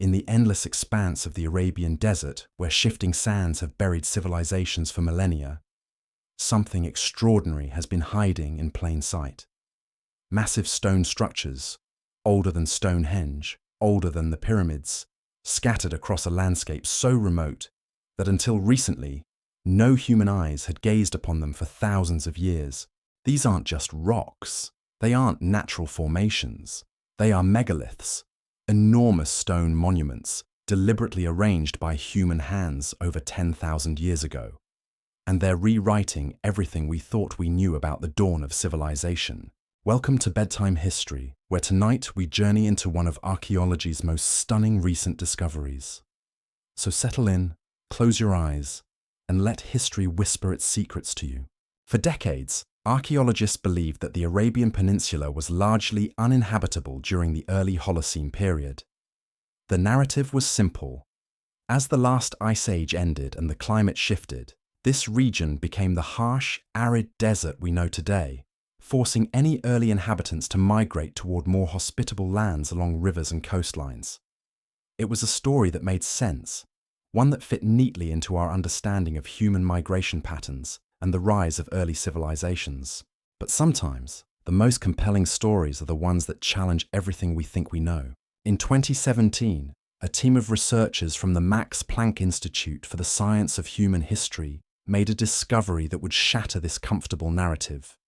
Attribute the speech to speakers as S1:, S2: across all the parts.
S1: In the endless expanse of the Arabian Desert, where shifting sands have buried civilizations for millennia, something extraordinary has been hiding in plain sight. Massive stone structures, older than Stonehenge, older than the pyramids, scattered across a landscape so remote that until recently, no human eyes had gazed upon them for thousands of years. These aren't just rocks. They aren't natural formations. They are megaliths, enormous stone monuments deliberately arranged by human hands over 10,000 years ago. And they're rewriting everything we thought we knew about the dawn of civilization. Welcome to Bedtime History, where tonight we journey into one of archaeology's most stunning recent discoveries. So settle in, close your eyes, and let history whisper its secrets to you. For decades, archaeologists believed that the Arabian Peninsula was largely uninhabitable during the early Holocene period. The narrative was simple. As the last ice age ended and the climate shifted, this region became the harsh, arid desert we know today, forcing any early inhabitants to migrate toward more hospitable lands along rivers and coastlines. It was a story that made sense, one that fit neatly into our understanding of human migration patterns and the rise of early civilizations. But sometimes, the most compelling stories are the ones that challenge everything we think we know. In 2017, a team of researchers from the Max Planck Institute for the Science of Human History made a discovery that would shatter this comfortable narrative.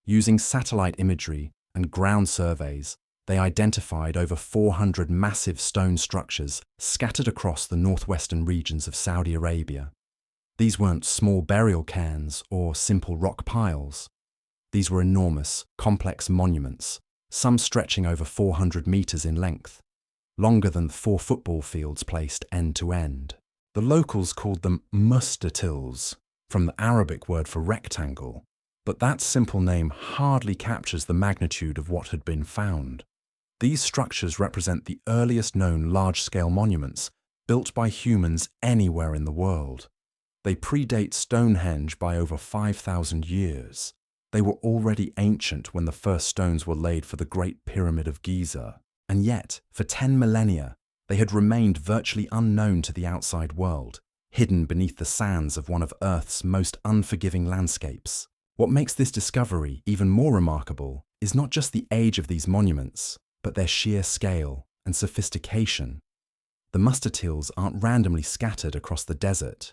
S1: Using satellite imagery and ground surveys, they identified over 400 massive stone structures scattered across the northwestern regions of Saudi Arabia. These weren't small burial cairns or simple rock piles. These were enormous, complex monuments, some stretching over 400 meters in length, longer than 4 football fields placed end to end. The locals called them mustatils, from the Arabic word for rectangle, but that simple name hardly captures the magnitude of what had been found. These structures represent the earliest known large-scale monuments built by humans anywhere in the world. They predate Stonehenge by over 5,000 years. They were already ancient when the first stones were laid for the Great Pyramid of Giza, and yet, for 10 millennia, they had remained virtually unknown to the outside world, hidden beneath the sands of one of Earth's most unforgiving landscapes. What makes this discovery even more remarkable is not just the age of these monuments, but their sheer scale and sophistication. The mustatils aren't randomly scattered across the desert.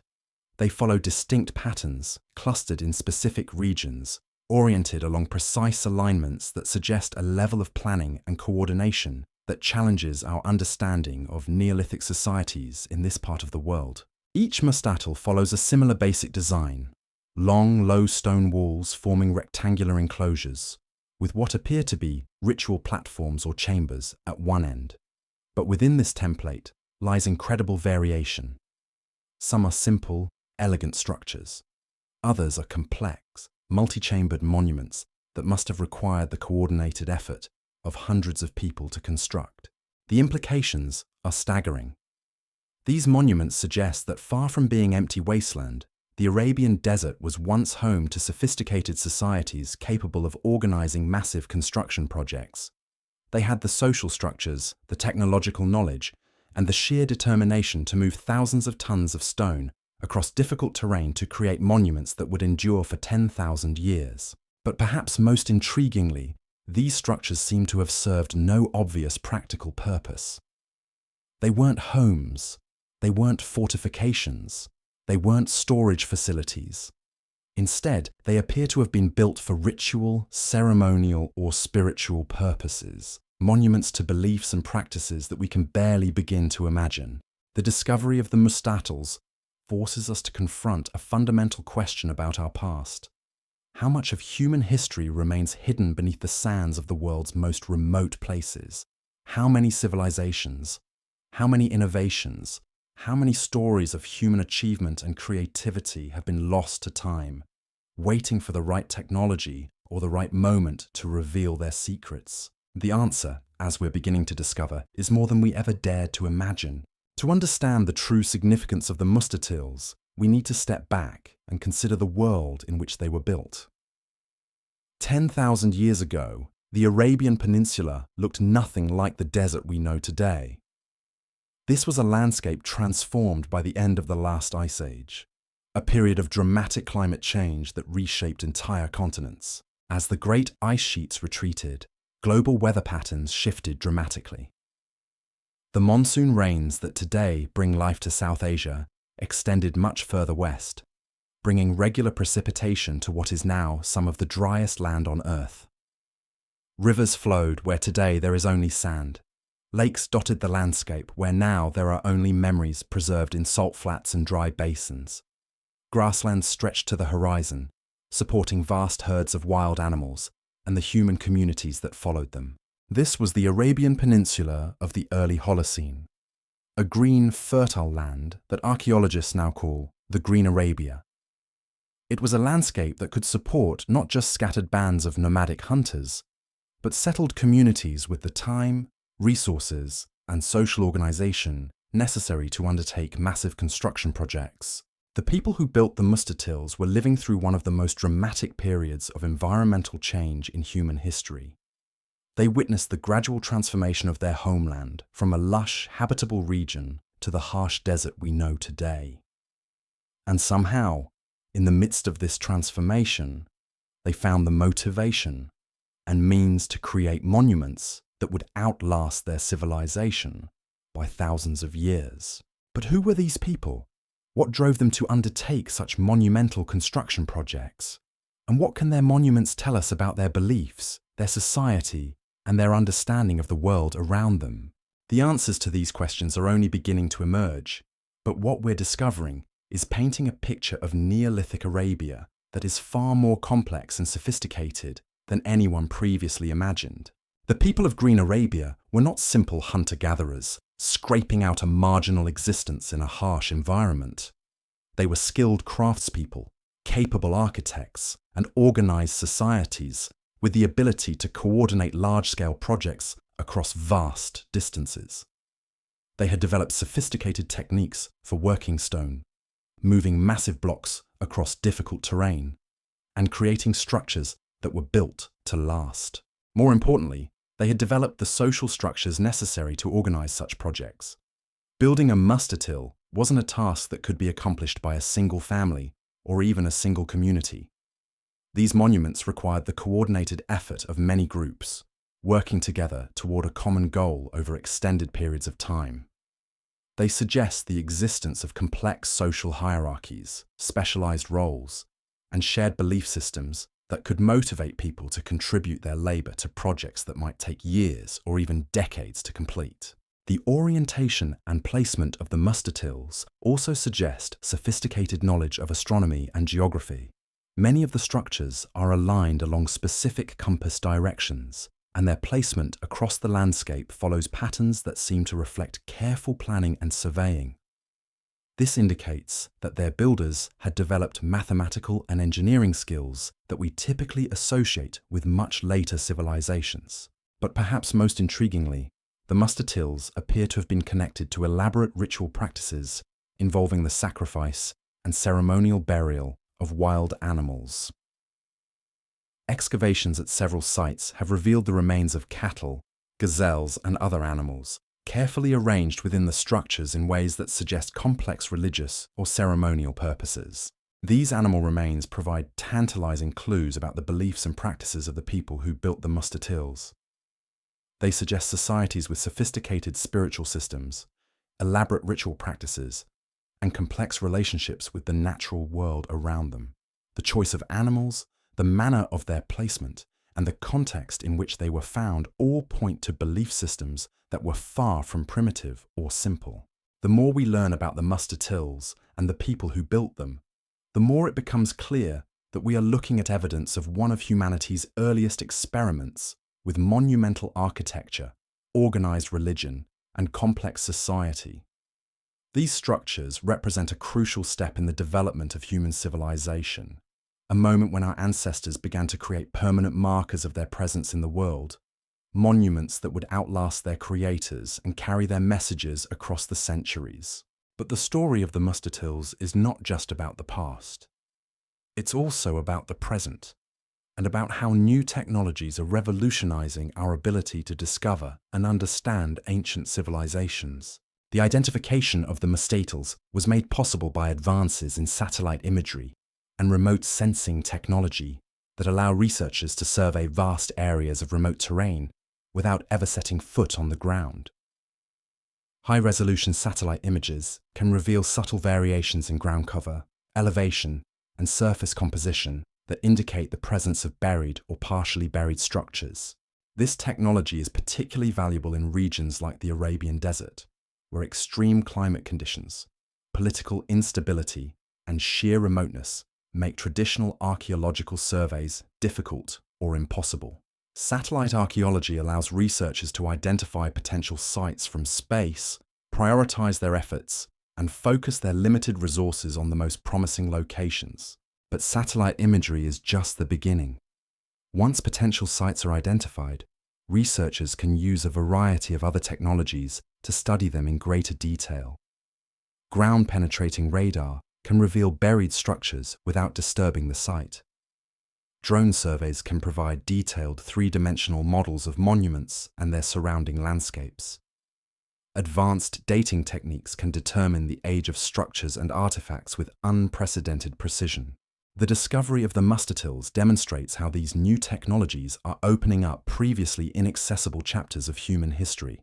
S1: They follow distinct patterns, clustered in specific regions, oriented along precise alignments that suggest a level of planning and coordination that challenges our understanding of Neolithic societies in this part of the world. Each mustatil follows a similar basic design: long, low stone walls forming rectangular enclosures, with what appear to be ritual platforms or chambers at one end. But within this template lies incredible variation. Some are simple, elegant structures. Others are complex, multi-chambered monuments that must have required the coordinated effort of hundreds of people to construct. The implications are staggering. These monuments suggest that far from being empty wasteland, the Arabian Desert was once home to sophisticated societies capable of organizing massive construction projects. They had the social structures, the technological knowledge, and the sheer determination to move thousands of tons of stone across difficult terrain to create monuments that would endure for 10,000 years. But perhaps most intriguingly, these structures seem to have served no obvious practical purpose. They weren't homes. They weren't fortifications. They weren't storage facilities. Instead, they appear to have been built for ritual, ceremonial, or spiritual purposes, monuments to beliefs and practices that we can barely begin to imagine. The discovery of the mustatils forces us to confront a fundamental question about our past. How much of human history remains hidden beneath the sands of the world's most remote places? How many civilizations? How many innovations? How many stories of human achievement and creativity have been lost to time, waiting for the right technology or the right moment to reveal their secrets? The answer, as we're beginning to discover, is more than we ever dared to imagine. To understand the true significance of the mustatils, we need to step back and consider the world in which they were built. 10,000 years ago, the Arabian Peninsula looked nothing like the desert we know today. This was a landscape transformed by the end of the last ice age, a period of dramatic climate change that reshaped entire continents. As the great ice sheets retreated, global weather patterns shifted dramatically. The monsoon rains that today bring life to South Asia extended much further west, bringing regular precipitation to what is now some of the driest land on Earth. Rivers flowed where today there is only sand. Lakes dotted the landscape where now there are only memories preserved in salt flats and dry basins. Grasslands stretched to the horizon, supporting vast herds of wild animals and the human communities that followed them. This was the Arabian Peninsula of the early Holocene, a green, fertile land that archaeologists now call the Green Arabia. It was a landscape that could support not just scattered bands of nomadic hunters, but settled communities with the time, resources, and social organization necessary to undertake massive construction projects. The people who built the Mustatils were living through one of the most dramatic periods of environmental change in human history. They witnessed the gradual transformation of their homeland from a lush, habitable region to the harsh desert we know today. And somehow, in the midst of this transformation, they found the motivation and means to create monuments that would outlast their civilization by thousands of years. But who were these people? What drove them to undertake such monumental construction projects? And what can their monuments tell us about their beliefs, their society, and their understanding of the world around them? The answers to these questions are only beginning to emerge, but what we're discovering is painting a picture of Neolithic Arabia that is far more complex and sophisticated than anyone previously imagined. The people of Green Arabia were not simple hunter-gatherers, scraping out a marginal existence in a harsh environment. They were skilled craftspeople, capable architects, and organized societies with the ability to coordinate large-scale projects across vast distances. They had developed sophisticated techniques for working stone, moving massive blocks across difficult terrain, and creating structures that were built to last. More importantly, they had developed the social structures necessary to organize such projects. Building a mustatil wasn't a task that could be accomplished by a single family or even a single community. These monuments required the coordinated effort of many groups, working together toward a common goal over extended periods of time. They suggest the existence of complex social hierarchies, specialized roles, and shared belief systems that could motivate people to contribute their labor to projects that might take years or even decades to complete. The orientation and placement of the mustatils also suggest sophisticated knowledge of astronomy and geography. Many of the structures are aligned along specific compass directions, and their placement across the landscape follows patterns that seem to reflect careful planning and surveying. This indicates that their builders had developed mathematical and engineering skills that we typically associate with much later civilizations. But perhaps most intriguingly, the mustatils appear to have been connected to elaborate ritual practices involving the sacrifice and ceremonial burial of wild animals. Excavations at several sites have revealed the remains of cattle, gazelles, and other animals, carefully arranged within the structures in ways that suggest complex religious or ceremonial purposes. These animal remains provide tantalizing clues about the beliefs and practices of the people who built the mustatils. They suggest societies with sophisticated spiritual systems, elaborate ritual practices, and complex relationships with the natural world around them. The choice of animals, the manner of their placement, and the context in which they were found all point to belief systems that were far from primitive or simple. The more we learn about the mustatils and the people who built them, the more it becomes clear that we are looking at evidence of one of humanity's earliest experiments with monumental architecture, organized religion, and complex society. These structures represent a crucial step in the development of human civilization, a moment when our ancestors began to create permanent markers of their presence in the world, monuments that would outlast their creators and carry their messages across the centuries. But the story of the mustatils is not just about the past. It's also about the present, and about how new technologies are revolutionizing our ability to discover and understand ancient civilizations. The identification of the Megaliths was made possible by advances in satellite imagery and remote sensing technology that allow researchers to survey vast areas of remote terrain without ever setting foot on the ground. High-resolution satellite images can reveal subtle variations in ground cover, elevation, and surface composition that indicate the presence of buried or partially buried structures. This technology is particularly valuable in regions like the Arabian Desert, where extreme climate conditions, political instability, and sheer remoteness make traditional archaeological surveys difficult or impossible. Satellite archaeology allows researchers to identify potential sites from space, prioritize their efforts, and focus their limited resources on the most promising locations. But satellite imagery is just the beginning. Once potential sites are identified, researchers can use a variety of other technologies to study them in greater detail. Ground-penetrating radar can reveal buried structures without disturbing the site. Drone surveys can provide detailed three-dimensional models of monuments and their surrounding landscapes. Advanced dating techniques can determine the age of structures and artifacts with unprecedented precision. The discovery of the Megaliths demonstrates how these new technologies are opening up previously inaccessible chapters of human history.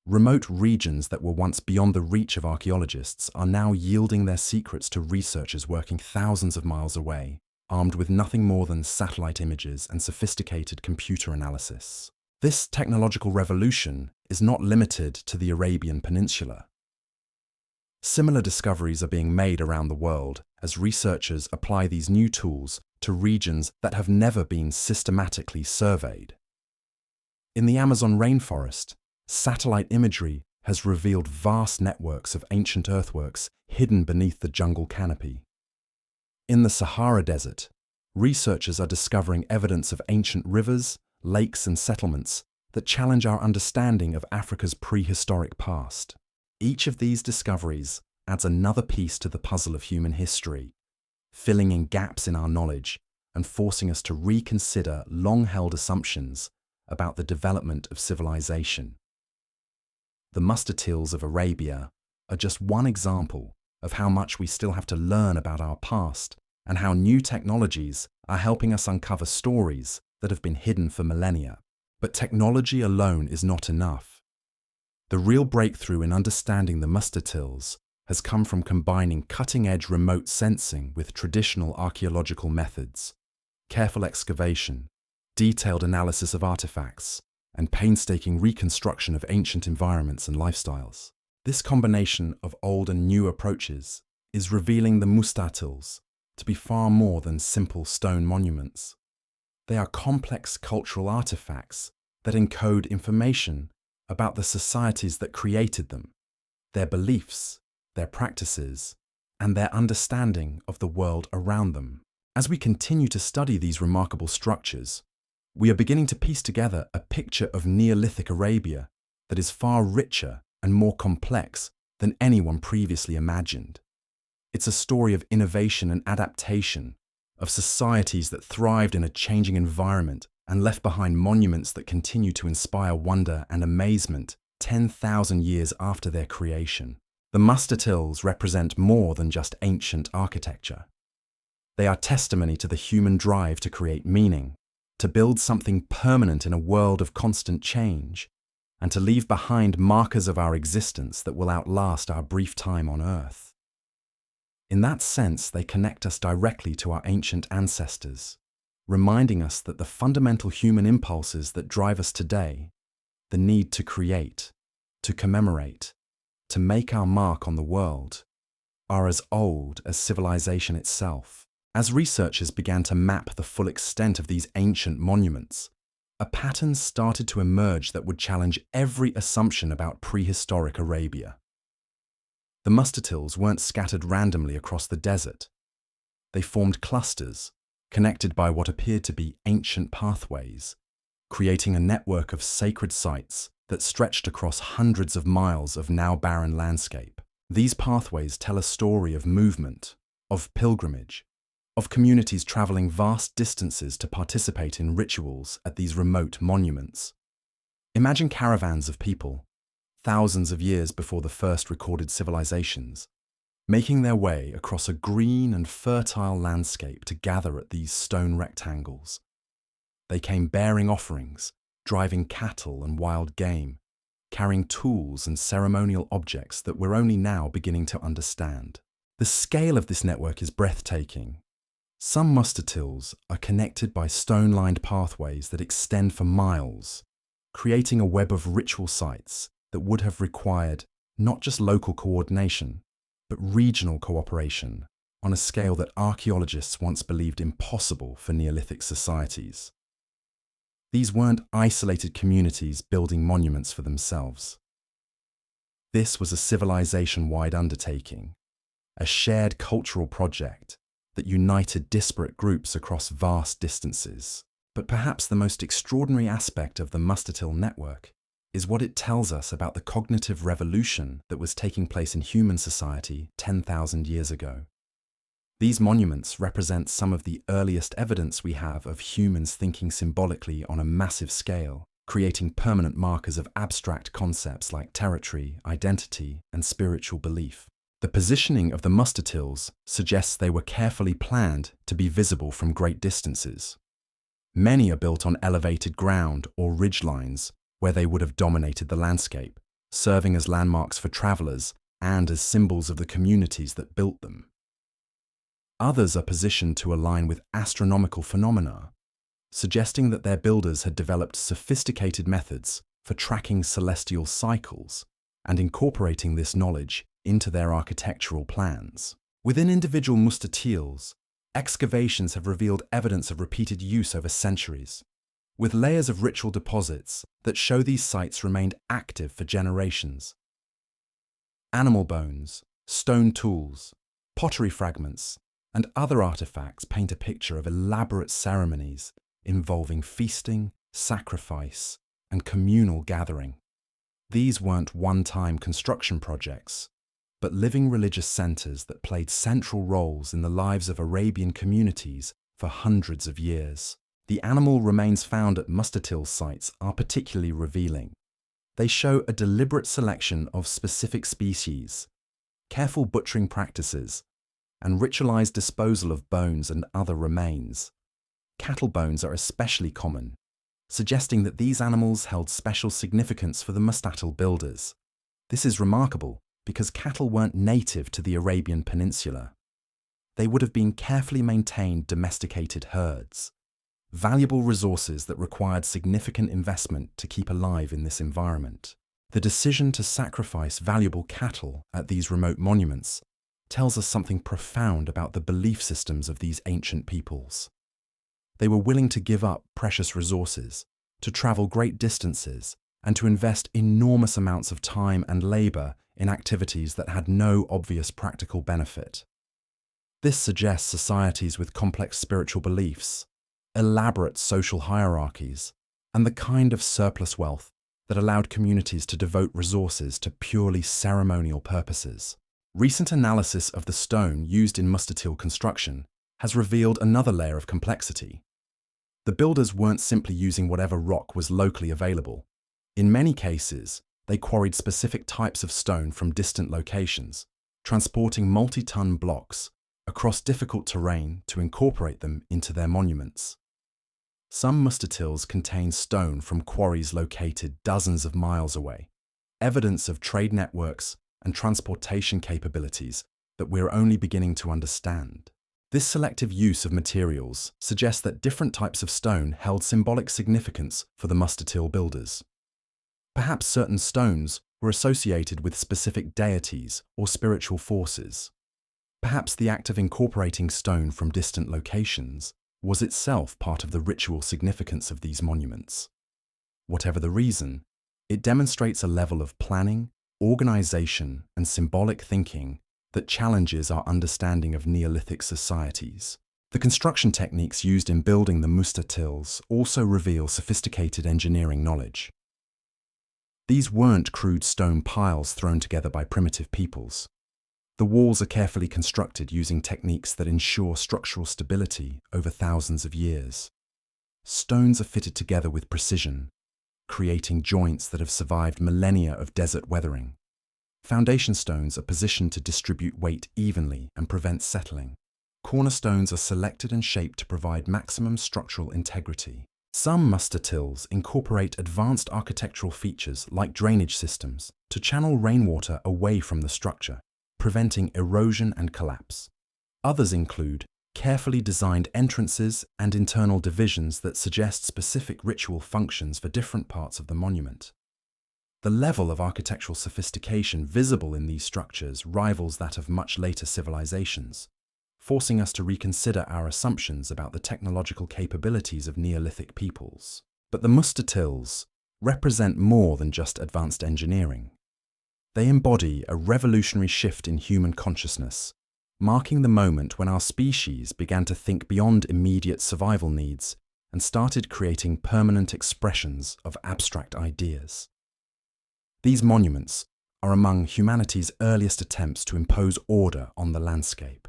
S1: Remote regions that were once beyond the reach of archaeologists are now yielding their secrets to researchers working thousands of miles away, armed with nothing more than satellite images and sophisticated computer analysis. This technological revolution is not limited to the Arabian Peninsula. Similar discoveries are being made around the world as researchers apply these new tools to regions that have never been systematically surveyed. In the Amazon rainforest, satellite imagery has revealed vast networks of ancient earthworks hidden beneath the jungle canopy. In the Sahara Desert, researchers are discovering evidence of ancient rivers, lakes, and settlements that challenge our understanding of Africa's prehistoric past. Each of these discoveries adds another piece to the puzzle of human history, filling in gaps in our knowledge and forcing us to reconsider long-held assumptions about the development of civilization. The Megaliths of Arabia are just one example of how much we still have to learn about our past and how new technologies are helping us uncover stories that have been hidden for millennia. But technology alone is not enough. The real breakthrough in understanding the Megaliths has come from combining cutting-edge remote sensing with traditional archaeological methods, careful excavation, detailed analysis of artifacts, and painstaking reconstruction of ancient environments and lifestyles. This combination of old and new approaches is revealing the Megaliths to be far more than simple stone monuments. They are complex cultural artifacts that encode information about the societies that created them, their beliefs, their practices, and their understanding of the world around them. As we continue to study these remarkable structures, we are beginning to piece together a picture of Neolithic Arabia that is far richer and more complex than anyone previously imagined. It's a story of innovation and adaptation, of societies that thrived in a changing environment and left behind monuments that continue to inspire wonder and amazement 10,000 years after their creation. The Megaliths represent more than just ancient architecture. They are testimony to the human drive to create meaning, to build something permanent in a world of constant change, and to leave behind markers of our existence that will outlast our brief time on Earth. In that sense, they connect us directly to our ancient ancestors, reminding us that the fundamental human impulses that drive us today, the need to create, to commemorate, to make our mark on the world, are as old as civilization itself. As researchers began to map the full extent of these ancient monuments, a pattern started to emerge that would challenge every assumption about prehistoric Arabia. The Megaliths weren't scattered randomly across the desert. They formed clusters, connected by what appeared to be ancient pathways, creating a network of sacred sites that stretched across hundreds of miles of now barren landscape. These pathways tell a story of movement, of pilgrimage, of communities traveling vast distances to participate in rituals at these remote monuments. Imagine caravans of people, thousands of years before the first recorded civilizations, making their way across a green and fertile landscape to gather at these stone rectangles. They came bearing offerings, driving cattle and wild game, carrying tools and ceremonial objects that we're only now beginning to understand. The scale of this network is breathtaking. Some muster tills are connected by stone-lined pathways that extend for miles, creating a web of ritual sites that would have required not just local coordination, but regional cooperation on a scale that archaeologists once believed impossible for Neolithic societies. These weren't isolated communities building monuments for themselves. This was a civilization-wide undertaking, a shared cultural project that united disparate groups across vast distances. But perhaps the most extraordinary aspect of the muster-till network is what it tells us about the cognitive revolution that was taking place in human society 10,000 years ago. These monuments represent some of the earliest evidence we have of humans thinking symbolically on a massive scale, creating permanent markers of abstract concepts like territory, identity, and spiritual belief. The positioning of the muster tills suggests they were carefully planned to be visible from great distances. Many are built on elevated ground or ridgelines where they would have dominated the landscape, serving as landmarks for travelers and as symbols of the communities that built them. Others are positioned to align with astronomical phenomena, suggesting that their builders had developed sophisticated methods for tracking celestial cycles and incorporating this knowledge into their architectural plans. Within individual muster tills, excavations have revealed evidence of repeated use over centuries, with layers of ritual deposits that show these sites remained active for generations. Animal bones, stone tools, pottery fragments, and other artifacts paint a picture of elaborate ceremonies involving feasting, sacrifice, and communal gathering. These weren't one-time construction projects, but living religious centers that played central roles in the lives of Arabian communities for hundreds of years. The animal remains found at muster-till sites are particularly revealing. They show a deliberate selection of specific species, careful butchering practices, and ritualized disposal of bones and other remains. Cattle bones are especially common, suggesting that these animals held special significance for the muster-till builders. This is remarkable because cattle weren't native to the Arabian Peninsula. They would have been carefully maintained domesticated herds, valuable resources that required significant investment to keep alive in this environment. The decision to sacrifice valuable cattle at these remote monuments tells us something profound about the belief systems of these ancient peoples. They were willing to give up precious resources, to travel great distances, and to invest enormous amounts of time and labor in activities that had no obvious practical benefit. This suggests societies with complex spiritual beliefs, elaborate social hierarchies, and the kind of surplus wealth that allowed communities to devote resources to purely ceremonial purposes. Recent analysis of the stone used in muster-till construction has revealed another layer of complexity. The builders weren't simply using whatever rock was locally available. In many cases, they quarried specific types of stone from distant locations, transporting multi-ton blocks across difficult terrain to incorporate them into their monuments. Some muster-tills contain stone from quarries located dozens of miles away, evidence of trade networks and transportation capabilities that we're only beginning to understand. This selective use of materials suggests that different types of stone held symbolic significance for the muster-till builders. Perhaps certain stones were associated with specific deities or spiritual forces. Perhaps the act of incorporating stone from distant locations was itself part of the ritual significance of these monuments. Whatever the reason, it demonstrates a level of planning, organization, and symbolic thinking that challenges our understanding of Neolithic societies. The construction techniques used in building the muster-tills also reveal sophisticated engineering knowledge. These weren't crude stone piles thrown together by primitive peoples. The walls are carefully constructed using techniques that ensure structural stability over thousands of years. Stones are fitted together with precision, creating joints that have survived millennia of desert weathering. Foundation stones are positioned to distribute weight evenly and prevent settling. Cornerstones are selected and shaped to provide maximum structural integrity. Some muster tills incorporate advanced architectural features like drainage systems to channel rainwater away from the structure, preventing erosion and collapse. Others include carefully designed entrances and internal divisions that suggest specific ritual functions for different parts of the monument. The level of architectural sophistication visible in these structures rivals that of much later civilizations, forcing us to reconsider our assumptions about the technological capabilities of Neolithic peoples. But the muster tills represent more than just advanced engineering. They embody a revolutionary shift in human consciousness, marking the moment when our species began to think beyond immediate survival needs and started creating permanent expressions of abstract ideas. These monuments are among humanity's earliest attempts to impose order on the landscape,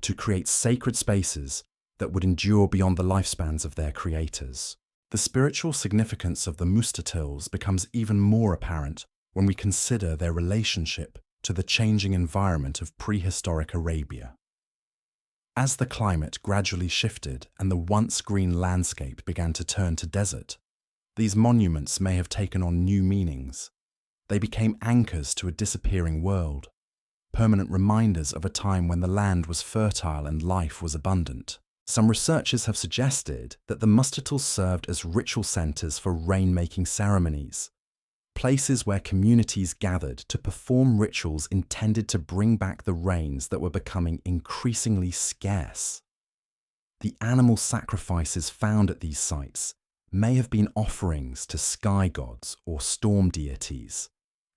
S1: to create sacred spaces that would endure beyond the lifespans of their creators. The spiritual significance of the muster tills becomes even more apparent when we consider their relationship to the changing environment of prehistoric Arabia. As the climate gradually shifted and the once green landscape began to turn to desert, these monuments may have taken on new meanings. They became anchors to a disappearing world, permanent reminders of a time when the land was fertile and life was abundant. Some researchers have suggested that the muster tills served as ritual centers for rain-making ceremonies, places where communities gathered to perform rituals intended to bring back the rains that were becoming increasingly scarce. The animal sacrifices found at these sites may have been offerings to sky gods or storm deities,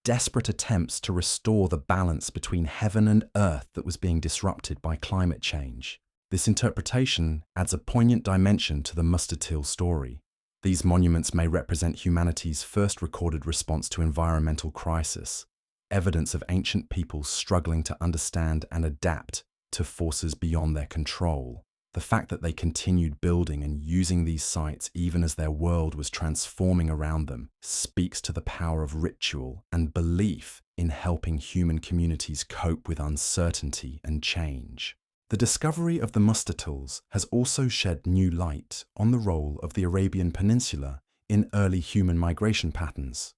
S1: desperate attempts to restore the balance between heaven and earth that was being disrupted by climate change. This interpretation adds a poignant dimension to the muster till story. These monuments may represent humanity's first recorded response to environmental crisis, evidence of ancient peoples struggling to understand and adapt to forces beyond their control. The fact that they continued building and using these sites even as their world was transforming around them speaks to the power of ritual and belief in helping human communities cope with uncertainty and change. The discovery of the muster tills has also shed new light on the role of the Arabian Peninsula in early human migration patterns.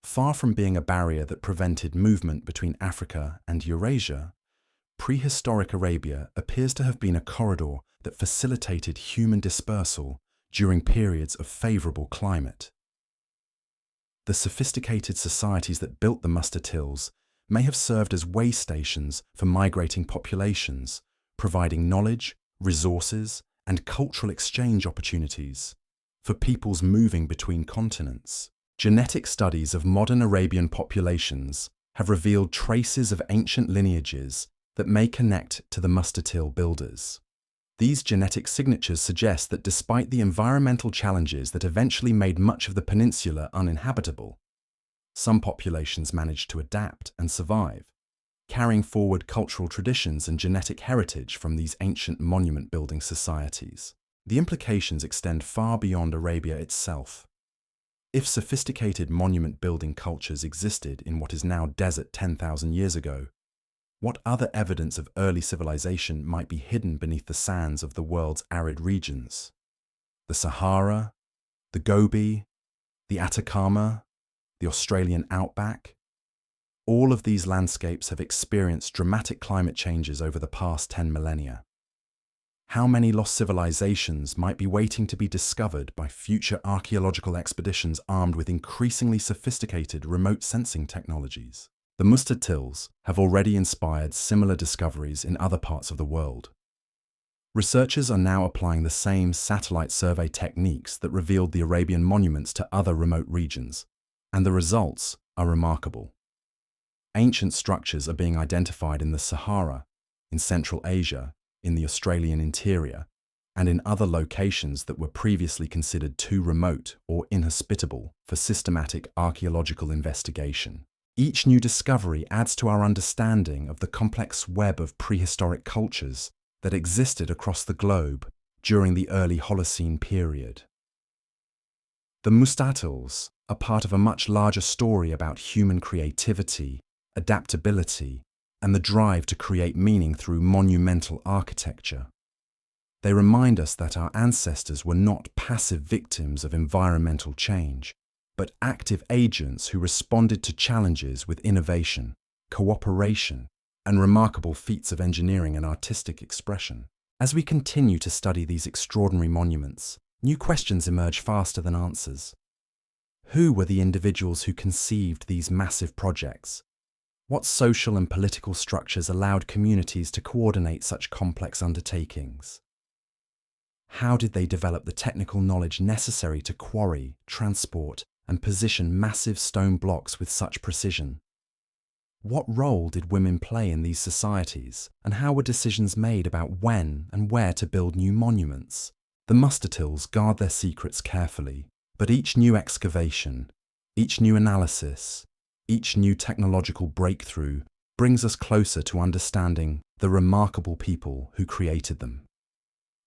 S1: Far from being a barrier that prevented movement between Africa and Eurasia, prehistoric Arabia appears to have been a corridor that facilitated human dispersal during periods of favorable climate. The sophisticated societies that built the muster tills may have served as way stations for migrating populations, providing knowledge, resources, and cultural exchange opportunities for peoples moving between continents. Genetic studies of modern Arabian populations have revealed traces of ancient lineages that may connect to the muster till builders. These genetic signatures suggest that despite the environmental challenges that eventually made much of the peninsula uninhabitable, some populations managed to adapt and survive, carrying forward cultural traditions and genetic heritage from these ancient monument-building societies. The implications extend far beyond Arabia itself. If sophisticated monument-building cultures existed in what is now desert 10,000 years ago, what other evidence of early civilization might be hidden beneath the sands of the world's arid regions? The Sahara, the Gobi, the Atacama, the Australian outback. All of these landscapes have experienced dramatic climate changes over the past 10 millennia. How many lost civilizations might be waiting to be discovered by future archaeological expeditions armed with increasingly sophisticated remote sensing technologies? The muster tills have already inspired similar discoveries in other parts of the world. Researchers are now applying the same satellite survey techniques that revealed the Arabian monuments to other remote regions, and the results are remarkable. Ancient structures are being identified in the Sahara, in Central Asia, in the Australian interior, and in other locations that were previously considered too remote or inhospitable for systematic archaeological investigation. Each new discovery adds to our understanding of the complex web of prehistoric cultures that existed across the globe during the early Holocene period. The mustatils are part of a much larger story about human creativity, adaptability, and the drive to create meaning through monumental architecture. They remind us that our ancestors were not passive victims of environmental change, but active agents who responded to challenges with innovation, cooperation, and remarkable feats of engineering and artistic expression. As we continue to study these extraordinary monuments, new questions emerge faster than answers. Who were the individuals who conceived these massive projects? What social and political structures allowed communities to coordinate such complex undertakings? How did they develop the technical knowledge necessary to quarry, transport, and position massive stone blocks with such precision? What role did women play in these societies, and how were decisions made about when and where to build new monuments? The mustatils guard their secrets carefully, but each new excavation, each new analysis, each new technological breakthrough brings us closer to understanding the remarkable people who created them.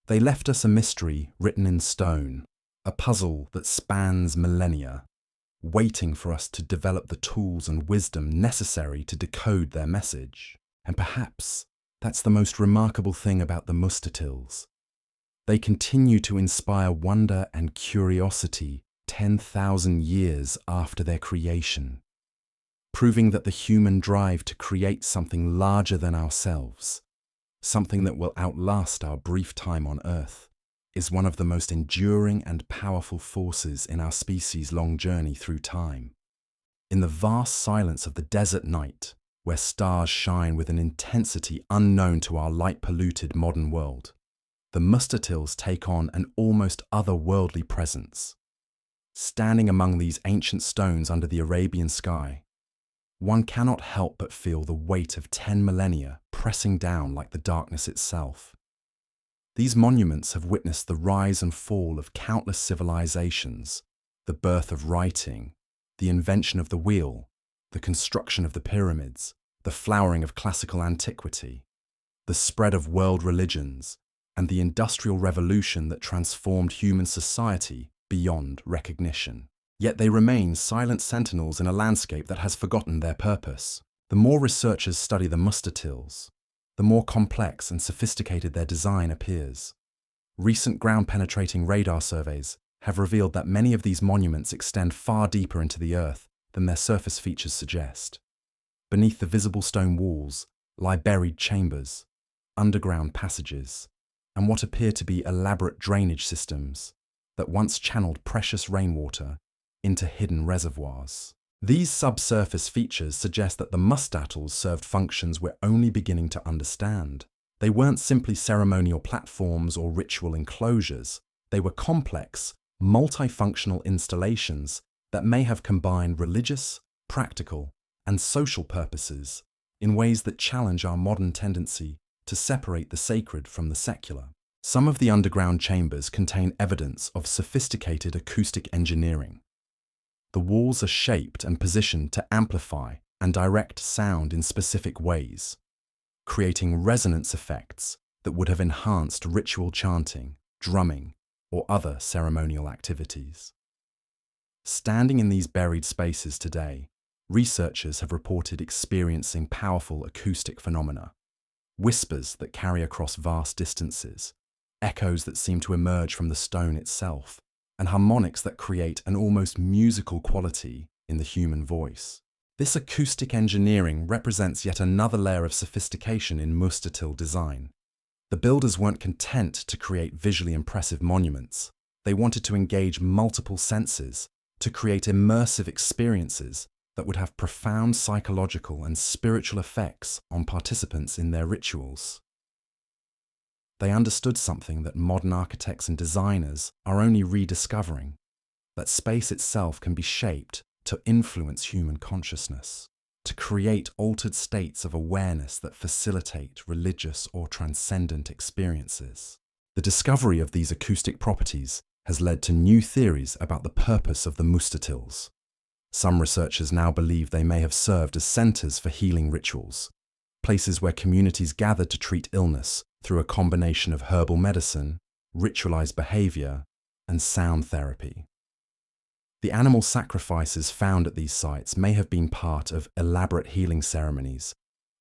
S1: They left us a mystery written in stone, a puzzle that spans millennia, waiting for us to develop the tools and wisdom necessary to decode their message. And perhaps that's the most remarkable thing about the mustatils. They continue to inspire wonder and curiosity 10,000 years after their creation, proving that the human drive to create something larger than ourselves, something that will outlast our brief time on Earth, is one of the most enduring and powerful forces in our species' long journey through time. In the vast silence of the desert night, where stars shine with an intensity unknown to our light-polluted modern world, the mustatils take on an almost otherworldly presence. Standing among these ancient stones under the Arabian sky, one cannot help but feel the weight of 10 millennia pressing down like the darkness itself. These monuments have witnessed the rise and fall of countless civilizations, the birth of writing, the invention of the wheel, the construction of the pyramids, the flowering of classical antiquity, the spread of world religions, and the industrial revolution that transformed human society beyond recognition. Yet they remain silent sentinels in a landscape that has forgotten their purpose. The more researchers study the mustatils, the more complex and sophisticated their design appears. Recent ground-penetrating radar surveys have revealed that many of these monuments extend far deeper into the earth than their surface features suggest. Beneath the visible stone walls lie buried chambers, underground passages, and what appear to be elaborate drainage systems that once channeled precious rainwater into hidden reservoirs. These subsurface features suggest that the mustatils served functions we're only beginning to understand. They weren't simply ceremonial platforms or ritual enclosures. They were complex, multifunctional installations that may have combined religious, practical, and social purposes in ways that challenge our modern tendency to separate the sacred from the secular. Some of the underground chambers contain evidence of sophisticated acoustic engineering. The walls are shaped and positioned to amplify and direct sound in specific ways, creating resonance effects that would have enhanced ritual chanting, drumming, or other ceremonial activities. Standing in these buried spaces today, researchers have reported experiencing powerful acoustic phenomena, whispers that carry across vast distances, echoes that seem to emerge from the stone itself, and harmonics that create an almost musical quality in the human voice. This acoustic engineering represents yet another layer of sophistication in mustatil design. The builders weren't content to create visually impressive monuments. They wanted to engage multiple senses to create immersive experiences that would have profound psychological and spiritual effects on participants in their rituals. They understood something that modern architects and designers are only rediscovering, that space itself can be shaped to influence human consciousness, to create altered states of awareness that facilitate religious or transcendent experiences. The discovery of these acoustic properties has led to new theories about the purpose of the mustatils. Some researchers now believe they may have served as centers for healing rituals, places where communities gathered to treat illness through a combination of herbal medicine, ritualized behavior, and sound therapy. The animal sacrifices found at these sites may have been part of elaborate healing ceremonies,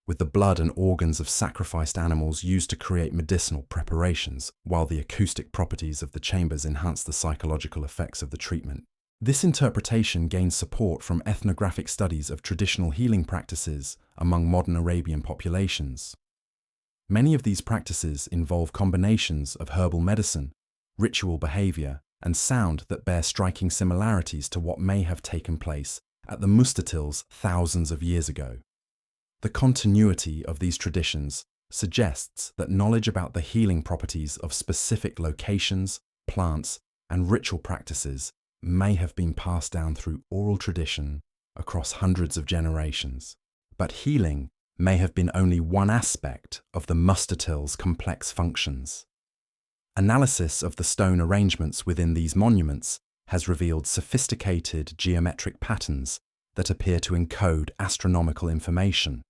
S1: with the blood and organs of sacrificed animals used to create medicinal preparations, while the acoustic properties of the chambers enhanced the psychological effects of the treatment. This interpretation gains support from ethnographic studies of traditional healing practices among modern Arabian populations. Many of these practices involve combinations of herbal medicine, ritual behavior, and sound that bear striking similarities to what may have taken place at the Mustatils thousands of years ago. The continuity of these traditions suggests that knowledge about the healing properties of specific locations, plants, and ritual practices may have been passed down through oral tradition across hundreds of generations. But healing may have been only one aspect of the Mustatils' complex functions. Analysis of the stone arrangements within these monuments has revealed sophisticated geometric patterns that appear to encode astronomical information.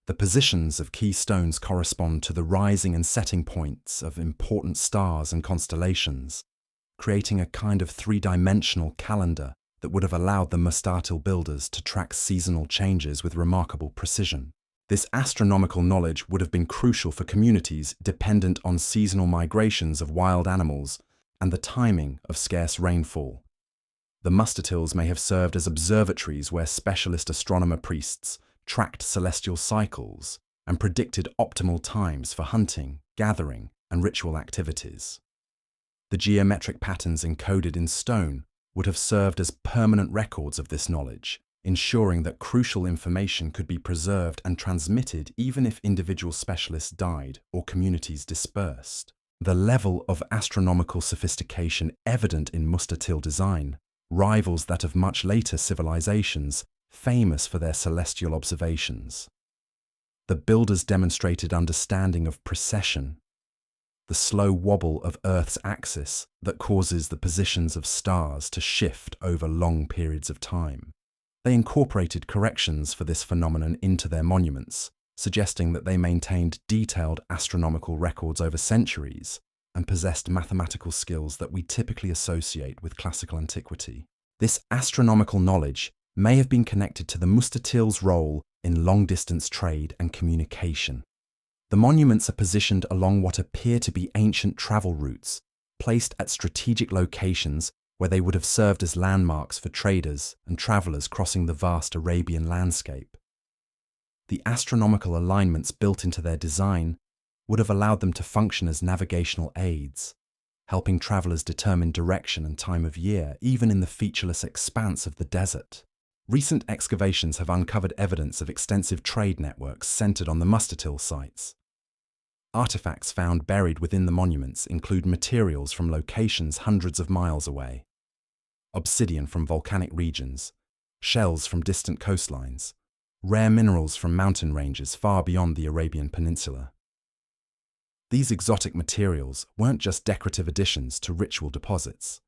S1: The positions of key stones correspond to the rising and setting points of important stars and constellations, creating a kind of three-dimensional calendar that would have allowed the Mustatil builders to track seasonal changes with remarkable precision. This astronomical knowledge would have been crucial for communities dependent on seasonal migrations of wild animals and the timing of scarce rainfall. The Mustatils may have served as observatories where specialist astronomer priests tracked celestial cycles and predicted optimal times for hunting, gathering, and ritual activities. The geometric patterns encoded in stone would have served as permanent records of this knowledge, ensuring that crucial information could be preserved and transmitted even if individual specialists died or communities dispersed. The level of astronomical sophistication evident in Mustatil design rivals that of much later civilizations famous for their celestial observations. The builders demonstrated understanding of precession, the slow wobble of Earth's axis that causes the positions of stars to shift over long periods of time. They incorporated corrections for this phenomenon into their monuments, suggesting that they maintained detailed astronomical records over centuries and possessed mathematical skills that we typically associate with classical antiquity. This astronomical knowledge may have been connected to the Mustatil's role in long-distance trade and communication. The monuments are positioned along what appear to be ancient travel routes, placed at strategic locations where they would have served as landmarks for traders and travelers crossing the vast Arabian landscape. The astronomical alignments built into their design would have allowed them to function as navigational aids, helping travelers determine direction and time of year, even in the featureless expanse of the desert. Recent excavations have uncovered evidence of extensive trade networks centered on the Mustatil sites. Artifacts found buried within the monuments include materials from locations hundreds of miles away, obsidian from volcanic regions, shells from distant coastlines, rare minerals from mountain ranges far beyond the Arabian Peninsula. These exotic materials weren't just decorative additions to ritual deposits.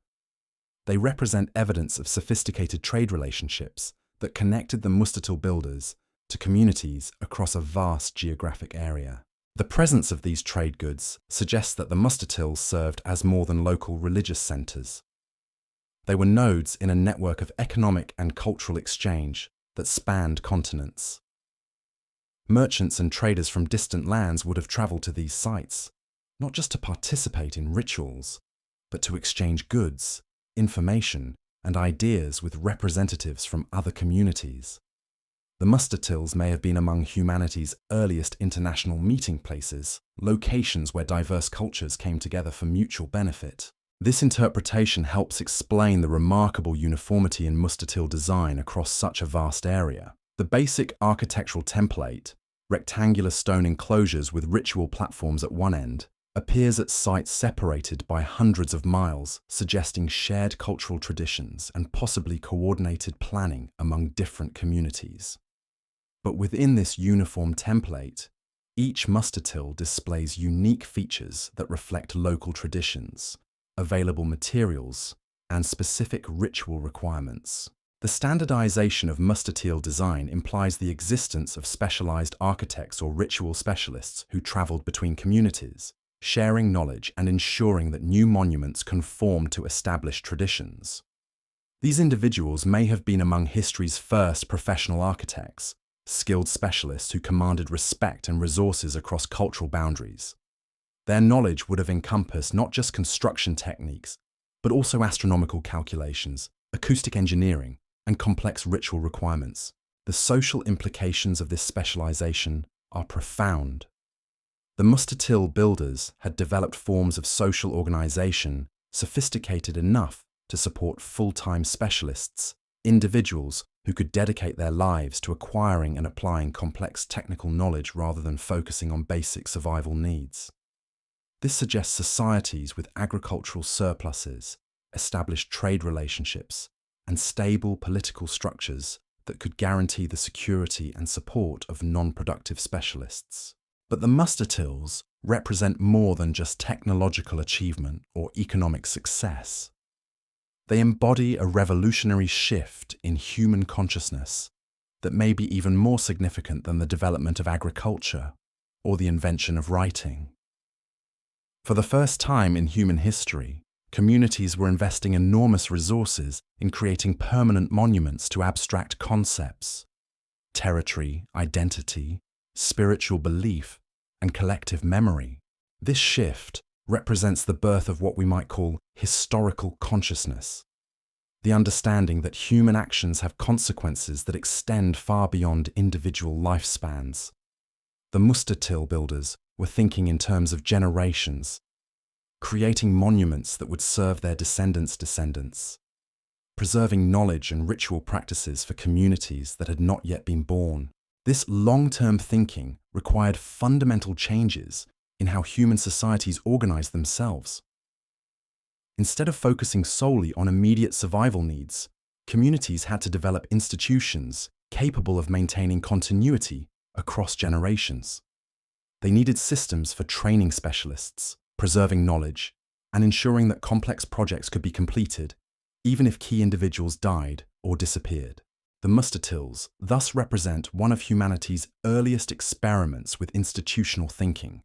S1: They represent evidence of sophisticated trade relationships that connected the Mustatil builders to communities across a vast geographic area. The presence of these trade goods suggests that the Mustatils served as more than local religious centers. They were nodes in a network of economic and cultural exchange that spanned continents. Merchants and traders from distant lands would have traveled to these sites, not just to participate in rituals, but to exchange goods, information, and ideas with representatives from other communities. The Mustatils may have been among humanity's earliest international meeting places, locations where diverse cultures came together for mutual benefit. This interpretation helps explain the remarkable uniformity in Mustatil design across such a vast area. The basic architectural template, rectangular stone enclosures with ritual platforms at one end, appears at sites separated by hundreds of miles, suggesting shared cultural traditions and possibly coordinated planning among different communities. But within this uniform template, each Mustatil displays unique features that reflect local traditions, available materials, and specific ritual requirements. The standardization of Mustatil design implies the existence of specialized architects or ritual specialists who traveled between communities, sharing knowledge and ensuring that new monuments conform to established traditions. These individuals may have been among history's first professional architects, skilled specialists who commanded respect and resources across cultural boundaries. Their knowledge would have encompassed not just construction techniques, but also astronomical calculations, acoustic engineering, and complex ritual requirements. The social implications of this specialization are profound. The Mustatil builders had developed forms of social organization sophisticated enough to support full-time specialists, individuals who could dedicate their lives to acquiring and applying complex technical knowledge rather than focusing on basic survival needs. This suggests societies with agricultural surpluses, established trade relationships, and stable political structures that could guarantee the security and support of non-productive specialists. But the Mustatils represent more than just technological achievement or economic success. They embody a revolutionary shift in human consciousness that may be even more significant than the development of agriculture or the invention of writing. For the first time in human history, communities were investing enormous resources in creating permanent monuments to abstract concepts: territory, identity, spiritual belief, and collective memory. This shift represents the birth of what we might call historical consciousness, the understanding that human actions have consequences that extend far beyond individual lifespans. The Mustatil builders were thinking in terms of generations, creating monuments that would serve their descendants', preserving knowledge and ritual practices for communities that had not yet been born. This long-term thinking required fundamental changes in how human societies organize themselves. Instead of focusing solely on immediate survival needs, communities had to develop institutions capable of maintaining continuity across generations. They needed systems for training specialists, preserving knowledge, and ensuring that complex projects could be completed, even if key individuals died or disappeared. The Mustatils thus represent one of humanity's earliest experiments with institutional thinking,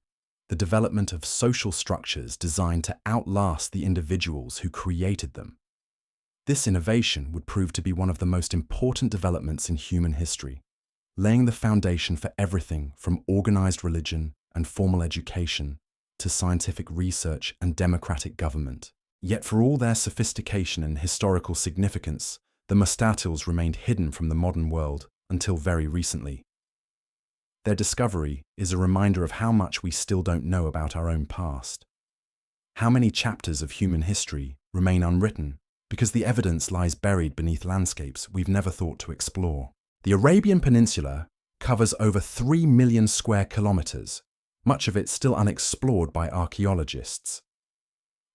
S1: the development of social structures designed to outlast the individuals who created them. This innovation would prove to be one of the most important developments in human history, laying the foundation for everything from organized religion and formal education to scientific research and democratic government. Yet for all their sophistication and historical significance, the Mustatils remained hidden from the modern world until very recently. Their discovery is a reminder of how much we still don't know about our own past. How many chapters of human history remain unwritten because the evidence lies buried beneath landscapes we've never thought to explore. The Arabian Peninsula covers over 3 million square kilometers, much of it still unexplored by archaeologists.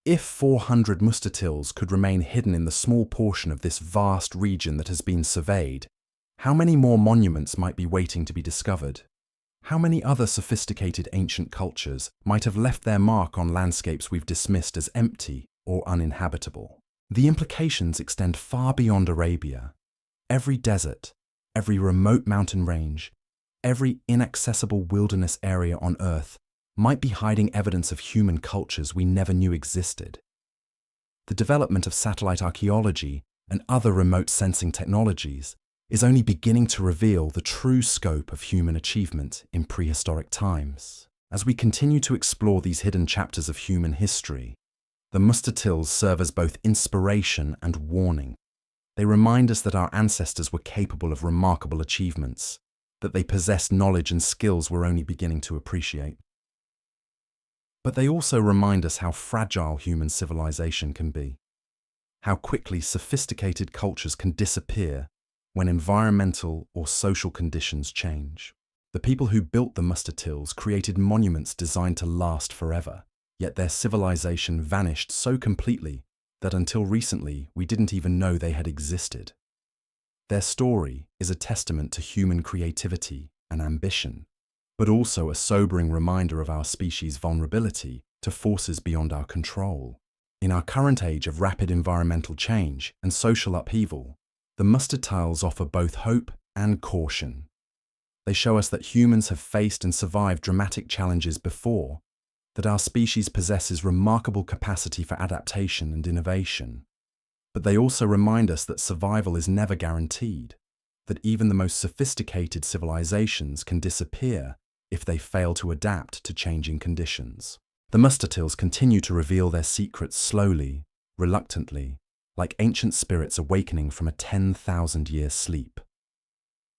S1: If 400 Mustatils could remain hidden in the small portion of this vast region that has been surveyed, how many more monuments might be waiting to be discovered? How many other sophisticated ancient cultures might have left their mark on landscapes we've dismissed as empty or uninhabitable? The implications extend far beyond Arabia. Every desert, every remote mountain range, every inaccessible wilderness area on Earth might be hiding evidence of human cultures we never knew existed. The development of satellite archaeology and other remote sensing technologies is only beginning to reveal the true scope of human achievement in prehistoric times. As we continue to explore these hidden chapters of human history, the Mustatils serve as both inspiration and warning. They remind us that our ancestors were capable of remarkable achievements, that they possessed knowledge and skills we're only beginning to appreciate. But they also remind us how fragile human civilization can be, how quickly sophisticated cultures can disappear when environmental or social conditions change. The people who built the Mustatils created monuments designed to last forever, yet their civilization vanished so completely that until recently we didn't even know they had existed. Their story is a testament to human creativity and ambition, but also a sobering reminder of our species' vulnerability to forces beyond our control. In our current age of rapid environmental change and social upheaval, the Mustatils offer both hope and caution. They show us that humans have faced and survived dramatic challenges before, that our species possesses remarkable capacity for adaptation and innovation. But they also remind us that survival is never guaranteed, that even the most sophisticated civilizations can disappear if they fail to adapt to changing conditions. The Mustartils continue to reveal their secrets slowly, reluctantly, like ancient spirits awakening from a 10,000-year sleep.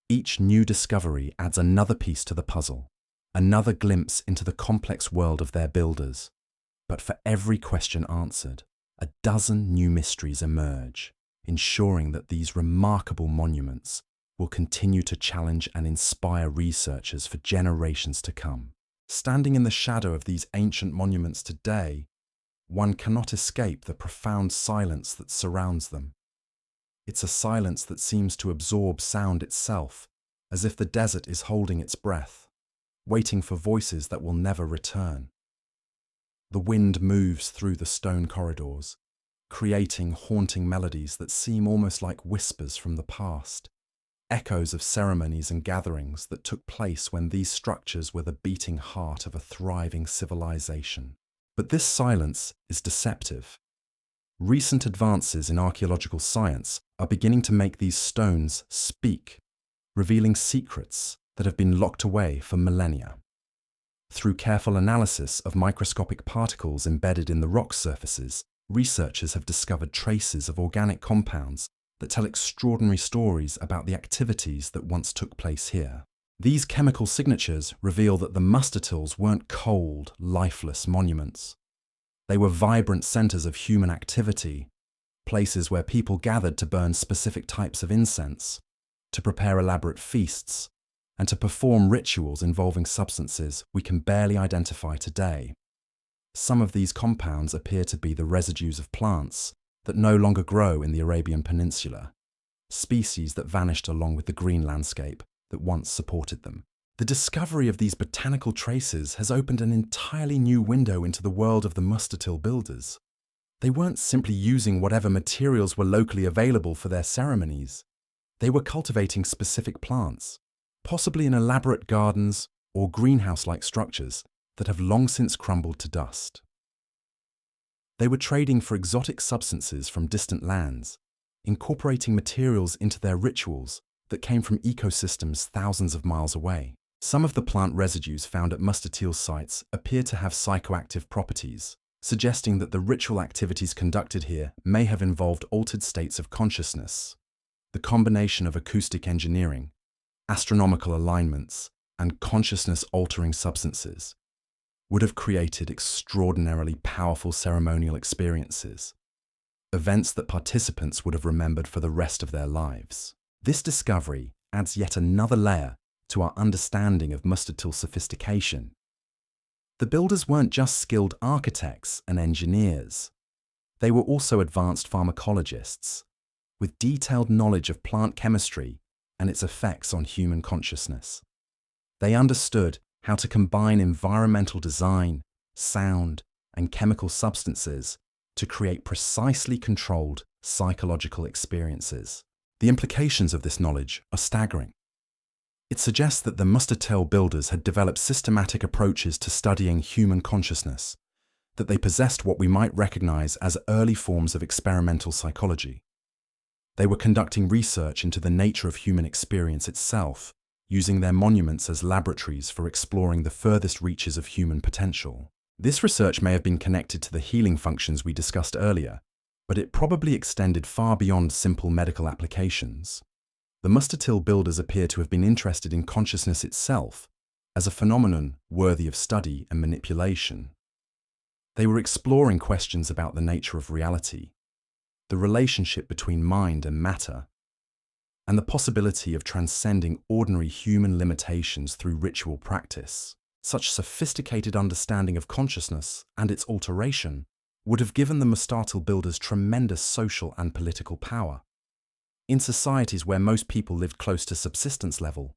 S1: Each new discovery adds another piece to the puzzle, another glimpse into the complex world of their builders. But for every question answered, a dozen new mysteries emerge, ensuring that these remarkable monuments will continue to challenge and inspire researchers for generations to come. Standing in the shadow of these ancient monuments today, one cannot escape the profound silence that surrounds them. It's a silence that seems to absorb sound itself, as if the desert is holding its breath, waiting for voices that will never return. The wind moves through the stone corridors, creating haunting melodies that seem almost like whispers from the past, echoes of ceremonies and gatherings that took place when these structures were the beating heart of a thriving civilization. But this silence is deceptive. Recent advances in archaeological science are beginning to make these stones speak, revealing secrets that have been locked away for millennia. Through careful analysis of microscopic particles embedded in the rock surfaces, researchers have discovered traces of organic compounds that tell extraordinary stories about the activities that once took place here. These chemical signatures reveal that the Mustartils weren't cold, lifeless monuments. They were vibrant centers of human activity, places where people gathered to burn specific types of incense, to prepare elaborate feasts, and to perform rituals involving substances we can barely identify today. Some of these compounds appear to be the residues of plants that no longer grow in the Arabian Peninsula, species that vanished along with the green landscape that once supported them. The discovery of these botanical traces has opened an entirely new window into the world of the Mustartil builders. They weren't simply using whatever materials were locally available for their ceremonies. They were cultivating specific plants, possibly in elaborate gardens or greenhouse-like structures that have long since crumbled to dust. They were trading for exotic substances from distant lands, incorporating materials into their rituals that came from ecosystems thousands of miles away. Some of the plant residues found at Mustartil sites appear to have psychoactive properties, suggesting that the ritual activities conducted here may have involved altered states of consciousness. The combination of acoustic engineering, astronomical alignments, and consciousness-altering substances would have created extraordinarily powerful ceremonial experiences, events that participants would have remembered for the rest of their lives. This discovery adds yet another layer to our understanding of Mustartil sophistication. The builders weren't just skilled architects and engineers. They were also advanced pharmacologists, with detailed knowledge of plant chemistry and its effects on human consciousness. They understood how to combine environmental design, sound, and chemical substances to create precisely controlled psychological experiences. The implications of this knowledge are staggering. It suggests that the Mustartil builders had developed systematic approaches to studying human consciousness, that they possessed what we might recognize as early forms of experimental psychology. They were conducting research into the nature of human experience itself, using their monuments as laboratories for exploring the furthest reaches of human potential. This research may have been connected to the healing functions we discussed earlier, but it probably extended far beyond simple medical applications. The Mustartil builders appear to have been interested in consciousness itself as a phenomenon worthy of study and manipulation. They were exploring questions about the nature of reality, the relationship between mind and matter, and the possibility of transcending ordinary human limitations through ritual practice. Such sophisticated understanding of consciousness and its alteration would have given the Mustartil builders tremendous social and political power. In societies where most people lived close to subsistence level,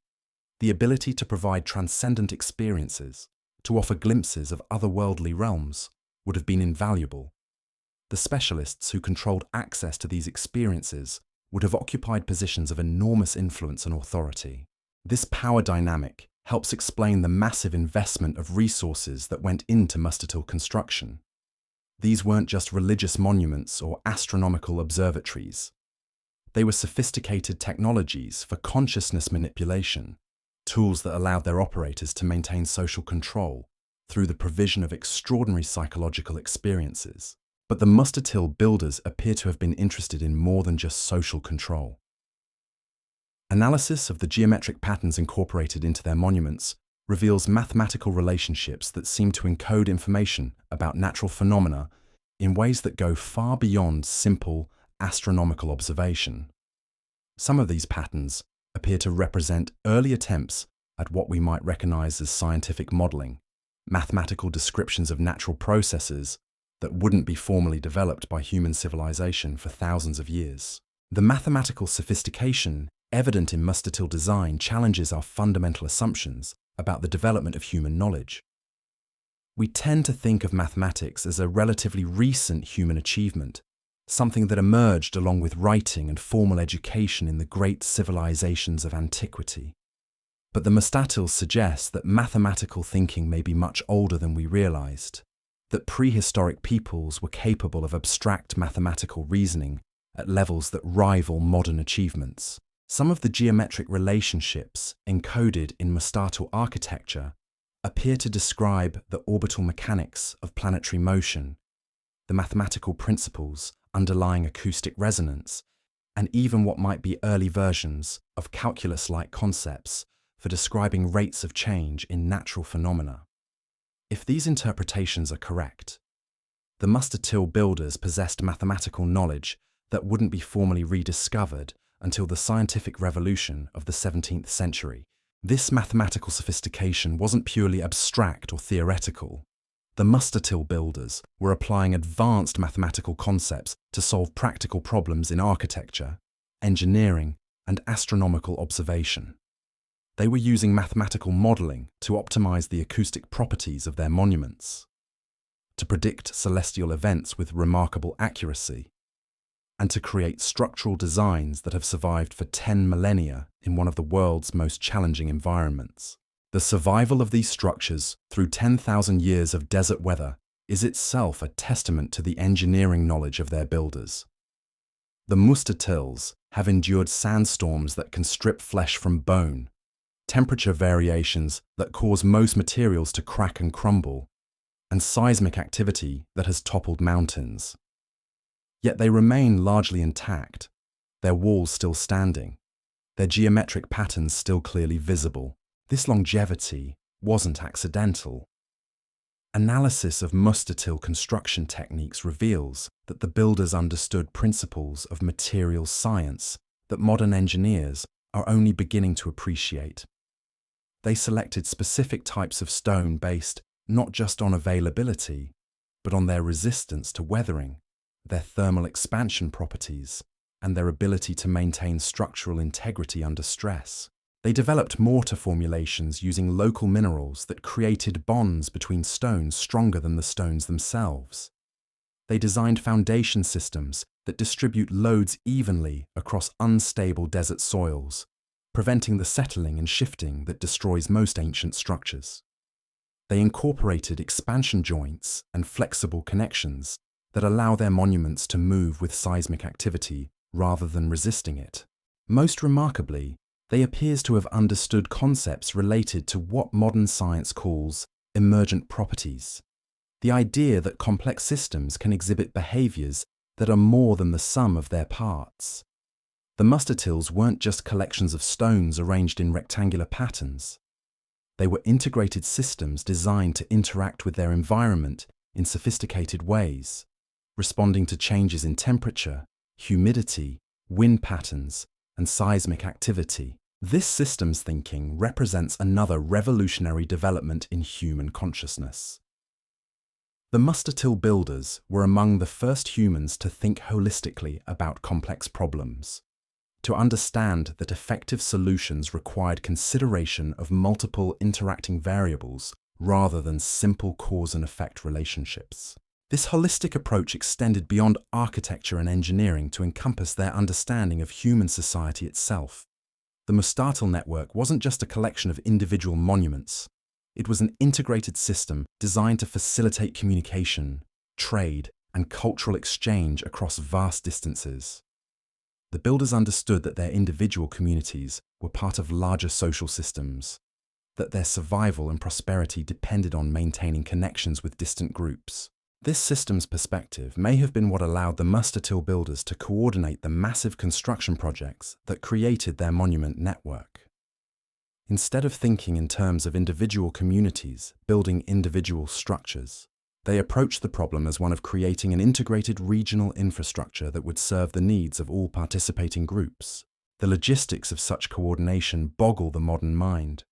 S1: the ability to provide transcendent experiences, to offer glimpses of otherworldly realms, would have been invaluable. The specialists who controlled access to these experiences would have occupied positions of enormous influence and authority. This power dynamic helps explain the massive investment of resources that went into Mustartil construction. These weren't just religious monuments or astronomical observatories. They were sophisticated technologies for consciousness manipulation, tools that allowed their operators to maintain social control through the provision of extraordinary psychological experiences. But the Mustard Hill builders appear to have been interested in more than just social control. Analysis of the geometric patterns incorporated into their monuments reveals mathematical relationships that seem to encode information about natural phenomena in ways that go far beyond simple astronomical observation. Some of these patterns appear to represent early attempts at what we might recognize as scientific modeling, mathematical descriptions of natural processes that wouldn't be formally developed by human civilization for thousands of years. The mathematical sophistication evident in Mustard Hill design challenges our fundamental assumptions about the development of human knowledge. We tend to think of mathematics as a relatively recent human achievement, something that emerged along with writing and formal education in the great civilizations of antiquity. But the Mustard Hills suggest that mathematical thinking may be much older than we realized, that prehistoric peoples were capable of abstract mathematical reasoning at levels that rival modern achievements. Some of the geometric relationships encoded in Mustard Hill architecture appear to describe the orbital mechanics of planetary motion, the mathematical principles underlying acoustic resonance, and even what might be early versions of calculus-like concepts for describing rates of change in natural phenomena. If these interpretations are correct, the Mustard Hill builders possessed mathematical knowledge that wouldn't be formally rediscovered until the scientific revolution of the 17th century. This mathematical sophistication wasn't purely abstract or theoretical. The Mustard Hill builders were applying advanced mathematical concepts to solve practical problems in architecture, engineering, and astronomical observation. They were using mathematical modeling to optimize the acoustic properties of their monuments, to predict celestial events with remarkable accuracy, and to create structural designs that have survived for 10 millennia in one of the world's most challenging environments. The survival of these structures through 10,000 years of desert weather is itself a testament to the engineering knowledge of their builders. The Mustard Hills have endured sandstorms that can strip flesh from bone, temperature variations that cause most materials to crack and crumble, and seismic activity that has toppled mountains. Yet they remain largely intact, their walls still standing, their geometric patterns still clearly visible. This longevity wasn't accidental. Analysis of Mustard Hill construction techniques reveals that the builders understood principles of materials science that modern engineers are only beginning to appreciate. They selected specific types of stone based not just on availability, but on their resistance to weathering, their thermal expansion properties, and their ability to maintain structural integrity under stress. They developed mortar formulations using local minerals that created bonds between stones stronger than the stones themselves. They designed foundation systems that distribute loads evenly across unstable desert soils, preventing the settling and shifting that destroys most ancient structures. They incorporated expansion joints and flexible connections that allow their monuments to move with seismic activity rather than resisting it. Most remarkably, they appear to have understood concepts related to what modern science calls emergent properties, the idea that complex systems can exhibit behaviors that are more than the sum of their parts. The Mustard Hills weren't just collections of stones arranged in rectangular patterns. They were integrated systems designed to interact with their environment in sophisticated ways, responding to changes in temperature, humidity, wind patterns, and seismic activity. This systems thinking represents another revolutionary development in human consciousness. The Mustard Hill builders were among the first humans to think holistically about complex problems, to understand that effective solutions required consideration of multiple interacting variables rather than simple cause and effect relationships. This holistic approach extended beyond architecture and engineering to encompass their understanding of human society itself. The Mustard Hill network wasn't just a collection of individual monuments. It was an integrated system designed to facilitate communication, trade, and cultural exchange across vast distances. The builders understood that their individual communities were part of larger social systems, that their survival and prosperity depended on maintaining connections with distant groups. This systems perspective may have been what allowed the Mustatil builders to coordinate the massive construction projects that created their monument network. Instead of thinking in terms of individual communities building individual structures, they approached the problem as one of creating an integrated regional infrastructure that would serve the needs of all participating groups. The logistics of such coordination boggle the modern mind.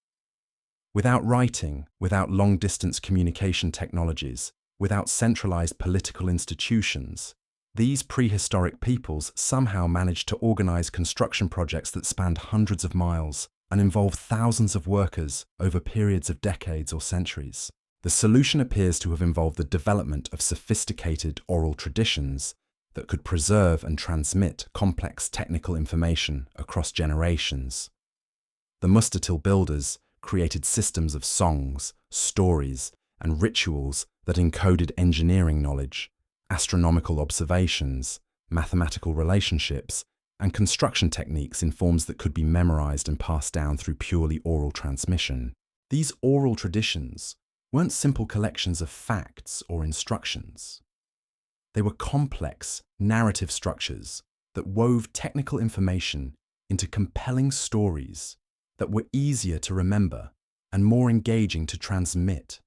S1: Without writing, without long-distance communication technologies, without centralized political institutions, these prehistoric peoples somehow managed to organize construction projects that spanned hundreds of miles and involved thousands of workers over periods of decades or centuries. The solution appears to have involved the development of sophisticated oral traditions that could preserve and transmit complex technical information across generations. The Mustatil builders created systems of songs, stories, and rituals that encoded engineering knowledge, astronomical observations, mathematical relationships, and construction techniques in forms that could be memorized and passed down through purely oral transmission. These oral traditions weren't simple collections of facts or instructions. They were complex narrative structures that wove technical information into compelling stories that were easier to remember and more engaging to transmit.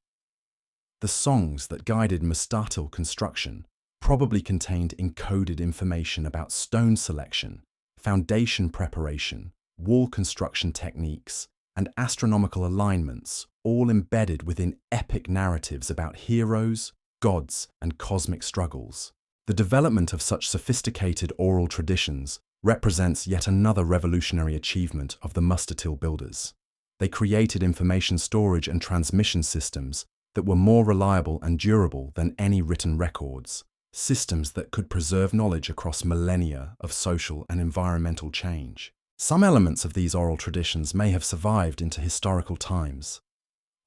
S1: The songs that guided Mustatil construction probably contained encoded information about stone selection, foundation preparation, wall construction techniques, and astronomical alignments, all embedded within epic narratives about heroes, gods, and cosmic struggles. The development of such sophisticated oral traditions represents yet another revolutionary achievement of the Mustatil builders. They created information storage and transmission systems that were more reliable and durable than any written records, systems that could preserve knowledge across millennia of social and environmental change. Some elements of these oral traditions may have survived into historical times,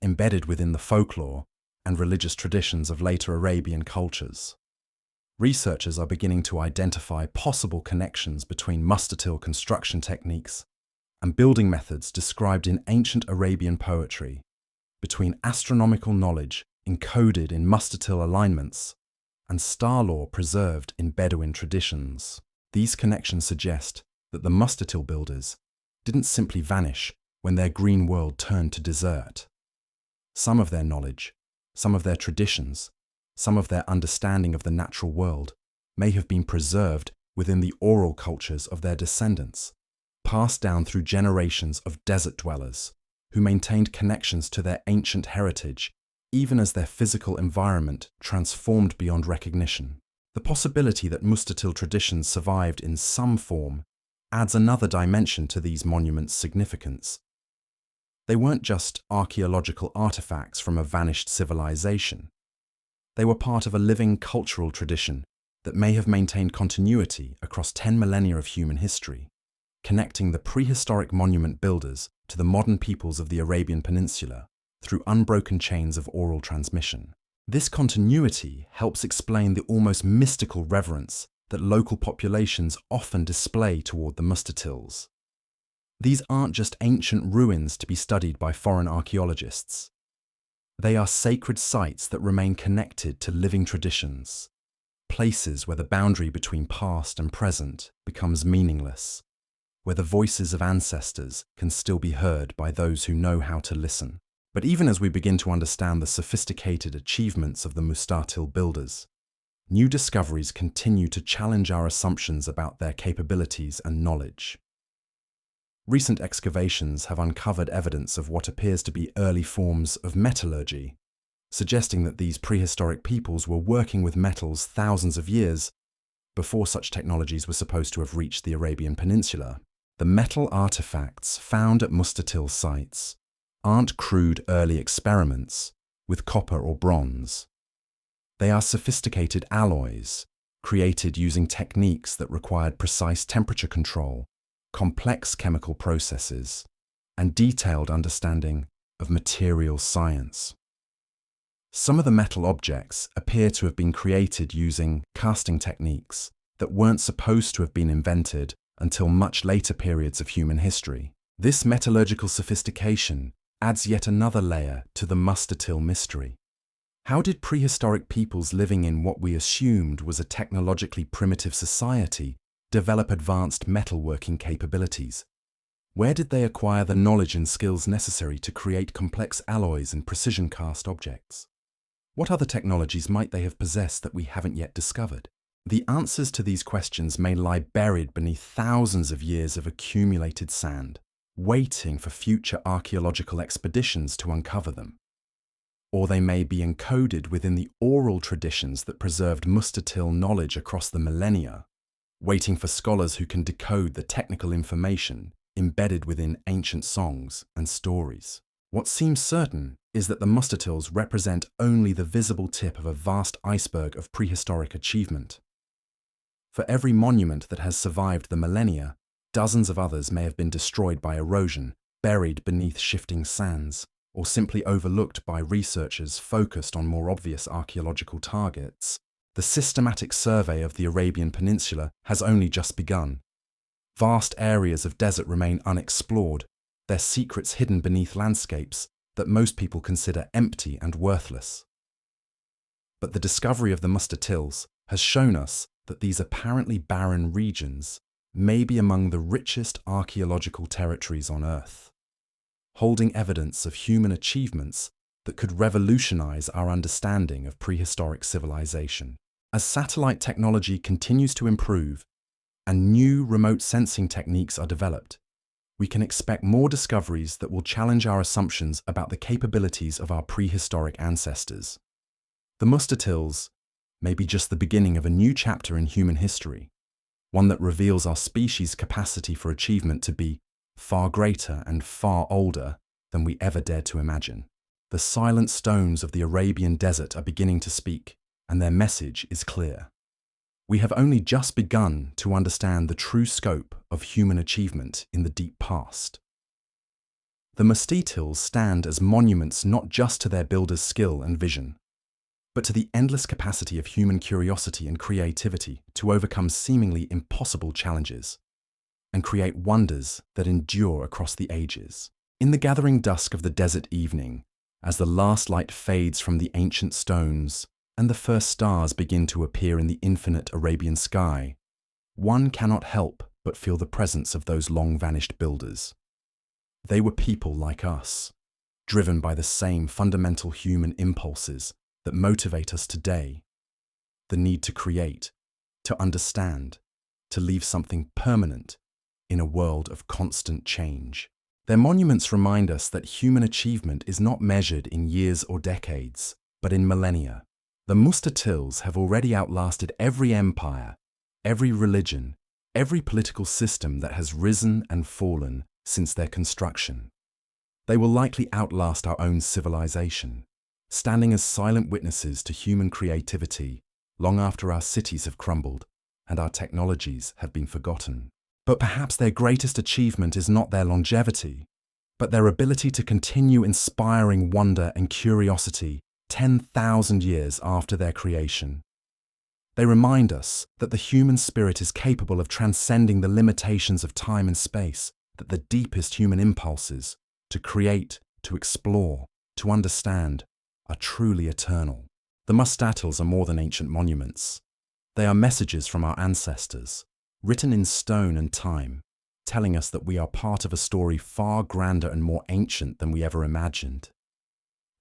S1: embedded within the folklore and religious traditions of later Arabian cultures. Researchers are beginning to identify possible connections between Mustatil construction techniques and building methods described in ancient Arabian poetry, between astronomical knowledge encoded in Mustatil alignments and star lore preserved in Bedouin traditions. These connections suggest that the Mustatil builders didn't simply vanish when their green world turned to desert. Some of their knowledge, some of their traditions, some of their understanding of the natural world may have been preserved within the oral cultures of their descendants, passed down through generations of desert dwellers who maintained connections to their ancient heritage even as their physical environment transformed beyond recognition. The possibility that Mustatil traditions survived in some form adds another dimension to these monuments' significance. They weren't just archaeological artifacts from a vanished civilization. They were part of a living cultural tradition that may have maintained continuity across 10 millennia of human history, connecting the prehistoric monument builders to the modern peoples of the Arabian Peninsula through unbroken chains of oral transmission. This continuity helps explain the almost mystical reverence that local populations often display toward the Mustatils. These aren't just ancient ruins to be studied by foreign archaeologists. They are sacred sites that remain connected to living traditions, places where the boundary between past and present becomes meaningless, where the voices of ancestors can still be heard by those who know how to listen. But even as we begin to understand the sophisticated achievements of the Mustatil builders, new discoveries continue to challenge our assumptions about their capabilities and knowledge. Recent excavations have uncovered evidence of what appears to be early forms of metallurgy, suggesting that these prehistoric peoples were working with metals thousands of years before such technologies were supposed to have reached the Arabian Peninsula. The metal artifacts found at Mustatil sites aren't crude early experiments with copper or bronze. They are sophisticated alloys created using techniques that required precise temperature control, complex chemical processes, and detailed understanding of material science. Some of the metal objects appear to have been created using casting techniques that weren't supposed to have been invented until much later periods of human history. This metallurgical sophistication adds yet another layer to the mustard-till mystery. How did prehistoric peoples living in what we assumed was a technologically primitive society develop advanced metalworking capabilities? Where did they acquire the knowledge and skills necessary to create complex alloys and precision cast objects? What other technologies might they have possessed that we haven't yet discovered? The answers to these questions may lie buried beneath thousands of years of accumulated sand, waiting for future archaeological expeditions to uncover them. Or they may be encoded within the oral traditions that preserved mustard-till knowledge across the millennia, waiting for scholars who can decode the technical information embedded within ancient songs and stories. What seems certain is that the mustard-tills represent only the visible tip of a vast iceberg of prehistoric achievement. For every monument that has survived the millennia, dozens of others may have been destroyed by erosion, buried beneath shifting sands, or simply overlooked by researchers focused on more obvious archaeological targets. The systematic survey of the Arabian Peninsula has only just begun. Vast areas of desert remain unexplored, their secrets hidden beneath landscapes that most people consider empty and worthless. But the discovery of the mustard-tills has shown us that these apparently barren regions may be among the richest archaeological territories on Earth, holding evidence of human achievements that could revolutionize our understanding of prehistoric civilization. As satellite technology continues to improve and new remote sensing techniques are developed, we can expect more discoveries that will challenge our assumptions about the capabilities of our prehistoric ancestors. The mustard-tills may be just the beginning of a new chapter in human history, one that reveals our species' capacity for achievement to be far greater and far older than we ever dared to imagine. The silent stones of the Arabian Desert are beginning to speak, and their message is clear. We have only just begun to understand the true scope of human achievement in the deep past. The mustard-tills stand as monuments not just to their builders' skill and vision, but to the endless capacity of human curiosity and creativity to overcome seemingly impossible challenges and create wonders that endure across the ages. In the gathering dusk of the desert evening, as the last light fades from the ancient stones and the first stars begin to appear in the infinite Arabian sky, one cannot help but feel the presence of those long-vanished builders. They were people like us, driven by the same fundamental human impulses that motivate us today: the need to create, to understand, to leave something permanent in a world of constant change. Their monuments remind us that human achievement is not measured in years or decades, but in millennia. The mustard-tills have already outlasted every empire, every religion, every political system that has risen and fallen since their construction. They will likely outlast our own civilization, standing as silent witnesses to human creativity long after our cities have crumbled and our technologies have been forgotten. But perhaps their greatest achievement is not their longevity, but their ability to continue inspiring wonder and curiosity 10,000 years after their creation. They remind us that the human spirit is capable of transcending the limitations of time and space, that the deepest human impulses, to create, to explore, to understand, are truly eternal. The mustard-tills are more than ancient monuments. They are messages from our ancestors, written in stone and time, telling us that we are part of a story far grander and more ancient than we ever imagined.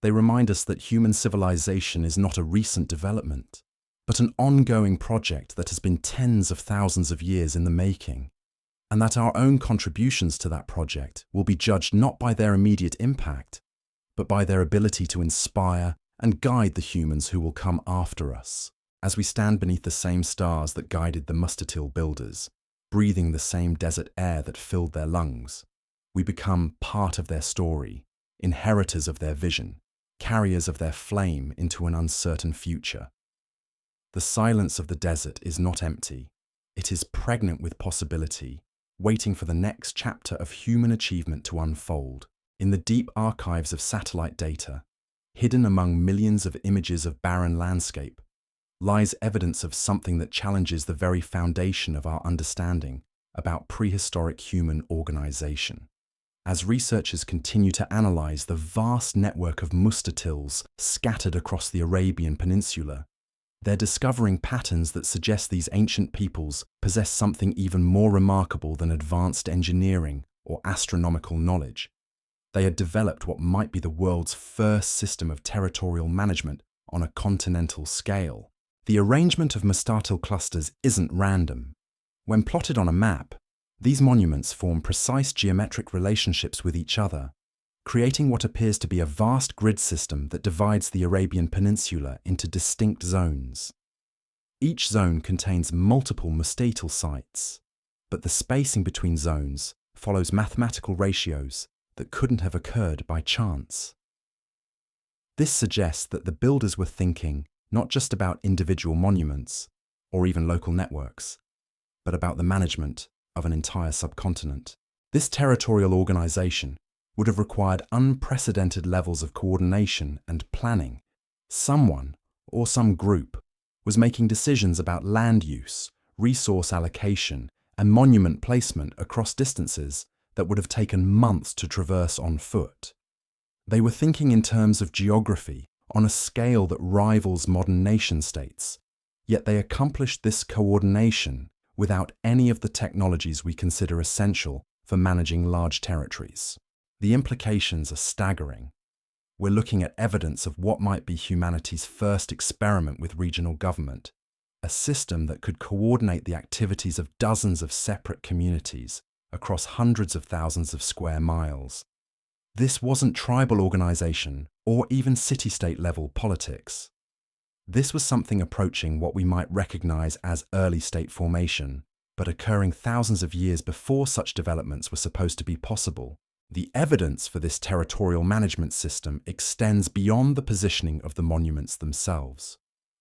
S1: They remind us that human civilization is not a recent development, but an ongoing project that has been tens of thousands of years in the making, and that our own contributions to that project will be judged not by their immediate impact, but by their ability to inspire and guide the humans who will come after us. As we stand beneath the same stars that guided the mustard-till builders, breathing the same desert air that filled their lungs, we become part of their story, inheritors of their vision, carriers of their flame into an uncertain future. The silence of the desert is not empty. It is pregnant with possibility, waiting for the next chapter of human achievement to unfold. In the deep archives of satellite data, Hidden among millions of images of barren landscape lies evidence of something that challenges the very foundation of our understanding about prehistoric human organization. As researchers continue to analyze the vast network of mustatils scattered across the Arabian Peninsula, they're discovering patterns that suggest these ancient peoples possess something even more remarkable than advanced engineering or astronomical knowledge. They had developed what might be the world's first system of territorial management on a continental scale. The arrangement of mustatil clusters isn't random. When plotted on a map, these monuments form precise geometric relationships with each other, creating what appears to be a vast grid system that divides the Arabian Peninsula into distinct zones. Each zone contains multiple mustatil sites, but the spacing between zones follows mathematical ratios that couldn't have occurred by chance. This suggests that the builders were thinking not just about individual monuments or even local networks, but about the management of an entire subcontinent. This territorial organization would have required unprecedented levels of coordination and planning. Someone, or some group, was making decisions about land use, resource allocation, and monument placement across distances that would have taken months to traverse on foot. They were thinking in terms of geography on a scale that rivals modern nation-states, yet they accomplished this coordination without any of the technologies we consider essential for managing large territories. The implications are staggering. We're looking at evidence of what might be humanity's first experiment with regional government, a system that could coordinate the activities of dozens of separate communities across hundreds of thousands of square miles. This wasn't tribal organization or even city-state level politics. This was something approaching what we might recognize as early state formation, but occurring thousands of years before such developments were supposed to be possible. The evidence for this territorial management system extends beyond the positioning of the monuments themselves.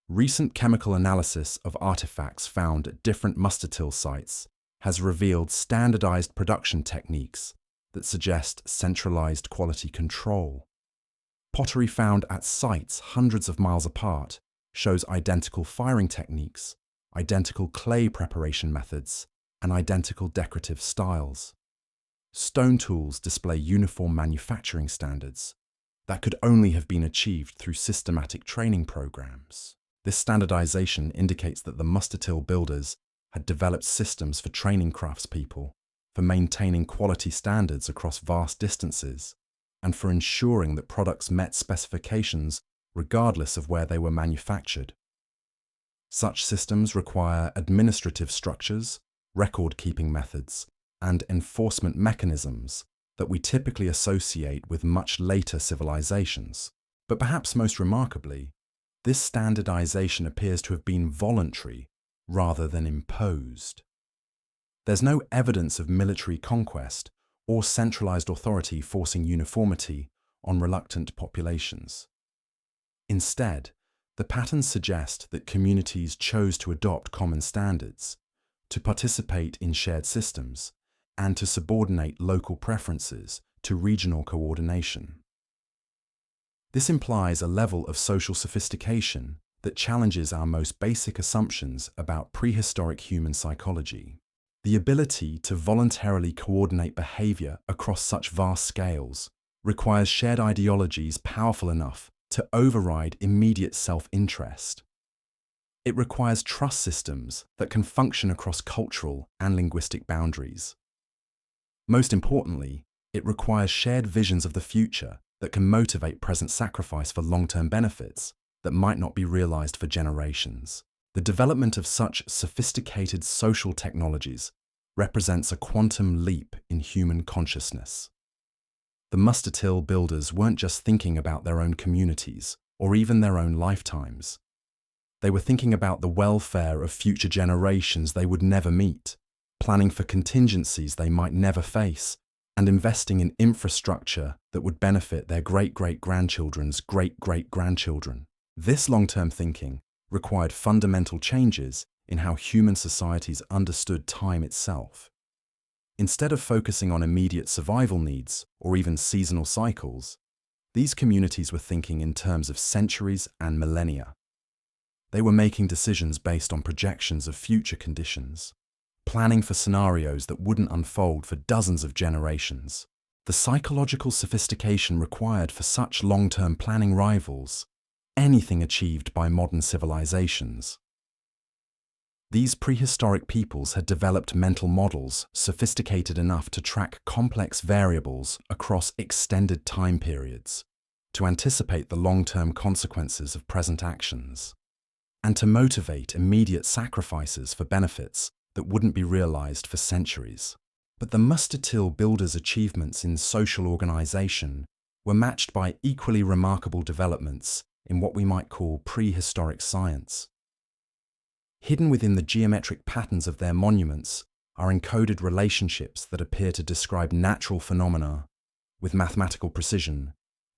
S1: Recent chemical analysis of artifacts found at different mustatil sites has revealed standardized production techniques that suggest centralized quality control. Pottery found at sites hundreds of miles apart shows identical firing techniques, identical clay preparation methods, and identical decorative styles. Stone tools display uniform manufacturing standards that could only have been achieved through systematic training programs. This standardization indicates that the mustatil builders had developed systems for training craftspeople, for maintaining quality standards across vast distances, and for ensuring that products met specifications regardless of where they were manufactured. Such systems require administrative structures, record-keeping methods, and enforcement mechanisms that we typically associate with much later civilizations. But perhaps most remarkably, this standardization appears to have been voluntary rather than imposed. There's no evidence of military conquest or centralized authority forcing uniformity on reluctant populations. Instead, the patterns suggest that communities chose to adopt common standards, to participate in shared systems, and to subordinate local preferences to regional coordination. This implies a level of social sophistication that challenges our most basic assumptions about prehistoric human psychology. The ability to voluntarily coordinate behavior across such vast scales requires shared ideologies powerful enough to override immediate self-interest. It requires trust systems that can function across cultural and linguistic boundaries. Most importantly, it requires shared visions of the future that can motivate present sacrifice for long-term benefits that might not be realized for generations. The development of such sophisticated social technologies represents a quantum leap in human consciousness. The mustatil builders weren't just thinking about their own communities or even their own lifetimes. They were thinking about the welfare of future generations they would never meet, planning for contingencies they might never face, and investing in infrastructure that would benefit their great-great-grandchildren's great-great-grandchildren. This long-term thinking required fundamental changes in how human societies understood time itself. Instead of focusing on immediate survival needs or even seasonal cycles, These communities were thinking in terms of centuries and millennia. They were making decisions based on projections of future conditions, planning for scenarios that wouldn't unfold for dozens of generations. The psychological sophistication required for such long-term planning rivals anything achieved by modern civilizations. These prehistoric peoples had developed mental models sophisticated enough to track complex variables across extended time periods, to anticipate the long-term consequences of present actions, and to motivate immediate sacrifices for benefits that wouldn't be realized for centuries. But the Mustatil builders' achievements in social organization were matched by equally remarkable developments in what we might call prehistoric science. Hidden within the geometric patterns of their monuments are encoded relationships that appear to describe natural phenomena with mathematical precision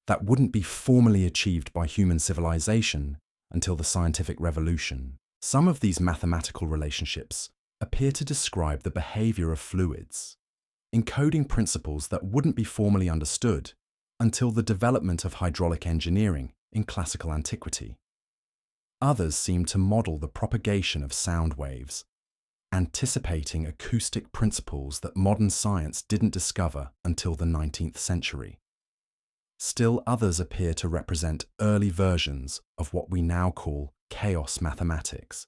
S1: that wouldn't be formally achieved by human civilization until the scientific revolution. Some of these mathematical relationships appear to describe the behavior of fluids, encoding principles that wouldn't be formally understood until the development of hydraulic engineering in classical antiquity. Others seem to model the propagation of sound waves, anticipating acoustic principles that modern science didn't discover until the 19th century. Still others appear to represent early versions of what we now call chaos mathematics,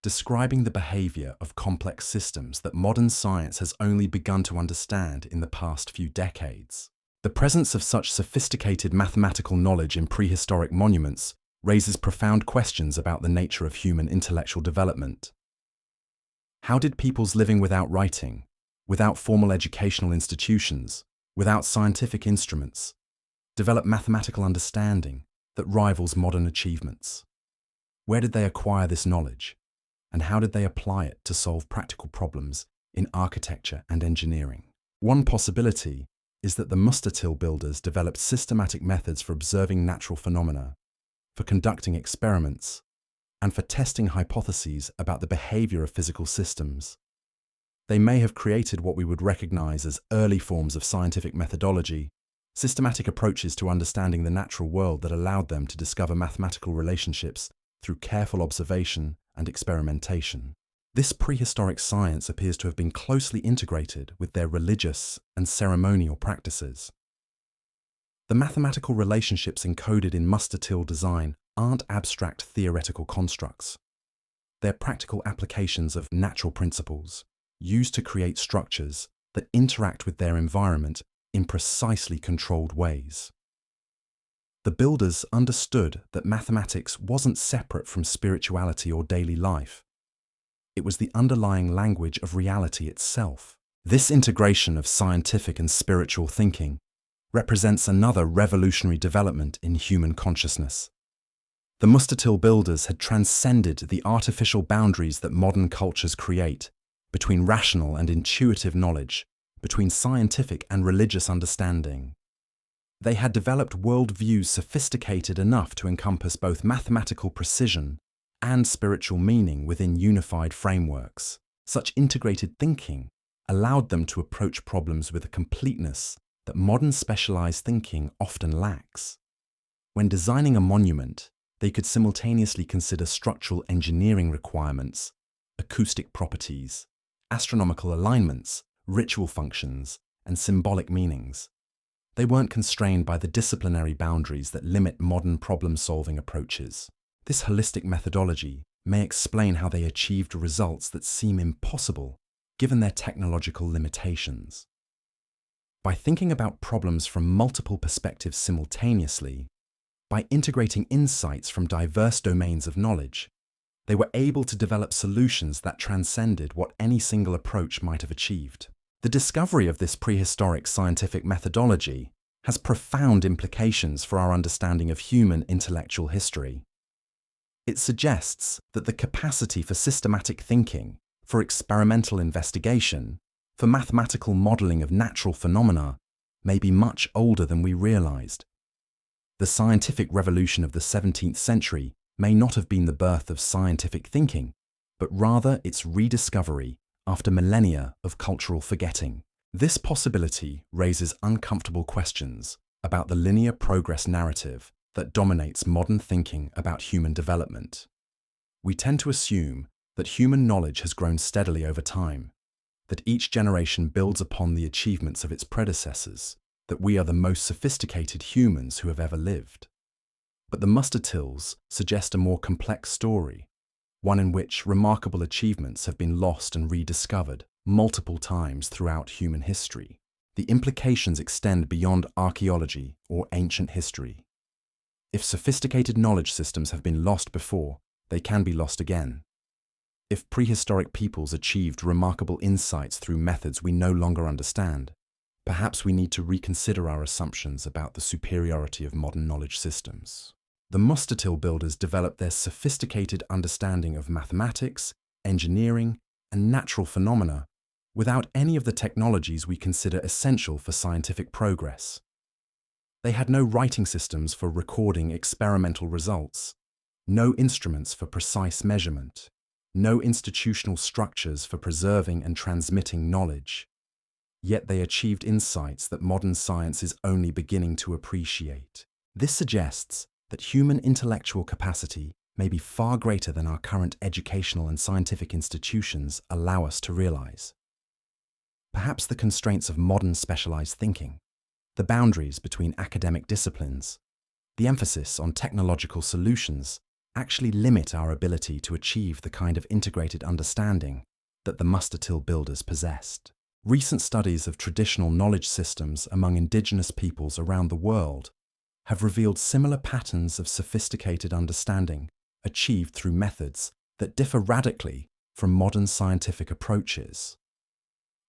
S1: describing the behavior of complex systems that modern science has only begun to understand in the past few decades. The presence of such sophisticated mathematical knowledge in prehistoric monuments raises profound questions about the nature of human intellectual development. How did peoples living without writing, without formal educational institutions, without scientific instruments, develop mathematical understanding that rivals modern achievements? Where did they acquire this knowledge, and how did they apply it to solve practical problems in architecture and engineering? One possibility is that the Mustatil builders developed systematic methods for observing natural phenomena, for conducting experiments, and for testing hypotheses about the behavior of physical systems. They may have created what we would recognize as early forms of scientific methodology, systematic approaches to understanding the natural world that allowed them to discover mathematical relationships through careful observation and experimentation. This prehistoric science appears to have been closely integrated with their religious and ceremonial practices. The mathematical relationships encoded in Mustatil design aren't abstract theoretical constructs. They're practical applications of natural principles, used to create structures that interact with their environment in precisely controlled ways. The builders understood that mathematics wasn't separate from spirituality or daily life. It was the underlying language of reality itself. This integration of scientific and spiritual thinking represents another revolutionary development in human consciousness. The Mustatil builders had transcended the artificial boundaries that modern cultures create between rational and intuitive knowledge, between scientific and religious understanding. They had developed worldviews sophisticated enough to encompass both mathematical precision and spiritual meaning within unified frameworks. Such integrated thinking allowed them to approach problems with a completeness that modern specialized thinking often lacks. When designing a monument, they could simultaneously consider structural engineering requirements, acoustic properties, astronomical alignments, ritual functions, and symbolic meanings. They weren't constrained by the disciplinary boundaries that limit modern problem-solving approaches. This holistic methodology may explain how they achieved results that seem impossible given their technological limitations. By thinking about problems from multiple perspectives simultaneously, by integrating insights from diverse domains of knowledge, they were able to develop solutions that transcended what any single approach might have achieved. The discovery of this prehistoric scientific methodology has profound implications for our understanding of human intellectual history. It suggests that the capacity for systematic thinking, for experimental investigation, for mathematical modeling of natural phenomena may be much older than we realized. The scientific revolution of the 17th century may not have been the birth of scientific thinking, but rather its rediscovery after millennia of cultural forgetting. This possibility raises uncomfortable questions. about the linear progress narrative that dominates modern thinking about human development. We tend to assume that human knowledge has grown steadily over time, that each generation builds upon the achievements of its predecessors, that we are the most sophisticated humans who have ever lived. But the mustard tills suggest a more complex story, one in which remarkable achievements have been lost and rediscovered multiple times throughout human history. The implications extend beyond archaeology or ancient history. If sophisticated knowledge systems have been lost before, they can be lost again. If prehistoric peoples achieved remarkable insights through methods we no longer understand, perhaps we need to reconsider our assumptions about the superiority of modern knowledge systems. The mustard till builders developed their sophisticated understanding of mathematics, engineering, and natural phenomena without any of the technologies we consider essential for scientific progress. They had no writing systems for recording experimental results, no instruments for precise measurement, no institutional structures for preserving and transmitting knowledge. Yet they achieved insights that modern science is only beginning to appreciate. This suggests that human intellectual capacity may be far greater than our current educational and scientific institutions allow us to realize. Perhaps the constraints of modern specialized thinking, the boundaries between academic disciplines, the emphasis on technological solutions actually limit our ability to achieve the kind of integrated understanding that the mustard till builders possessed. Recent studies of traditional knowledge systems among indigenous peoples around the world have revealed similar patterns of sophisticated understanding achieved through methods that differ radically from modern scientific approaches.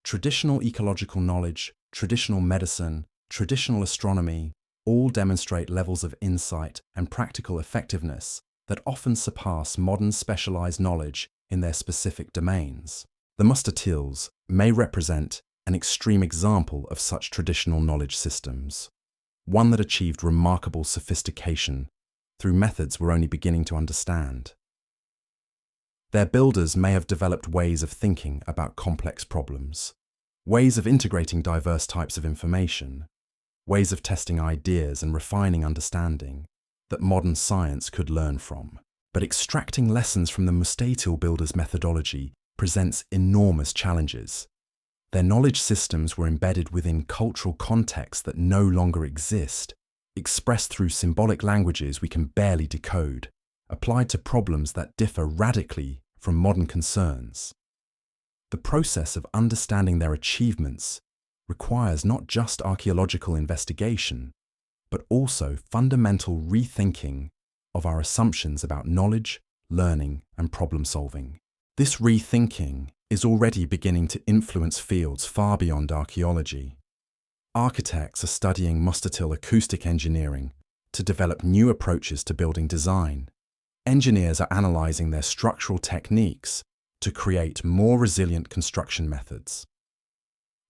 S1: Traditional ecological knowledge, traditional medicine, traditional astronomy all demonstrate levels of insight and practical effectiveness that often surpass modern specialized knowledge in their specific domains. The mustard tills may represent an extreme example of such traditional knowledge systems, one that achieved remarkable sophistication through methods we're only beginning to understand. Their builders may have developed ways of thinking about complex problems, ways of integrating diverse types of information, ways of testing ideas and refining understanding that modern science could learn from. But extracting lessons from the mustard till builders' methodology presents enormous challenges. Their knowledge systems were embedded within cultural contexts that no longer exist, expressed through symbolic languages we can barely decode, applied to problems that differ radically from modern concerns. The process of understanding their achievements requires not just archaeological investigation, but also fundamental rethinking of our assumptions about knowledge, learning, and problem-solving. This rethinking is already beginning to influence fields far beyond archaeology. Architects are studying mustard till acoustic engineering to develop new approaches to building design. Engineers are analyzing their structural techniques to create more resilient construction methods.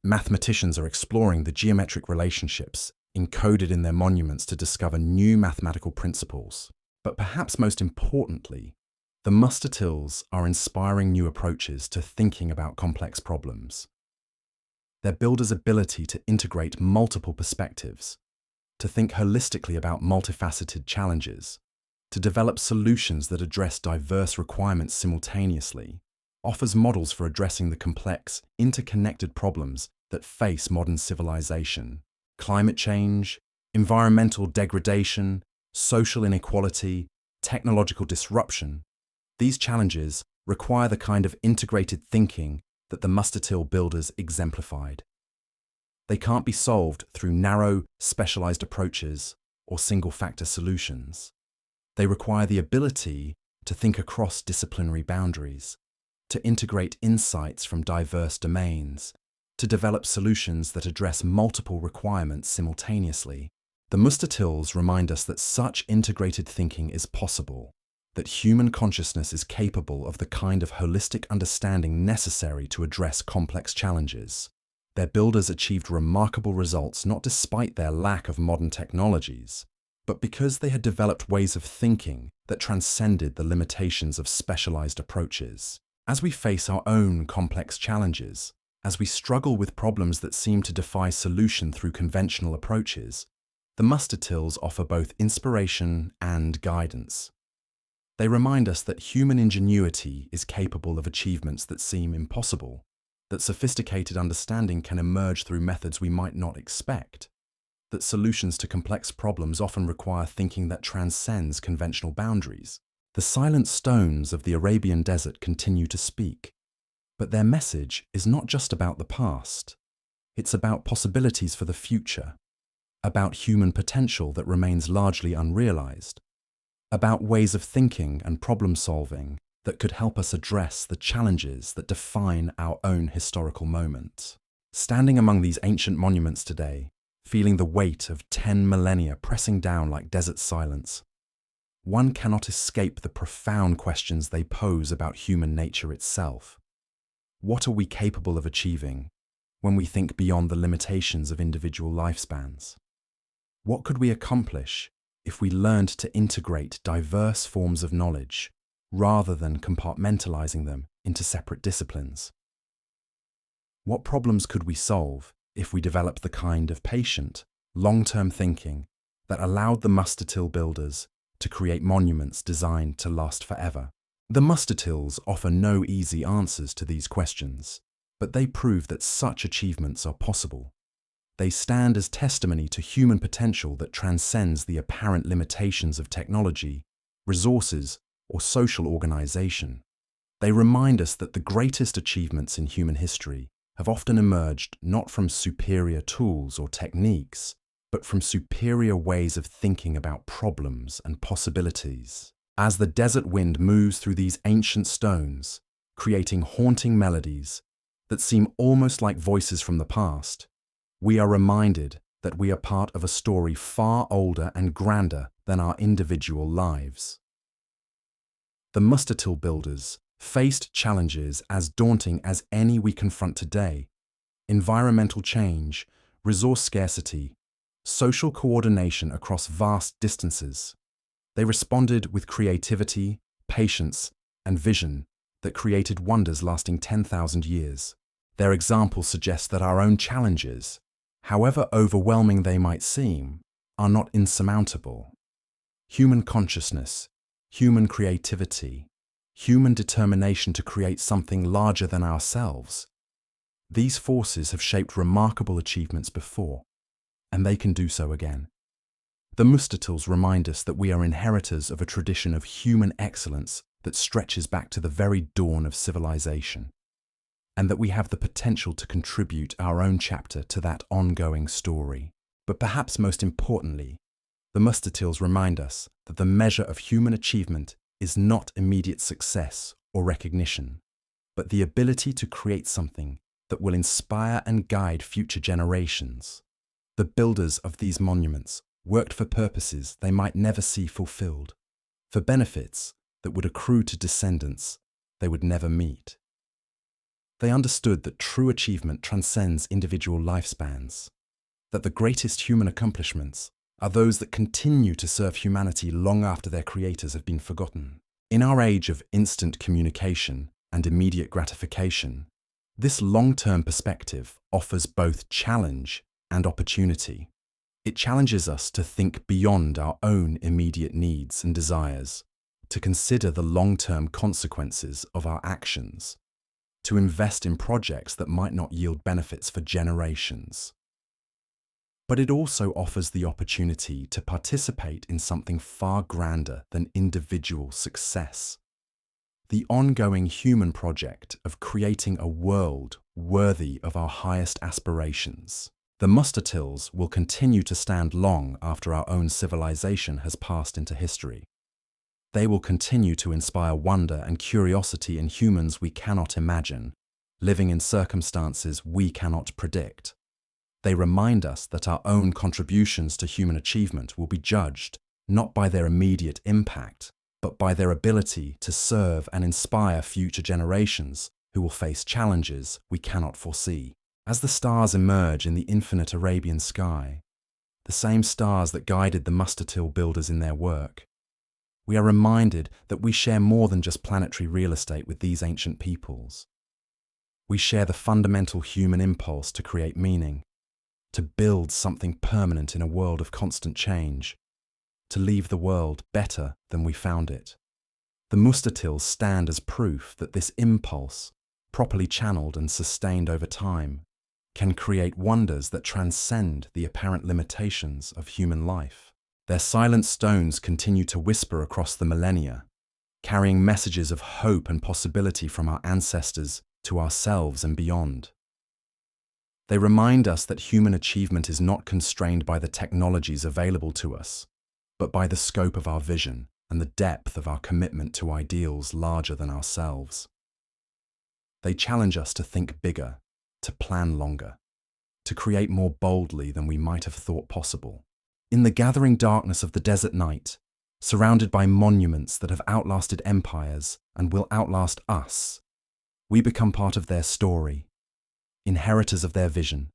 S1: Mathematicians are exploring the geometric relationships encoded in their monuments to discover new mathematical principles. But perhaps most importantly, the mustard tills are inspiring new approaches to thinking about complex problems. Their builders' ability to integrate multiple perspectives, to think holistically about multifaceted challenges, to develop solutions that address diverse requirements simultaneously, offers models for addressing the complex, interconnected problems that face modern civilization. Climate change, environmental degradation, social inequality, technological disruption. These challenges require the kind of integrated thinking that the mustard till builders exemplified. They can't be solved through narrow, specialized approaches or single-factor solutions. They require the ability to think across disciplinary boundaries, to integrate insights from diverse domains, to develop solutions that address multiple requirements simultaneously. The mustard tills remind us that such integrated thinking is possible, that human consciousness is capable of the kind of holistic understanding necessary to address complex challenges. Their builders achieved remarkable results not despite their lack of modern technologies, but because they had developed ways of thinking that transcended the limitations of specialized approaches. As we face our own complex challenges, as we struggle with problems that seem to defy solution through conventional approaches, The Mustartills offer both inspiration and guidance. They remind us that human ingenuity is capable of achievements that seem impossible, that sophisticated understanding can emerge through methods we might not expect, that solutions to complex problems often require thinking that transcends conventional boundaries. The silent stones of the Arabian Desert continue to speak, but their message is not just about the past. It's about possibilities for the future, about human potential that remains largely unrealized, about ways of thinking and problem-solving that could help us address the challenges that define our own historical moment. Standing among these ancient monuments today, feeling the weight of 10 millennia pressing down like desert silence, one cannot escape the profound questions they pose about human nature itself. What are we capable of achieving when we think beyond the limitations of individual lifespans? What could we accomplish if we learned to integrate diverse forms of knowledge rather than compartmentalizing them into separate disciplines? What problems could we solve if we developed the kind of patient, long-term thinking that allowed the Mustartill builders to create monuments designed to last forever? The Mustartills offer no easy answers to these questions, but they prove that such achievements are possible. They stand as testimony to human potential that transcends the apparent limitations of technology, resources, or social organization. They remind us that the greatest achievements in human history have often emerged not from superior tools or techniques, but from superior ways of thinking about problems and possibilities. As the desert wind moves through these ancient stones, creating haunting melodies that seem almost like voices from the past, we are reminded that we are part of a story far older and grander than our individual lives. The Mustartill builders faced challenges as daunting as any we confront today: environmental change, resource scarcity, social coordination across vast distances. They responded with creativity, patience, and vision that created wonders lasting 10,000 years. Their example suggests that our own challenges, however overwhelming they might seem, are not insurmountable. Human consciousness, human creativity, human determination to create something larger than ourselves. These forces have shaped remarkable achievements before, and they can do so again. The Mustartills remind us that we are inheritors of a tradition of human excellence that stretches back to the very dawn of civilization, and that we have the potential to contribute our own chapter to that ongoing story. But perhaps most importantly, the Mustartills remind us that the measure of human achievement is not immediate success or recognition, but the ability to create something that will inspire and guide future generations. The builders of these monuments worked for purposes they might never see fulfilled, for benefits that would accrue to descendants they would never meet. They understood that true achievement transcends individual lifespans, that the greatest human accomplishments are those that continue to serve humanity long after their creators have been forgotten. In our age of instant communication and immediate gratification, this long-term perspective offers both challenge and opportunity. It challenges us to think beyond our own immediate needs and desires, to consider the long-term consequences of our actions, to invest in projects that might not yield benefits for generations. But it also offers the opportunity to participate in something far grander than individual success: the ongoing human project of creating a world worthy of our highest aspirations. The Mustartills will continue to stand long after our own civilization has passed into history. They will continue to inspire wonder and curiosity in humans we cannot imagine, living in circumstances we cannot predict. They remind us that our own contributions to human achievement will be judged not by their immediate impact, but by their ability to serve and inspire future generations who will face challenges we cannot foresee. As the stars emerge in the infinite Arabian sky, the same stars that guided the Mustartill builders in their work, we are reminded that we share more than just planetary real estate with these ancient peoples. We share the fundamental human impulse to create meaning, to build something permanent in a world of constant change, to leave the world better than we found it. The Mustatils stand as proof that this impulse, properly channeled and sustained over time, can create wonders that transcend the apparent limitations of human life. Their silent stones continue to whisper across the millennia, carrying messages of hope and possibility from our ancestors to ourselves and beyond. They remind us that human achievement is not constrained by the technologies available to us, but by the scope of our vision and the depth of our commitment to ideals larger than ourselves. They challenge us to think bigger, to plan longer, to create more boldly than we might have thought possible. In the gathering darkness of the desert night, surrounded by monuments that have outlasted empires and will outlast us, we become part of their story, inheritors of their vision,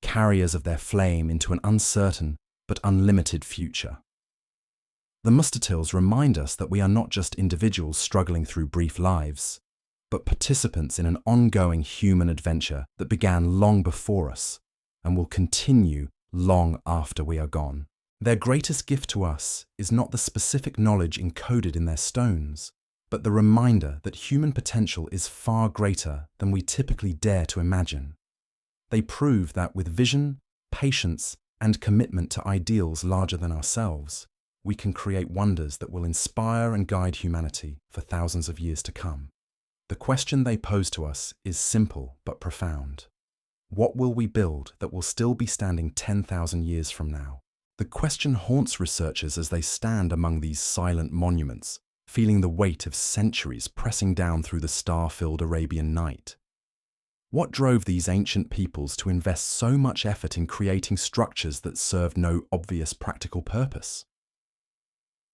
S1: carriers of their flame into an uncertain but unlimited future. The Mustatils remind us that we are not just individuals struggling through brief lives, but participants in an ongoing human adventure that began long before us and will continue long after we are gone. Their greatest gift to us is not the specific knowledge encoded in their stones, but the reminder that human potential is far greater than we typically dare to imagine. They prove that with vision, patience, and commitment to ideals larger than ourselves, we can create wonders that will inspire and guide humanity for thousands of years to come. The question they pose to us is simple but profound. What will we build that will still be standing 10,000 years from now? The question haunts researchers as they stand among these silent monuments, feeling the weight of centuries pressing down through the star-filled Arabian night. What drove these ancient peoples to invest so much effort in creating structures that served no obvious practical purpose?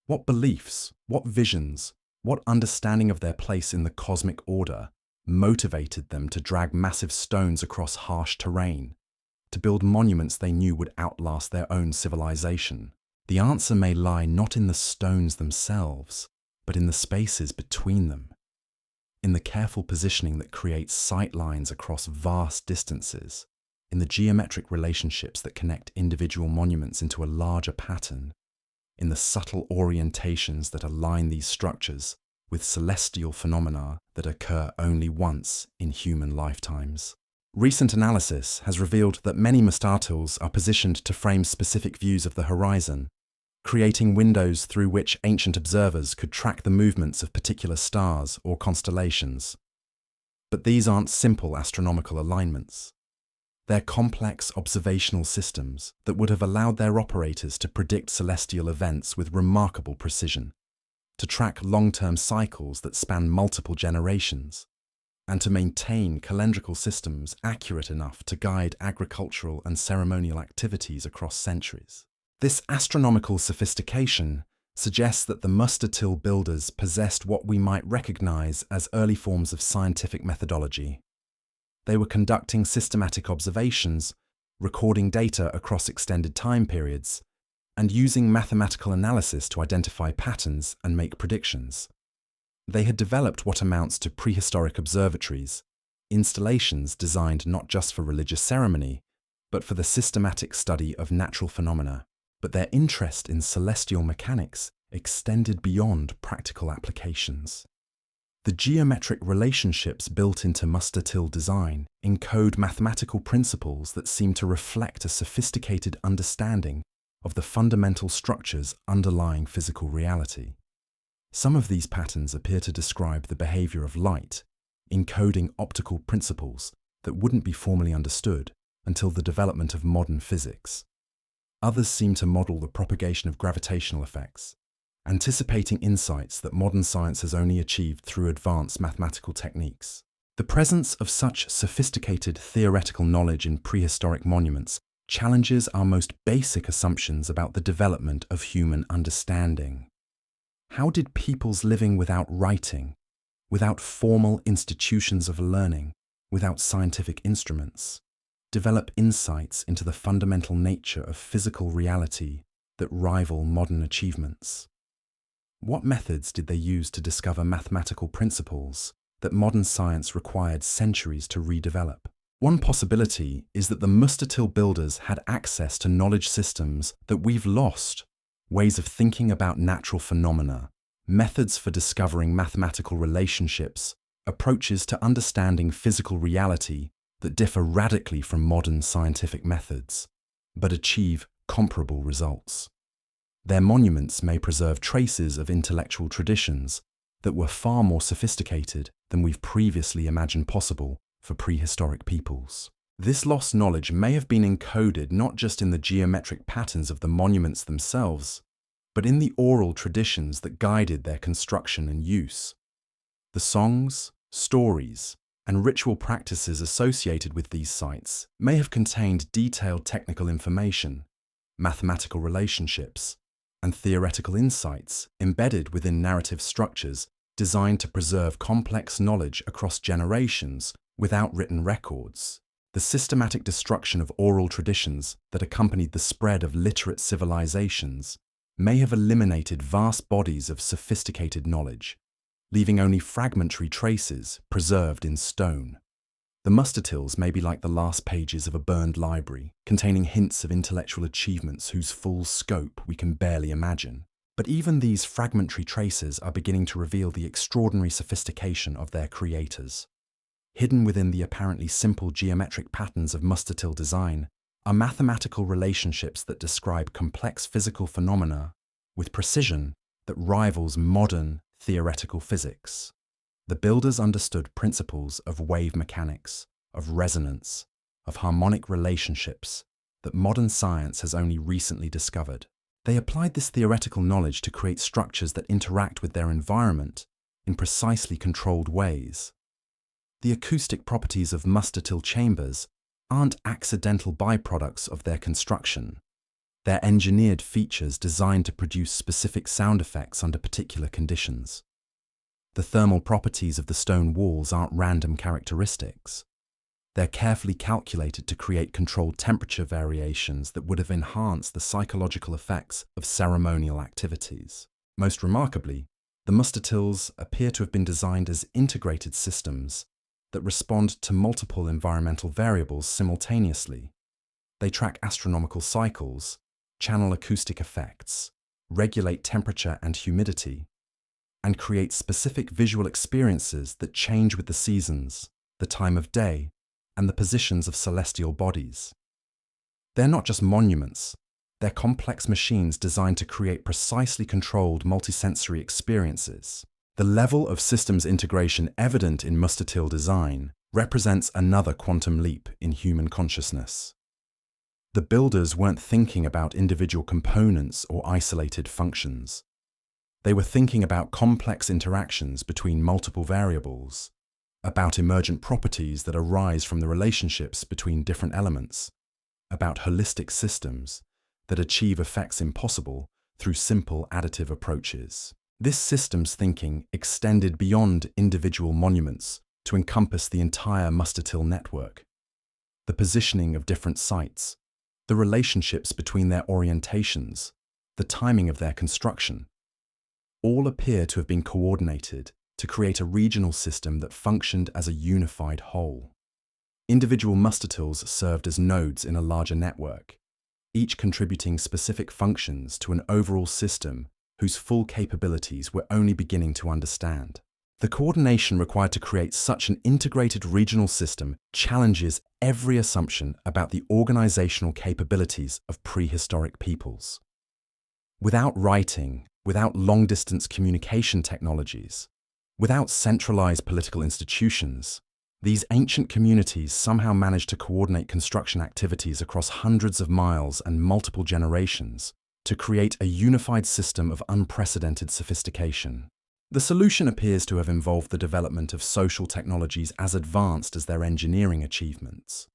S1: What beliefs, what visions, what understanding of their place in the cosmic order motivated them to drag massive stones across harsh terrain, to build monuments they knew would outlast their own civilization? The answer may lie not in the stones themselves, but in the spaces between them, in the careful positioning that creates sight lines across vast distances, in the geometric relationships that connect individual monuments into a larger pattern, in the subtle orientations that align these structures with celestial phenomena that occur only once in human lifetimes. Recent analysis has revealed that many Mustatils are positioned to frame specific views of the horizon, creating windows through which ancient observers could track the movements of particular stars or constellations. But these aren't simple astronomical alignments. They're complex observational systems that would have allowed their operators to predict celestial events with remarkable precision, to track long-term cycles that span multiple generations, and to maintain calendrical systems accurate enough to guide agricultural and ceremonial activities across centuries. This astronomical sophistication suggests that the Mustatil builders possessed what we might recognize as early forms of scientific methodology. They were conducting systematic observations, recording data across extended time periods, and using mathematical analysis to identify patterns and make predictions. They had developed what amounts to prehistoric observatories, installations designed not just for religious ceremony, but for the systematic study of natural phenomena. But their interest in celestial mechanics extended beyond practical applications. The geometric relationships built into Mustatil design encode mathematical principles that seem to reflect a sophisticated understanding of the fundamental structures underlying physical reality. Some of these patterns appear to describe the behavior of light, encoding optical principles that wouldn't be formally understood until the development of modern physics. Others seem to model the propagation of gravitational effects, anticipating insights that modern science has only achieved through advanced mathematical techniques. The presence of such sophisticated theoretical knowledge in prehistoric monuments challenges our most basic assumptions about the development of human understanding. How did peoples living without writing, without formal institutions of learning, without scientific instruments, develop insights into the fundamental nature of physical reality that rival modern achievements? What methods did they use to discover mathematical principles that modern science required centuries to redevelop? One possibility is that the Mustatil builders had access to knowledge systems that we've lost, ways of thinking about natural phenomena, methods for discovering mathematical relationships, approaches to understanding physical reality that differ radically from modern scientific methods, but achieve comparable results. Their monuments may preserve traces of intellectual traditions that were far more sophisticated than we've previously imagined possible for prehistoric peoples. This lost knowledge may have been encoded not just in the geometric patterns of the monuments themselves, but in the oral traditions that guided their construction and use. The songs, stories, and ritual practices associated with these sites may have contained detailed technical information, mathematical relationships, and theoretical insights embedded within narrative structures designed to preserve complex knowledge across generations without written records. The systematic destruction of oral traditions that accompanied the spread of literate civilizations may have eliminated vast bodies of sophisticated knowledge, leaving only fragmentary traces preserved in stone. The Mustatils may be like the last pages of a burned library, containing hints of intellectual achievements whose full scope we can barely imagine. But even these fragmentary traces are beginning to reveal the extraordinary sophistication of their creators. Hidden within the apparently simple geometric patterns of Mustatil design are mathematical relationships that describe complex physical phenomena with precision that rivals modern theoretical physics. The builders understood principles of wave mechanics, of resonance, of harmonic relationships that modern science has only recently discovered. They applied this theoretical knowledge to create structures that interact with their environment in precisely controlled ways. The acoustic properties of Mustatil chambers aren't accidental byproducts of their construction. They're engineered features designed to produce specific sound effects under particular conditions. The thermal properties of the stone walls aren't random characteristics. They're carefully calculated to create controlled temperature variations that would have enhanced the psychological effects of ceremonial activities. Most remarkably, the Mustatils appear to have been designed as integrated systems that respond to multiple environmental variables simultaneously. They track astronomical cycles, channel acoustic effects, regulate temperature and humidity, and create specific visual experiences that change with the seasons, the time of day, and the positions of celestial bodies. They're not just monuments, they're complex machines designed to create precisely controlled multisensory experiences. The level of systems integration evident in Mustatil design represents another quantum leap in human consciousness. The builders weren't thinking about individual components or isolated functions. They were thinking about complex interactions between multiple variables, about emergent properties that arise from the relationships between different elements, about holistic systems that achieve effects impossible through simple additive approaches. This systems thinking extended beyond individual monuments to encompass the entire Mustatil network. The positioning of different sites, the relationships between their orientations, the timing of their construction, all appear to have been coordinated to create a regional system that functioned as a unified whole. Individual Mustatils served as nodes in a larger network, each contributing specific functions to an overall system whose full capabilities we're only beginning to understand. The coordination required to create such an integrated regional system challenges every assumption about the organizational capabilities of prehistoric peoples. Without writing, without long-distance communication technologies, without centralized political institutions, these ancient communities somehow managed to coordinate construction activities across hundreds of miles and multiple generations to create a unified system of unprecedented sophistication. The solution appears to have involved the development of social technologies as advanced as their engineering achievements.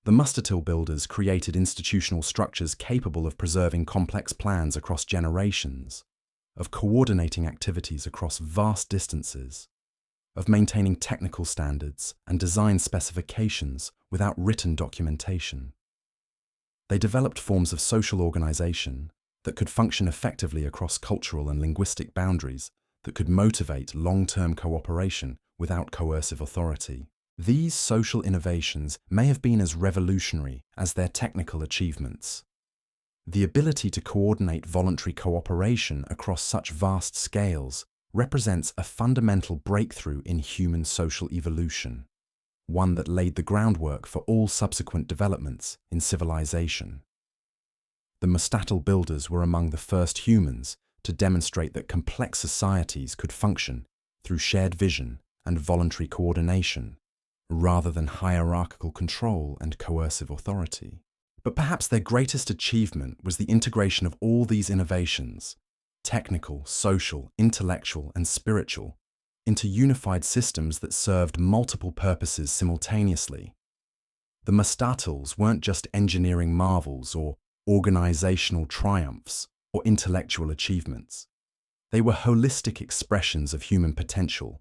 S1: The Mustatil builders created institutional structures capable of preserving complex plans across generations, of coordinating activities across vast distances, of maintaining technical standards and design specifications without written documentation. They developed forms of social organization that could function effectively across cultural and linguistic boundaries, that could motivate long-term cooperation without coercive authority. These social innovations may have been as revolutionary as their technical achievements. The ability to coordinate voluntary cooperation across such vast scales represents a fundamental breakthrough in human social evolution, one that laid the groundwork for all subsequent developments in civilization. The Mustatil builders were among the first humans to demonstrate that complex societies could function through shared vision and voluntary coordination, rather than hierarchical control and coercive authority. But perhaps their greatest achievement was the integration of all these innovations, technical, social, intellectual, and spiritual, into unified systems that served multiple purposes simultaneously. The Mustatils weren't just engineering marvels or organizational triumphs or intellectual achievements. They were holistic expressions of human potential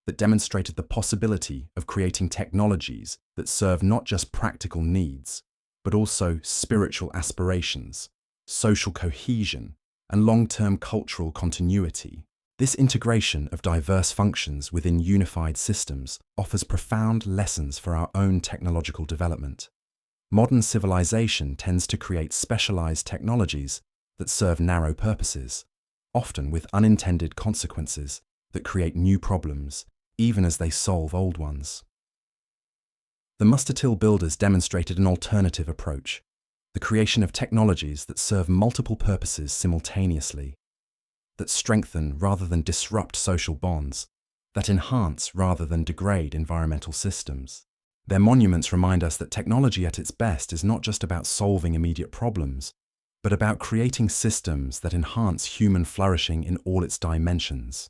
S1: that demonstrated the possibility of creating technologies that serve not just practical needs, but also spiritual aspirations, social cohesion, and long-term cultural continuity. This integration of diverse functions within unified systems offers profound lessons for our own technological development. Modern civilization tends to create specialized technologies that serve narrow purposes, often with unintended consequences that create new problems, even as they solve old ones. The Mustatil builders demonstrated an alternative approach, the creation of technologies that serve multiple purposes simultaneously, that strengthen rather than disrupt social bonds, that enhance rather than degrade environmental systems. Their monuments remind us that technology at its best is not just about solving immediate problems, but about creating systems that enhance human flourishing in all its dimensions.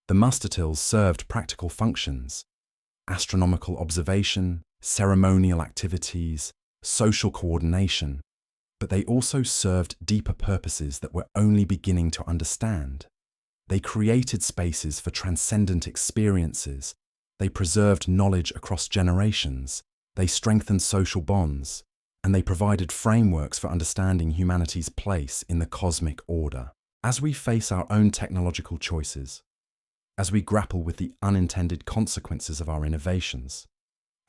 S1: The Mustatils served practical functions: astronomical observation, ceremonial activities, social coordination, but they also served deeper purposes that we're only beginning to understand. They created spaces for transcendent experiences, they preserved knowledge across generations, they strengthened social bonds, and they provided frameworks for understanding humanity's place in the cosmic order. As we face our own technological choices, as we grapple with the unintended consequences of our innovations,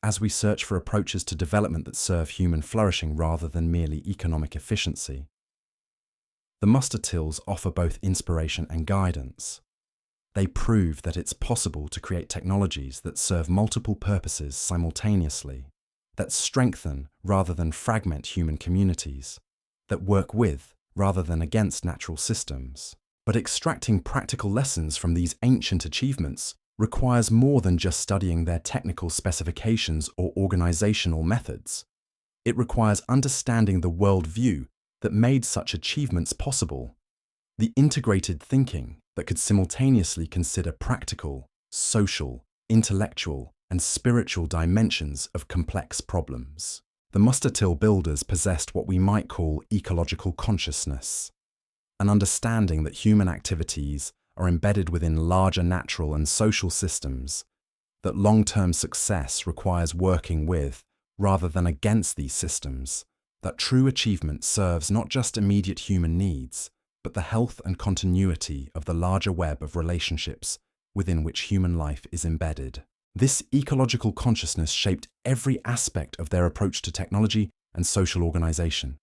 S1: as we search for approaches to development that serve human flourishing rather than merely economic efficiency, the Mustatils offer both inspiration and guidance. They prove that it's possible to create technologies that serve multiple purposes simultaneously, that strengthen rather than fragment human communities, that work with rather than against natural systems. But extracting practical lessons from these ancient achievements requires more than just studying their technical specifications or organizational methods. It requires understanding the worldview that made such achievements possible, the integrated thinking that could simultaneously consider practical, social, intellectual, and spiritual dimensions of complex problems. The Mustatil builders possessed what we might call ecological consciousness, an understanding that human activities are embedded within larger natural and social systems, that long-term success requires working with rather than against these systems, that true achievement serves not just immediate human needs, but the health and continuity of the larger web of relationships within which human life is embedded. This ecological consciousness shaped every aspect of their approach to technology and social organization.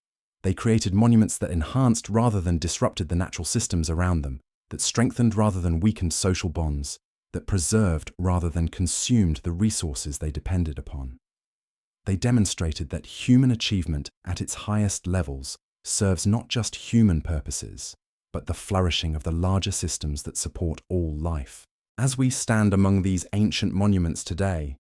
S1: They created monuments that enhanced rather than disrupted the natural systems around them, that strengthened rather than weakened social bonds, that preserved rather than consumed the resources they depended upon. They demonstrated that human achievement at its highest levels serves not just human purposes, but the flourishing of the larger systems that support all life. As we stand among these ancient monuments today,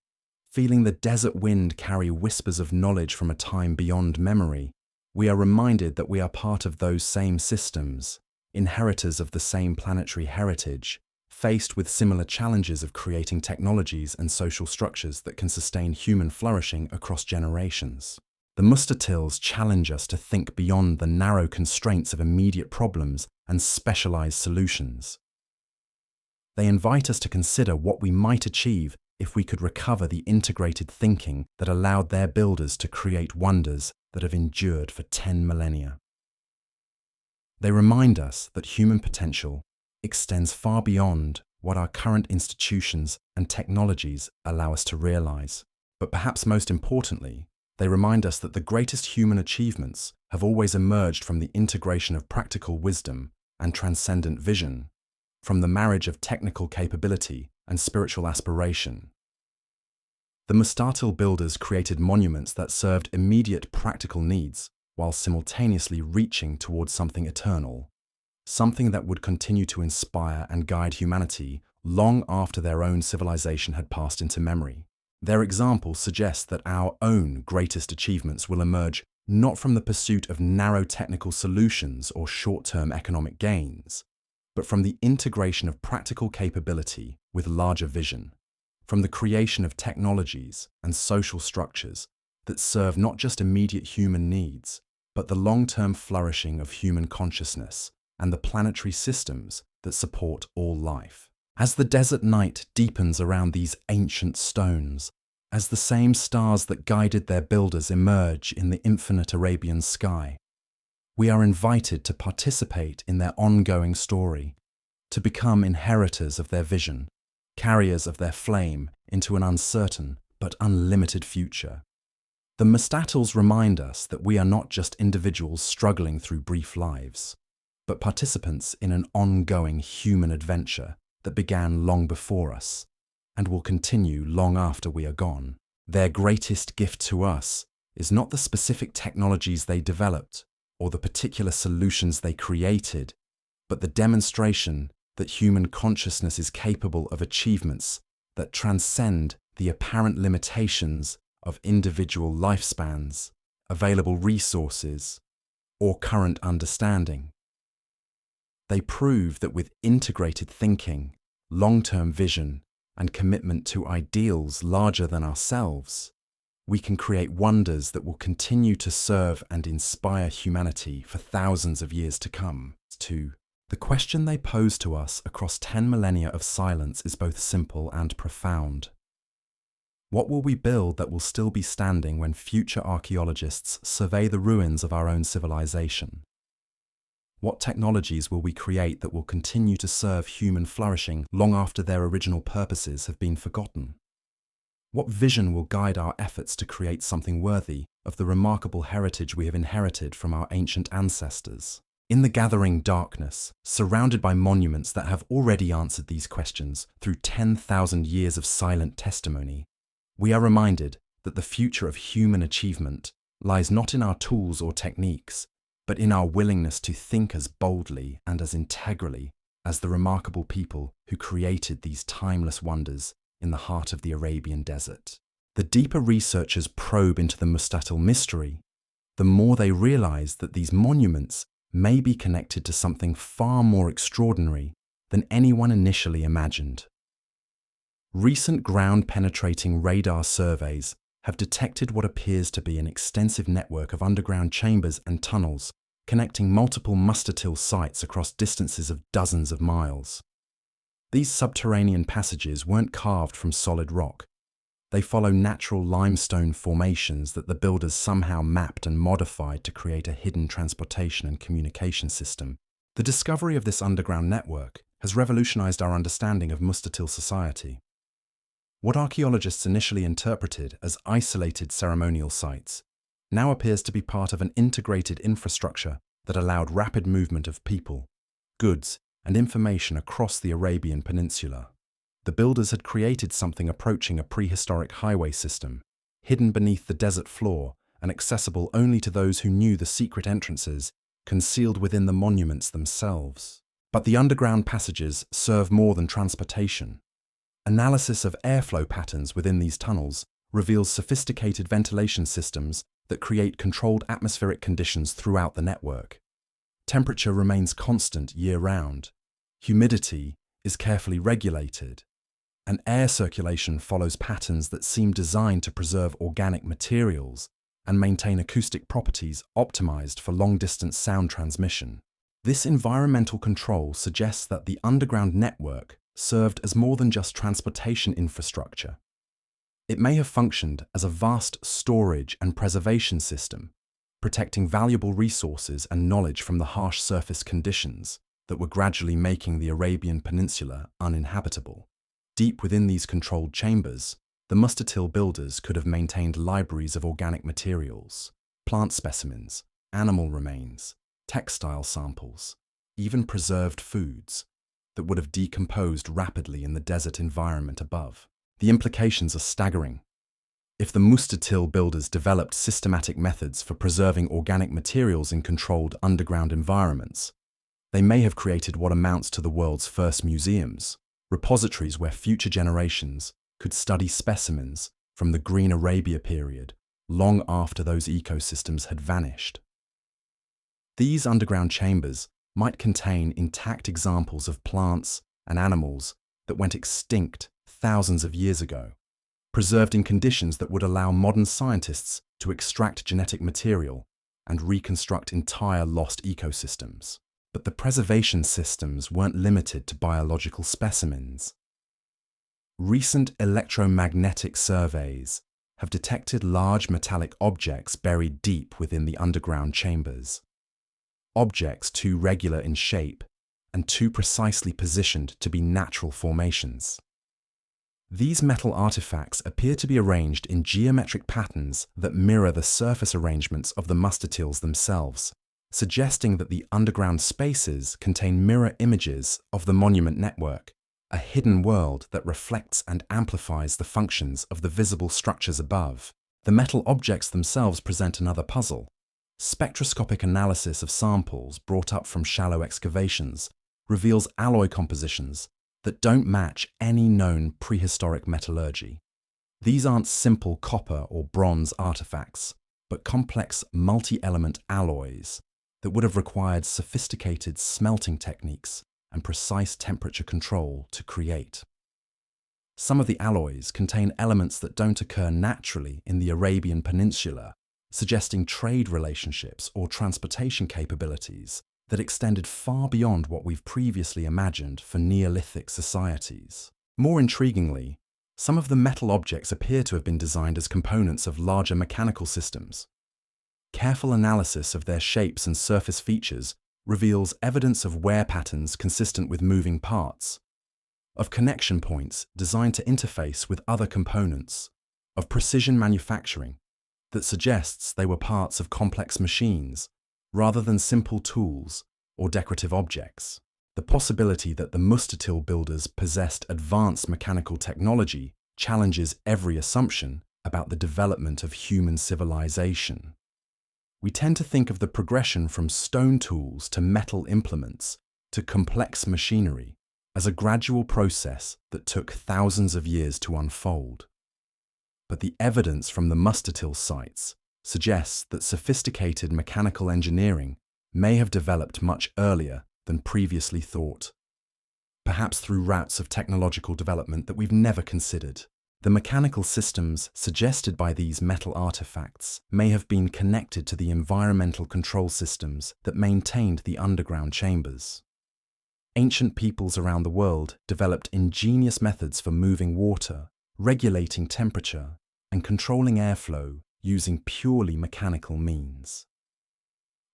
S1: feeling the desert wind carry whispers of knowledge from a time beyond memory, we are reminded that we are part of those same systems, inheritors of the same planetary heritage, faced with similar challenges of creating technologies and social structures that can sustain human flourishing across generations. The Mustatils challenge us to think beyond the narrow constraints of immediate problems and specialized solutions. They invite us to consider what we might achieve if we could recover the integrated thinking that allowed their builders to create wonders that have endured for 10 millennia. They remind us that human potential extends far beyond what our current institutions and technologies allow us to realize. But perhaps most importantly, they remind us that the greatest human achievements have always emerged from the integration of practical wisdom and transcendent vision, from the marriage of technical capability and spiritual aspiration. The Mustatil builders created monuments that served immediate practical needs while simultaneously reaching towards something eternal, something that would continue to inspire and guide humanity long after their own civilization had passed into memory. Their example suggests that our own greatest achievements will emerge not from the pursuit of narrow technical solutions or short-term economic gains, but from the integration of practical capability with larger vision, from the creation of technologies and social structures that serve not just immediate human needs, but the long-term flourishing of human consciousness and the planetary systems that support all life. As the desert night deepens around these ancient stones, as the same stars that guided their builders emerge in the infinite Arabian sky, we are invited to participate in their ongoing story, to become inheritors of their vision, carriers of their flame into an uncertain but unlimited future. The Mustatils remind us that we are not just individuals struggling through brief lives, but participants in an ongoing human adventure that began long before us and will continue long after we are gone. Their greatest gift to us is not the specific technologies they developed or the particular solutions they created, but the demonstration that human consciousness is capable of achievements that transcend the apparent limitations of individual lifespans, available resources, or current understanding. They prove that with integrated thinking, long-term vision, and commitment to ideals larger than ourselves, we can create wonders that will continue to serve and inspire humanity for thousands of years to come. 2. The question they pose to us across 10 millennia of silence is both simple and profound. What will we build that will still be standing when future archaeologists survey the ruins of our own civilization? What technologies will we create that will continue to serve human flourishing long after their original purposes have been forgotten? What vision will guide our efforts to create something worthy of the remarkable heritage we have inherited from our ancient ancestors? In the gathering darkness, surrounded by monuments that have already answered these questions through 10,000 years of silent testimony, we are reminded that the future of human achievement lies not in our tools or techniques, but in our willingness to think as boldly and as integrally as the remarkable people who created these timeless wonders in the heart of the Arabian Desert. The deeper researchers probe into the Mustatil mystery, the more they realize that these monuments may be connected to something far more extraordinary than anyone initially imagined. Recent ground-penetrating radar surveys have detected what appears to be an extensive network of underground chambers and tunnels connecting multiple Mustatil sites across distances of dozens of miles. These subterranean passages weren't carved from solid rock. They follow natural limestone formations that the builders somehow mapped and modified to create a hidden transportation and communication system. The discovery of this underground network has revolutionized our understanding of Mustatil society. What archaeologists initially interpreted as isolated ceremonial sites now appears to be part of an integrated infrastructure that allowed rapid movement of people, goods, and information across the Arabian Peninsula. The builders had created something approaching a prehistoric highway system, hidden beneath the desert floor and accessible only to those who knew the secret entrances concealed within the monuments themselves. But the underground passages serve more than transportation. Analysis of airflow patterns within these tunnels reveals sophisticated ventilation systems that create controlled atmospheric conditions throughout the network. Temperature remains constant year-round. Humidity is carefully regulated, and air circulation follows patterns that seem designed to preserve organic materials and maintain acoustic properties optimized for long-distance sound transmission. This environmental control suggests that the underground network served as more than just transportation infrastructure. It may have functioned as a vast storage and preservation system, protecting valuable resources and knowledge from the harsh surface conditions that were gradually making the Arabian Peninsula uninhabitable. Deep within these controlled chambers, the Mustatil builders could have maintained libraries of organic materials, plant specimens, animal remains, textile samples, even preserved foods that would have decomposed rapidly in the desert environment above. The implications are staggering. If the Mustatil builders developed systematic methods for preserving organic materials in controlled underground environments, they may have created what amounts to the world's first museums, repositories where future generations could study specimens from the Green Arabia period long after those ecosystems had vanished. These underground chambers might contain intact examples of plants and animals that went extinct thousands of years ago, preserved in conditions that would allow modern scientists to extract genetic material and reconstruct entire lost ecosystems. But the preservation systems weren't limited to biological specimens. Recent electromagnetic surveys have detected large metallic objects buried deep within the underground chambers. Objects too regular in shape and too precisely positioned to be natural formations. These metal artifacts appear to be arranged in geometric patterns that mirror the surface arrangements of the Mustatils themselves, suggesting that the underground spaces contain mirror images of the monument network, a hidden world that reflects and amplifies the functions of the visible structures above. The metal objects themselves present another puzzle. Spectroscopic analysis of samples brought up from shallow excavations reveals alloy compositions that don't match any known prehistoric metallurgy. These aren't simple copper or bronze artifacts, but complex multi-element alloys that would have required sophisticated smelting techniques and precise temperature control to create. Some of the alloys contain elements that don't occur naturally in the Arabian Peninsula, suggesting trade relationships or transportation capabilities that extended far beyond what we've previously imagined for Neolithic societies. More intriguingly, some of the metal objects appear to have been designed as components of larger mechanical systems. Careful analysis of their shapes and surface features reveals evidence of wear patterns consistent with moving parts, of connection points designed to interface with other components, of precision manufacturing that suggests they were parts of complex machines rather than simple tools or decorative objects. The possibility that the Mustatil builders possessed advanced mechanical technology challenges every assumption about the development of human civilization. We tend to think of the progression from stone tools to metal implements to complex machinery as a gradual process that took thousands of years to unfold. But the evidence from the Mustatil sites suggests that sophisticated mechanical engineering may have developed much earlier than previously thought, perhaps through routes of technological development that we've never considered. The mechanical systems suggested by these metal artifacts may have been connected to the environmental control systems that maintained the underground chambers. Ancient peoples around the world developed ingenious methods for moving water, regulating temperature, and controlling airflow using purely mechanical means.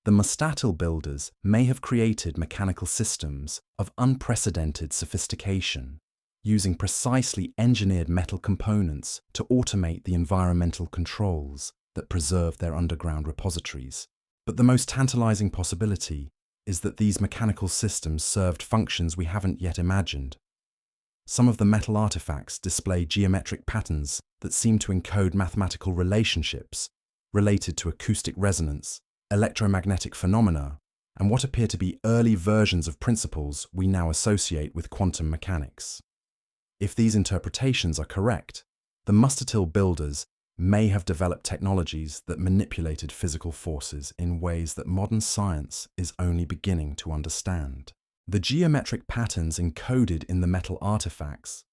S1: The Mustatil builders may have created mechanical systems of unprecedented sophistication, using precisely engineered metal components to automate the environmental controls that preserve their underground repositories. But the most tantalizing possibility is that these mechanical systems served functions we haven't yet imagined. Some of the metal artifacts display geometric patterns that seem to encode mathematical relationships related to acoustic resonance, electromagnetic phenomena, and what appear to be early versions of principles we now associate with quantum mechanics. If these interpretations are correct, the Mustatil builders may have developed technologies that manipulated physical forces in ways that modern science is only beginning to understand. The geometric patterns encoded in the metal artifacts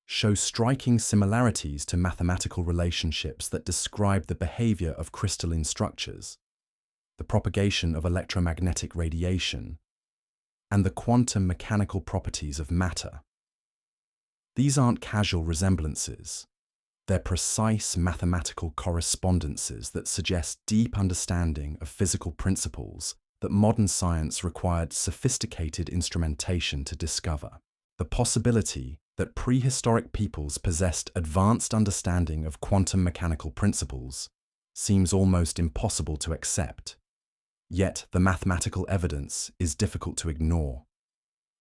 S1: show striking similarities to mathematical relationships that describe the behavior of crystalline structures, the propagation of electromagnetic radiation, and the quantum mechanical properties of matter. These aren't casual resemblances. They're precise mathematical correspondences that suggest deep understanding of physical principles that modern science required sophisticated instrumentation to discover. The possibility that prehistoric peoples possessed advanced understanding of quantum mechanical principles seems almost impossible to accept. Yet the mathematical evidence is difficult to ignore.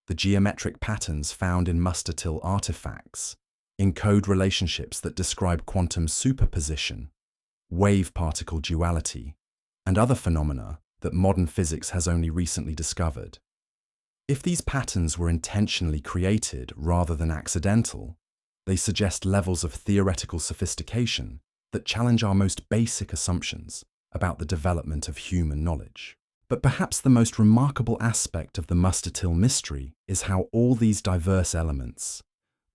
S1: The geometric patterns found in Mustatil artifacts encode relationships that describe quantum superposition, wave-particle duality, and other phenomena that modern physics has only recently discovered. If these patterns were intentionally created rather than accidental, they suggest levels of theoretical sophistication that challenge our most basic assumptions about the development of human knowledge. But perhaps the most remarkable aspect of the Mustatil mystery is how all these diverse elements,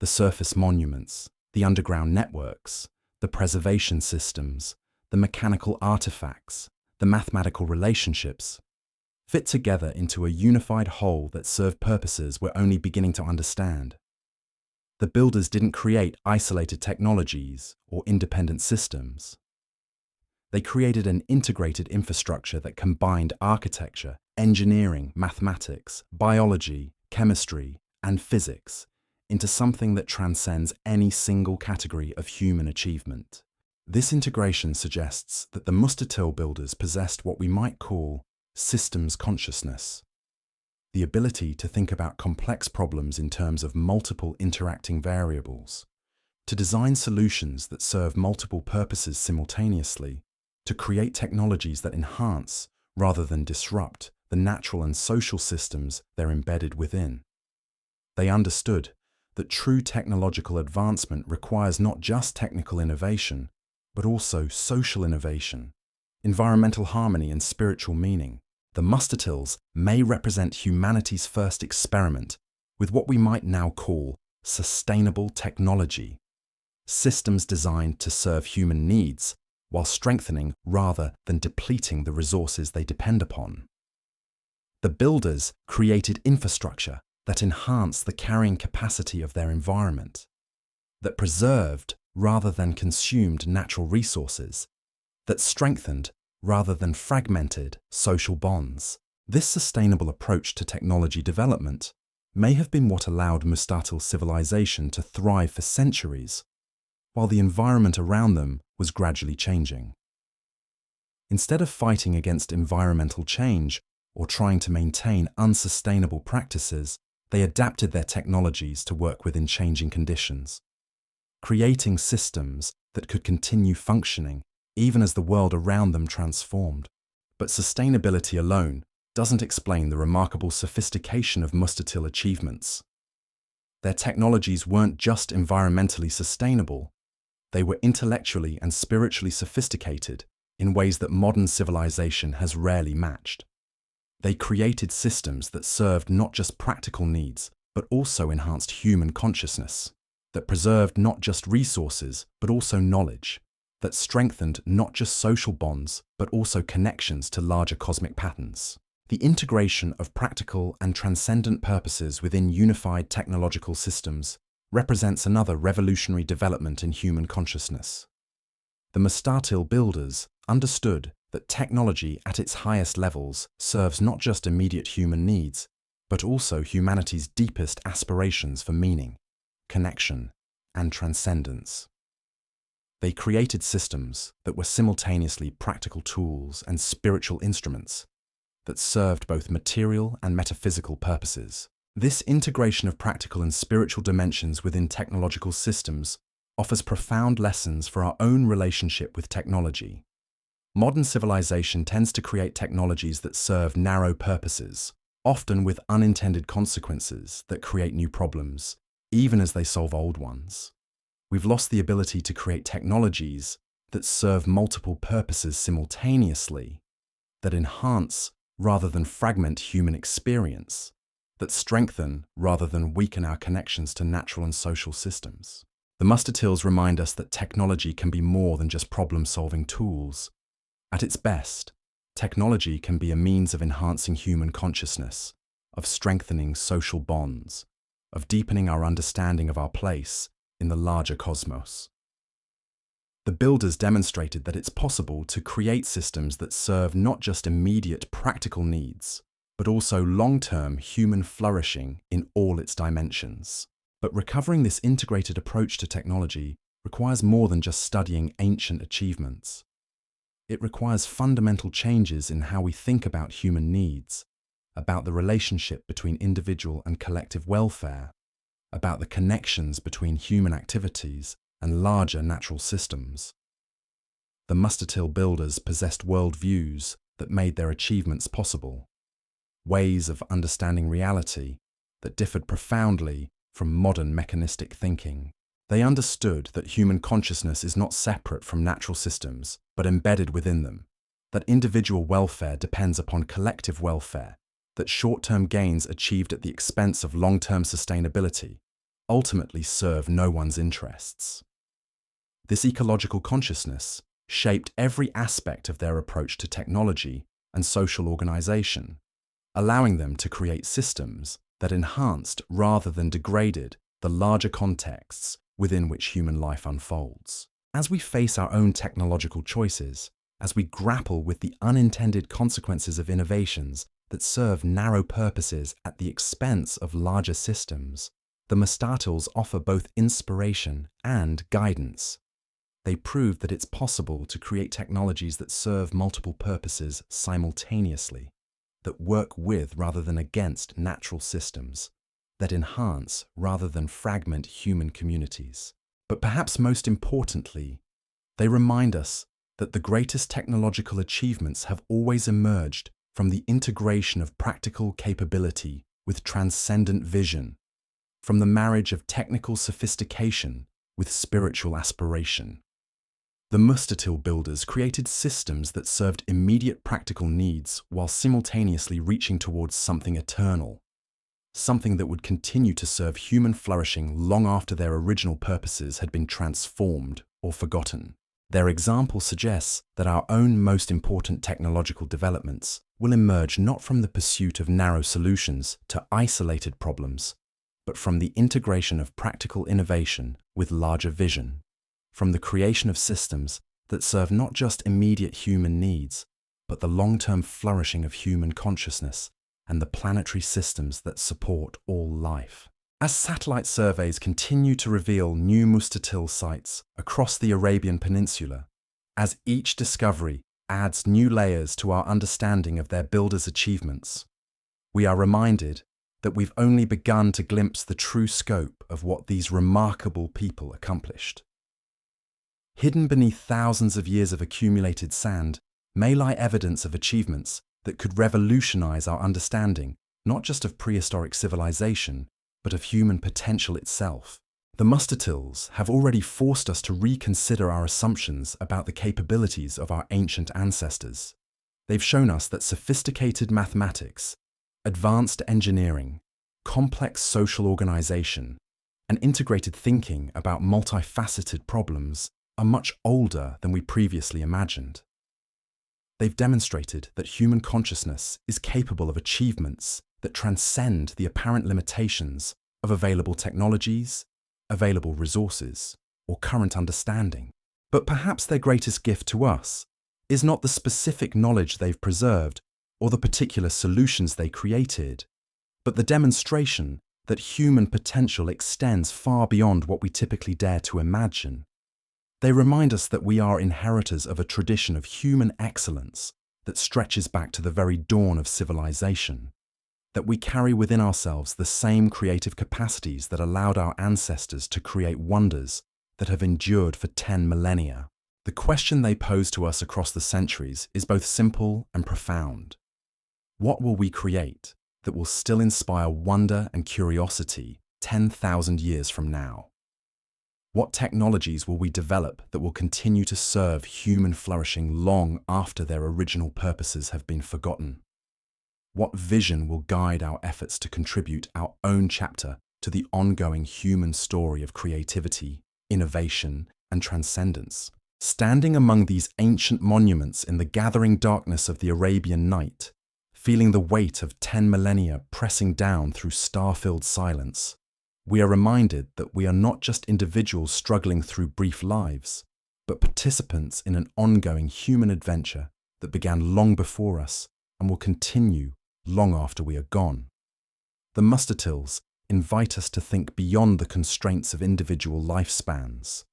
S1: the surface monuments, the underground networks, the preservation systems, the mechanical artifacts, the mathematical relationships, fit together into a unified whole that serve purposes we're only beginning to understand. The builders didn't create isolated technologies or independent systems. They created an integrated infrastructure that combined architecture, engineering, mathematics, biology, chemistry, and physics into something that transcends any single category of human achievement. This integration suggests that the Mustatil builders possessed what we might call systems consciousness, the ability to think about complex problems in terms of multiple interacting variables, to design solutions that serve multiple purposes simultaneously, to create technologies that enhance, rather than disrupt, the natural and social systems they're embedded within. They understood that true technological advancement requires not just technical innovation, but also social innovation, environmental harmony and spiritual meaning. The Mustatils may represent humanity's first experiment with what we might now call sustainable technology, systems designed to serve human needs while strengthening rather than depleting the resources they depend upon. The builders created infrastructure that enhanced the carrying capacity of their environment, that preserved rather than consumed natural resources, that strengthened rather than fragmented social bonds. This sustainable approach to technology development may have been what allowed Mustatil civilization to thrive for centuries, while the environment around them was gradually changing. Instead of fighting against environmental change or trying to maintain unsustainable practices, they adapted their technologies to work within changing conditions, creating systems that could continue functioning even as the world around them transformed. But sustainability alone doesn't explain the remarkable sophistication of Mustatil achievements. Their technologies weren't just environmentally sustainable, they were intellectually and spiritually sophisticated in ways that modern civilization has rarely matched. They created systems that served not just practical needs, but also enhanced human consciousness, that preserved not just resources, but also knowledge, that strengthened not just social bonds, but also connections to larger cosmic patterns. The integration of practical and transcendent purposes within unified technological systems represents another revolutionary development in human consciousness. The Mustatil builders understood that technology at its highest levels serves not just immediate human needs, but also humanity's deepest aspirations for meaning, connection, and transcendence. They created systems that were simultaneously practical tools and spiritual instruments that served both material and metaphysical purposes. This integration of practical and spiritual dimensions within technological systems offers profound lessons for our own relationship with technology. Modern civilization tends to create technologies that serve narrow purposes, often with unintended consequences that create new problems, even as they solve old ones. We've lost the ability to create technologies that serve multiple purposes simultaneously, that enhance rather than fragment human experience, that strengthen rather than weaken our connections to natural and social systems. The Mustatils remind us that technology can be more than just problem-solving tools. At its best, technology can be a means of enhancing human consciousness, of strengthening social bonds, of deepening our understanding of our place in the larger cosmos. The builders demonstrated that it's possible to create systems that serve not just immediate practical needs, but also long-term human flourishing in all its dimensions. But recovering this integrated approach to technology requires more than just studying ancient achievements. It requires fundamental changes in how we think about human needs, about the relationship between individual and collective welfare, about the connections between human activities and larger natural systems. The Mustatil builders possessed worldviews that made their achievements possible, ways of understanding reality that differed profoundly from modern mechanistic thinking. They understood that human consciousness is not separate from natural systems, but embedded within them, that individual welfare depends upon collective welfare, that short-term gains achieved at the expense of long-term sustainability ultimately serve no one's interests. This ecological consciousness shaped every aspect of their approach to technology and social organization, allowing them to create systems that enhanced rather than degraded the larger contexts within which human life unfolds. As we face our own technological choices, as we grapple with the unintended consequences of innovations that serve narrow purposes at the expense of larger systems, the Mustatils offer both inspiration and guidance. They prove that it's possible to create technologies that serve multiple purposes simultaneously, that work with rather than against natural systems, that enhance rather than fragment human communities. But perhaps most importantly, they remind us that the greatest technological achievements have always emerged from the integration of practical capability with transcendent vision, from the marriage of technical sophistication with spiritual aspiration. The Mustatil builders created systems that served immediate practical needs while simultaneously reaching towards something eternal, something that would continue to serve human flourishing long after their original purposes had been transformed or forgotten. Their example suggests that our own most important technological developments will emerge not from the pursuit of narrow solutions to isolated problems, but from the integration of practical innovation with larger vision, from the creation of systems that serve not just immediate human needs, but the long-term flourishing of human consciousness and the planetary systems that support all life. As satellite surveys continue to reveal new Mustatil sites across the Arabian Peninsula, as each discovery adds new layers to our understanding of their builders' achievements, we are reminded that we've only begun to glimpse the true scope of what these remarkable people accomplished. Hidden beneath thousands of years of accumulated sand may lie evidence of achievements that could revolutionize our understanding not just of prehistoric civilization, but of human potential itself. The Mustatils have already forced us to reconsider our assumptions about the capabilities of our ancient ancestors. They've shown us that sophisticated mathematics, advanced engineering, complex social organization, and integrated thinking about multifaceted problems are much older than we previously imagined. They've demonstrated that human consciousness is capable of achievements that transcend the apparent limitations of available technologies, available resources, or current understanding. But perhaps their greatest gift to us is not the specific knowledge they've preserved or the particular solutions they created, but the demonstration that human potential extends far beyond what we typically dare to imagine. They remind us that we are inheritors of a tradition of human excellence that stretches back to the very dawn of civilization, that we carry within ourselves the same creative capacities that allowed our ancestors to create wonders that have endured for 10 millennia. The question they pose to us across the centuries is both simple and profound. What will we create that will still inspire wonder and curiosity 10,000 years from now? What technologies will we develop that will continue to serve human flourishing long after their original purposes have been forgotten? What vision will guide our efforts to contribute our own chapter to the ongoing human story of creativity, innovation, and transcendence? Standing among these ancient monuments in the gathering darkness of the Arabian night, feeling the weight of 10 millennia pressing down through star-filled silence, we are reminded that we are not just individuals struggling through brief lives, but participants in an ongoing human adventure that began long before us and will continue long after we are gone. The Mustatills invite us to think beyond the constraints of individual lifespans,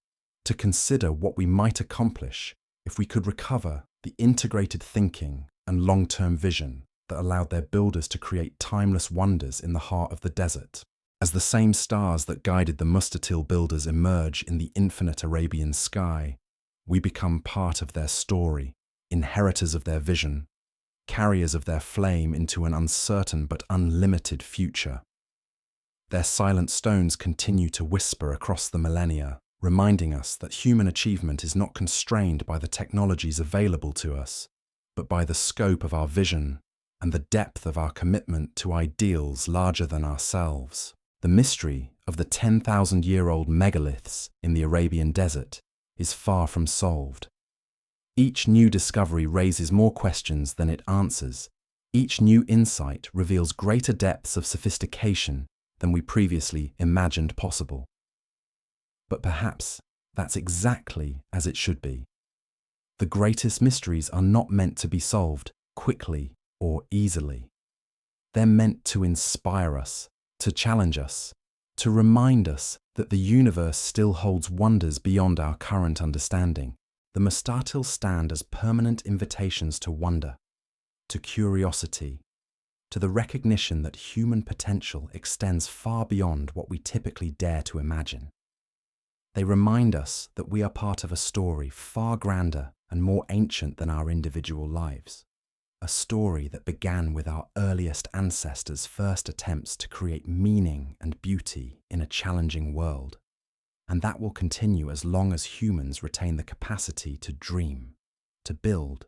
S1: to consider what we might accomplish if we could recover the integrated thinking and long-term vision that allowed their builders to create timeless wonders in the heart of the desert. As the same stars that guided the Mustatill builders emerge in the infinite Arabian sky, we become part of their story, inheritors of their vision, carriers of their flame into an uncertain but unlimited future. Their silent stones continue to whisper across the millennia, reminding us that human achievement is not constrained by the technologies available to us, but by the scope of our vision and the depth of our commitment to ideals larger than ourselves. The mystery of the 10,000-year-old megaliths in the Arabian Desert is far from solved. Each new discovery raises more questions than it answers. Each new insight reveals greater depths of sophistication than we previously imagined possible. But perhaps that's exactly as it should be. The greatest mysteries are not meant to be solved quickly or easily. They're meant to inspire us, to challenge us, to remind us that the universe still holds wonders beyond our current understanding. The Mustatil stand as permanent invitations to wonder, to curiosity, to the recognition that human potential extends far beyond what we typically dare to imagine. They remind us that we are part of a story far grander and more ancient than our individual lives. A story that began with our earliest ancestors' first attempts to create meaning and beauty in a challenging world. And that will continue as long as humans retain the capacity to dream, to build,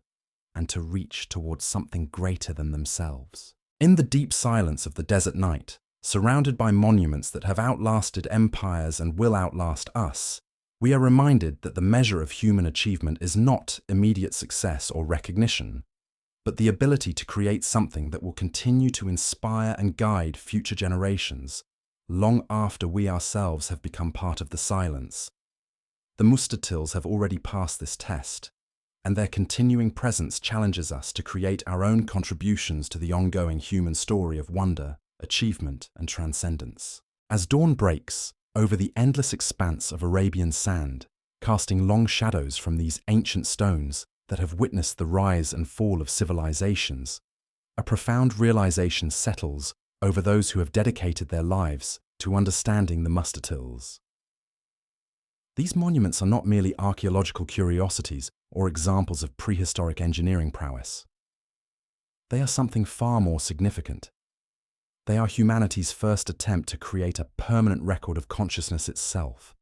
S1: and to reach towards something greater than themselves. In the deep silence of the desert night, surrounded by monuments that have outlasted empires and will outlast us, we are reminded that the measure of human achievement is not immediate success or recognition, but the ability to create something that will continue to inspire and guide future generations, long after we ourselves have become part of the silence. The Mustatills have already passed this test, and their continuing presence challenges us to create our own contributions to the ongoing human story of wonder, achievement, and transcendence. As dawn breaks over the endless expanse of Arabian sand, casting long shadows from these ancient stones that have witnessed the rise and fall of civilizations, a profound realization settles over those who have dedicated their lives to understanding the Mustatills. These monuments are not merely archaeological curiosities or examples of prehistoric engineering prowess. They are something far more significant. They are humanity's first attempt to create a permanent record of consciousness itself,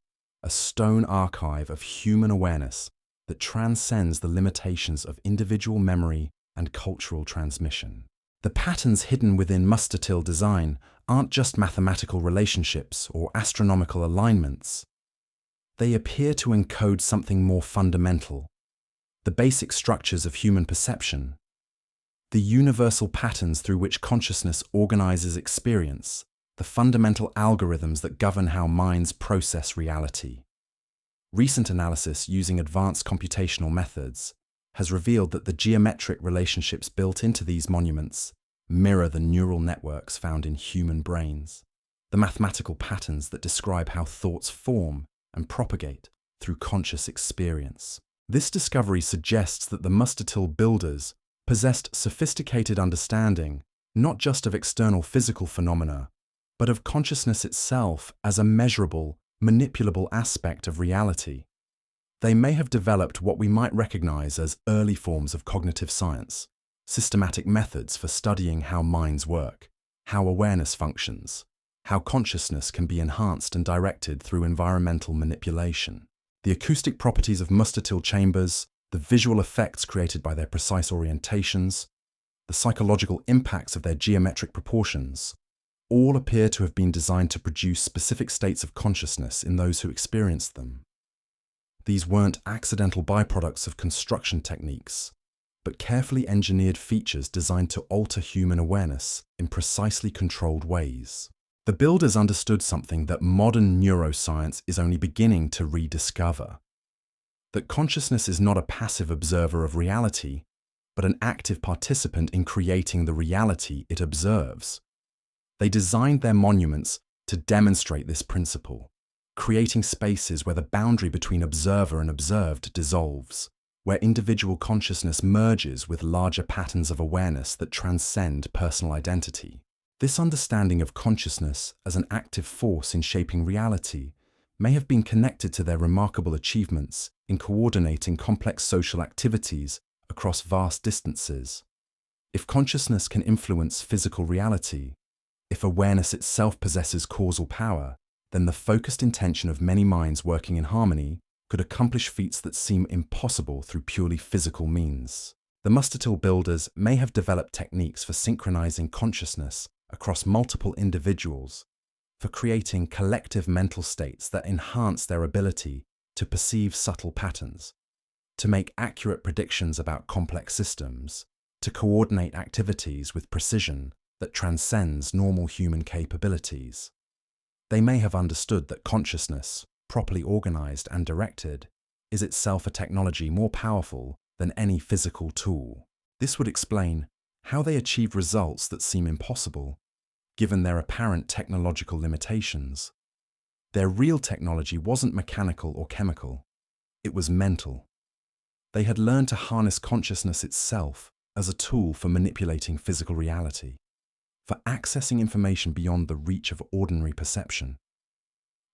S1: a stone archive of human awareness that transcends the limitations of individual memory and cultural transmission. The patterns hidden within Mustatill design aren't just mathematical relationships or astronomical alignments. They appear to encode something more fundamental, the basic structures of human perception, the universal patterns through which consciousness organizes experience, the fundamental algorithms that govern how minds process reality. Recent analysis using advanced computational methods has revealed that the geometric relationships built into these monuments mirror the neural networks found in human brains, the mathematical patterns that describe how thoughts form and propagate through conscious experience. This discovery suggests that the Mustatill builders possessed sophisticated understanding not just of external physical phenomena, but of consciousness itself as a measurable, manipulable aspect of reality. They may have developed what we might recognize as early forms of cognitive science, systematic methods for studying how minds work, how awareness functions, how consciousness can be enhanced and directed through environmental manipulation. The acoustic properties of Mustatill chambers, the visual effects created by their precise orientations, the psychological impacts of their geometric proportions, all appear to have been designed to produce specific states of consciousness in those who experienced them. These weren't accidental byproducts of construction techniques, but carefully engineered features designed to alter human awareness in precisely controlled ways. The builders understood something that modern neuroscience is only beginning to rediscover. that consciousness is not a passive observer of reality, but an active participant in creating the reality it observes. They designed their monuments to demonstrate this principle, creating spaces where the boundary between observer and observed dissolves, where individual consciousness merges with larger patterns of awareness that transcend personal identity. This understanding of consciousness as an active force in shaping reality may have been connected to their remarkable achievements in coordinating complex social activities across vast distances. If consciousness can influence physical reality, if awareness itself possesses causal power, then the focused intention of many minds working in harmony could accomplish feats that seem impossible through purely physical means. The Mustatil builders may have developed techniques for synchronizing consciousness across multiple individuals, for creating collective mental states that enhance their ability to perceive subtle patterns, to make accurate predictions about complex systems, to coordinate activities with precision that transcends normal human capabilities. They may have understood that consciousness, properly organized and directed, is itself a technology more powerful than any physical tool. This would explain how they achieved results that seem impossible, given their apparent technological limitations. Their real technology wasn't mechanical or chemical, it was mental. They had learned to harness consciousness itself as a tool for manipulating physical reality, for accessing information beyond the reach of ordinary perception,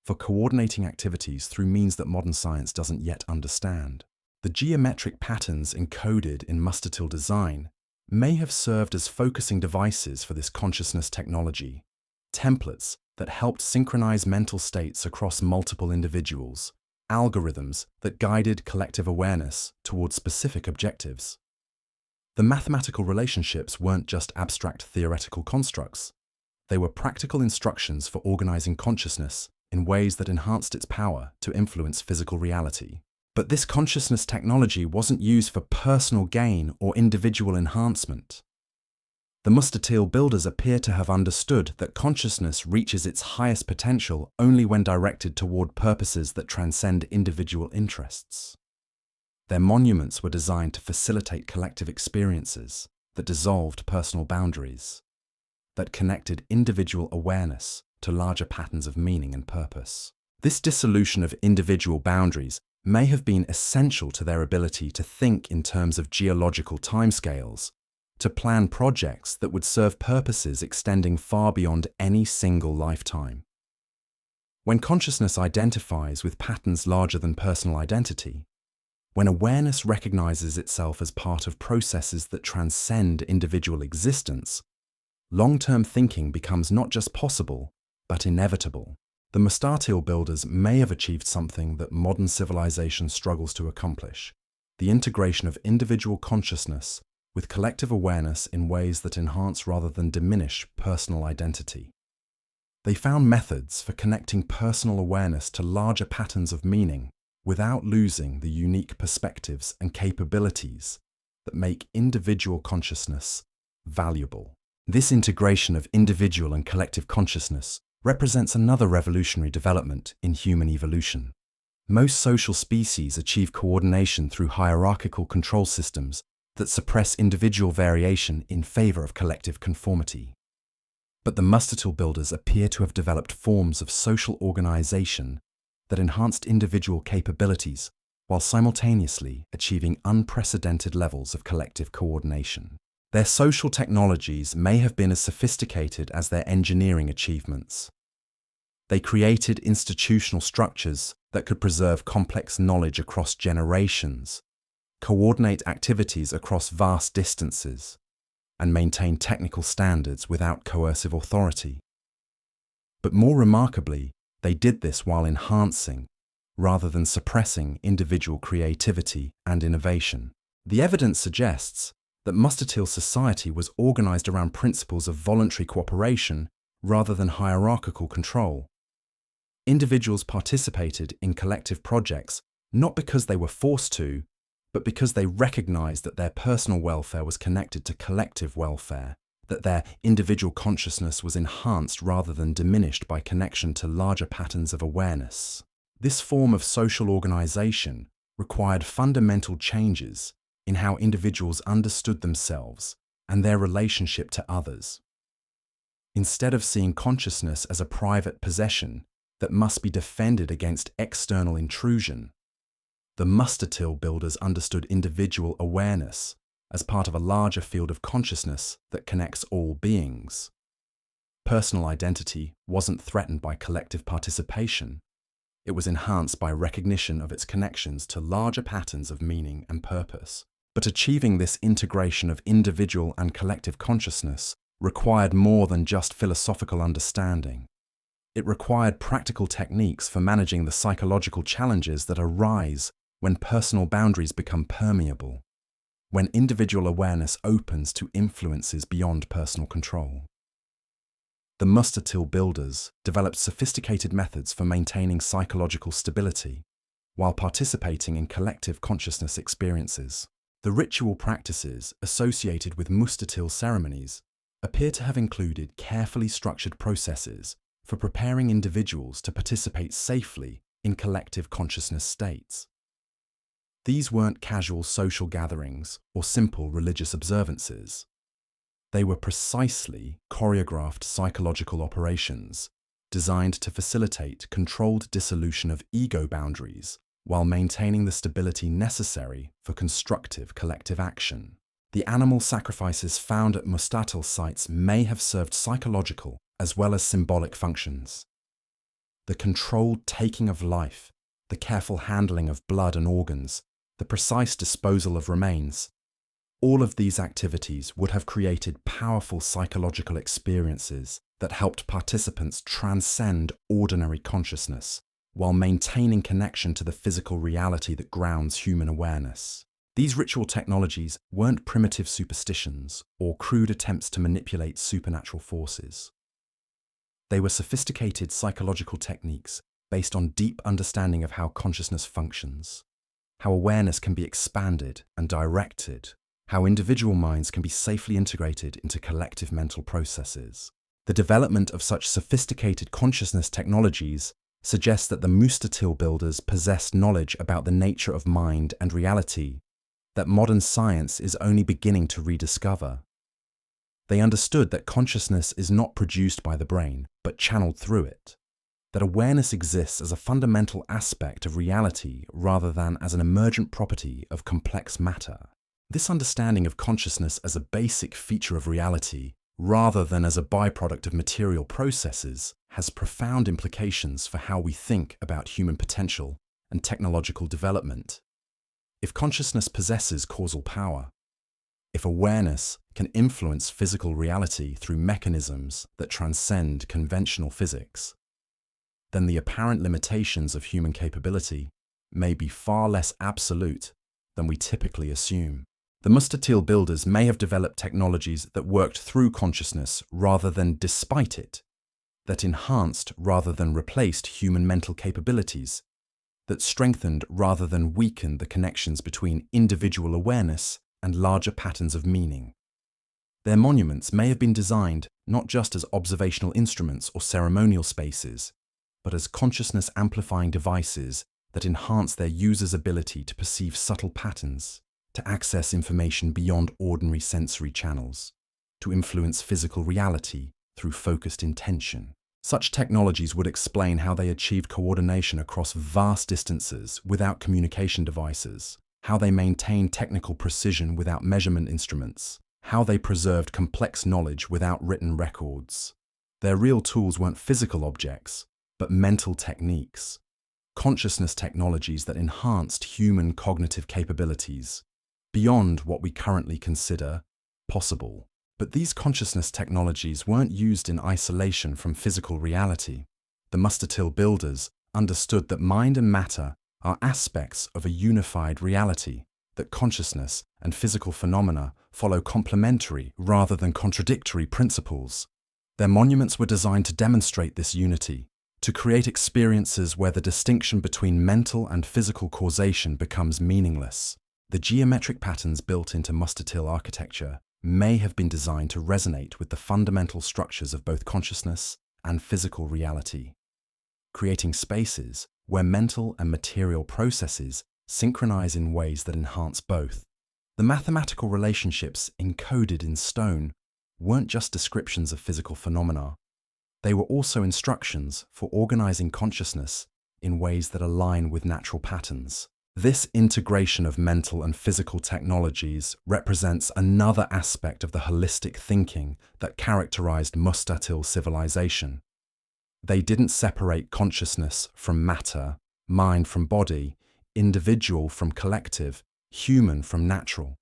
S1: for coordinating activities through means that modern science doesn't yet understand. The geometric patterns encoded in Mustatil design may have served as focusing devices for this consciousness technology, templates that helped synchronize mental states across multiple individuals, algorithms that guided collective awareness towards specific objectives. The mathematical relationships weren't just abstract theoretical constructs. They were practical instructions for organizing consciousness in ways that enhanced its power to influence physical reality. But this consciousness technology wasn't used for personal gain or individual enhancement. The Mustatil builders appear to have understood that consciousness reaches its highest potential only when directed toward purposes that transcend individual interests. Their monuments were designed to facilitate collective experiences that dissolved personal boundaries, that connected individual awareness to larger patterns of meaning and purpose. This dissolution of individual boundaries may have been essential to their ability to think in terms of geological timescales, to plan projects that would serve purposes extending far beyond any single lifetime. When consciousness identifies with patterns larger than personal identity, when awareness recognizes itself as part of processes that transcend individual existence, long-term thinking becomes not just possible, but inevitable. The Mustatil builders may have achieved something that modern civilization struggles to accomplish: the integration of individual consciousness with collective awareness in ways that enhance rather than diminish personal identity. They found methods for connecting personal awareness to larger patterns of meaning without losing the unique perspectives and capabilities that make individual consciousness valuable. This integration of individual and collective consciousness represents another revolutionary development in human evolution. Most social species achieve coordination through hierarchical control systems that suppress individual variation in favor of collective conformity. But the Mustatil builders appear to have developed forms of social organization that enhanced individual capabilities while simultaneously achieving unprecedented levels of collective coordination. Their social technologies may have been as sophisticated as their engineering achievements. They created institutional structures that could preserve complex knowledge across generations, coordinate activities across vast distances, and maintain technical standards without coercive authority. But more remarkably, they did this while enhancing, rather than suppressing, individual creativity and innovation. The evidence suggests that Mustatil society was organized around principles of voluntary cooperation rather than hierarchical control. Individuals participated in collective projects not because they were forced to, but because they recognized that their personal welfare was connected to collective welfare, that their individual consciousness was enhanced rather than diminished by connection to larger patterns of awareness. This form of social organization required fundamental changes in how individuals understood themselves and their relationship to others. Instead of seeing consciousness as a private possession that must be defended against external intrusion, the Mustatil builders understood individual awareness as part of a larger field of consciousness that connects all beings. Personal identity wasn't threatened by collective participation. It was enhanced by recognition of its connections to larger patterns of meaning and purpose. But achieving this integration of individual and collective consciousness required more than just philosophical understanding. It required practical techniques for managing the psychological challenges that arise when personal boundaries become permeable, when individual awareness opens to influences beyond personal control. The Mustatil builders developed sophisticated methods for maintaining psychological stability while participating in collective consciousness experiences. The ritual practices associated with Mustatil ceremonies appear to have included carefully structured processes for preparing individuals to participate safely in collective consciousness states. These weren't casual social gatherings or simple religious observances. They were precisely choreographed psychological operations designed to facilitate controlled dissolution of ego boundaries while maintaining the stability necessary for constructive collective action. The animal sacrifices found at Mustatil sites may have served psychological as well as symbolic functions. The controlled taking of life, the careful handling of blood and organs, the precise disposal of remains, all of these activities would have created powerful psychological experiences that helped participants transcend ordinary consciousness while maintaining connection to the physical reality that grounds human awareness. These ritual technologies weren't primitive superstitions or crude attempts to manipulate supernatural forces. They were sophisticated psychological techniques based on deep understanding of how consciousness functions, how awareness can be expanded and directed, how individual minds can be safely integrated into collective mental processes. The development of such sophisticated consciousness technologies suggests that the Mustatil builders possessed knowledge about the nature of mind and reality that modern science is only beginning to rediscover. They understood that consciousness is not produced by the brain, but channeled through it, that awareness exists as a fundamental aspect of reality rather than as an emergent property of complex matter. This understanding of consciousness as a basic feature of reality, rather than as a byproduct of material processes, has profound implications for how we think about human potential and technological development. If consciousness possesses causal power, if awareness can influence physical reality through mechanisms that transcend conventional physics, then the apparent limitations of human capability may be far less absolute than we typically assume. The Mustatil builders may have developed technologies that worked through consciousness rather than despite it, that enhanced rather than replaced human mental capabilities, that strengthened rather than weakened the connections between individual awareness and larger patterns of meaning. Their monuments may have been designed not just as observational instruments or ceremonial spaces, but as consciousness-amplifying devices that enhance their users' ability to perceive subtle patterns, to access information beyond ordinary sensory channels, to influence physical reality through focused intention. Such technologies would explain how they achieved coordination across vast distances without communication devices, how they maintained technical precision without measurement instruments, how they preserved complex knowledge without written records. Their real tools weren't physical objects, but mental techniques, consciousness technologies that enhanced human cognitive capabilities beyond what we currently consider possible. But these consciousness technologies weren't used in isolation from physical reality. The Mustatil builders understood that mind and matter are aspects of a unified reality, that consciousness and physical phenomena follow complementary rather than contradictory principles. Their monuments were designed to demonstrate this unity, to create experiences where the distinction between mental and physical causation becomes meaningless. The geometric patterns built into Mustatil architecture may have been designed to resonate with the fundamental structures of both consciousness and physical reality, creating spaces where mental and material processes synchronize in ways that enhance both. The mathematical relationships encoded in stone weren't just descriptions of physical phenomena. They were also instructions for organizing consciousness in ways that align with natural patterns. This integration of mental and physical technologies represents another aspect of the holistic thinking that characterized Mustatil civilization. They didn't separate consciousness from matter, mind from body, individual from collective, human from natural.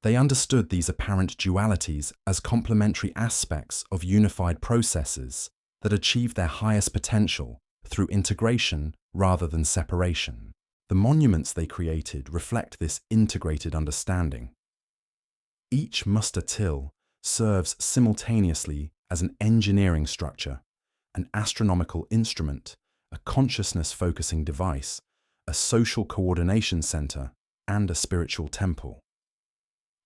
S1: They understood these apparent dualities as complementary aspects of unified processes that achieve their highest potential through integration rather than separation. The monuments they created reflect this integrated understanding. Each Mustatil serves simultaneously as an engineering structure, an astronomical instrument, a consciousness-focusing device, a social coordination center, and a spiritual temple.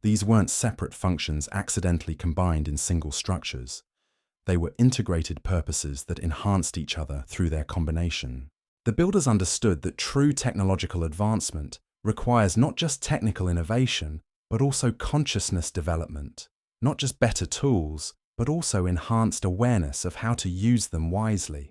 S1: These weren't separate functions accidentally combined in single structures. They were integrated purposes that enhanced each other through their combination. The builders understood that true technological advancement requires not just technical innovation, but also consciousness development, not just better tools, but also enhanced awareness of how to use them wisely.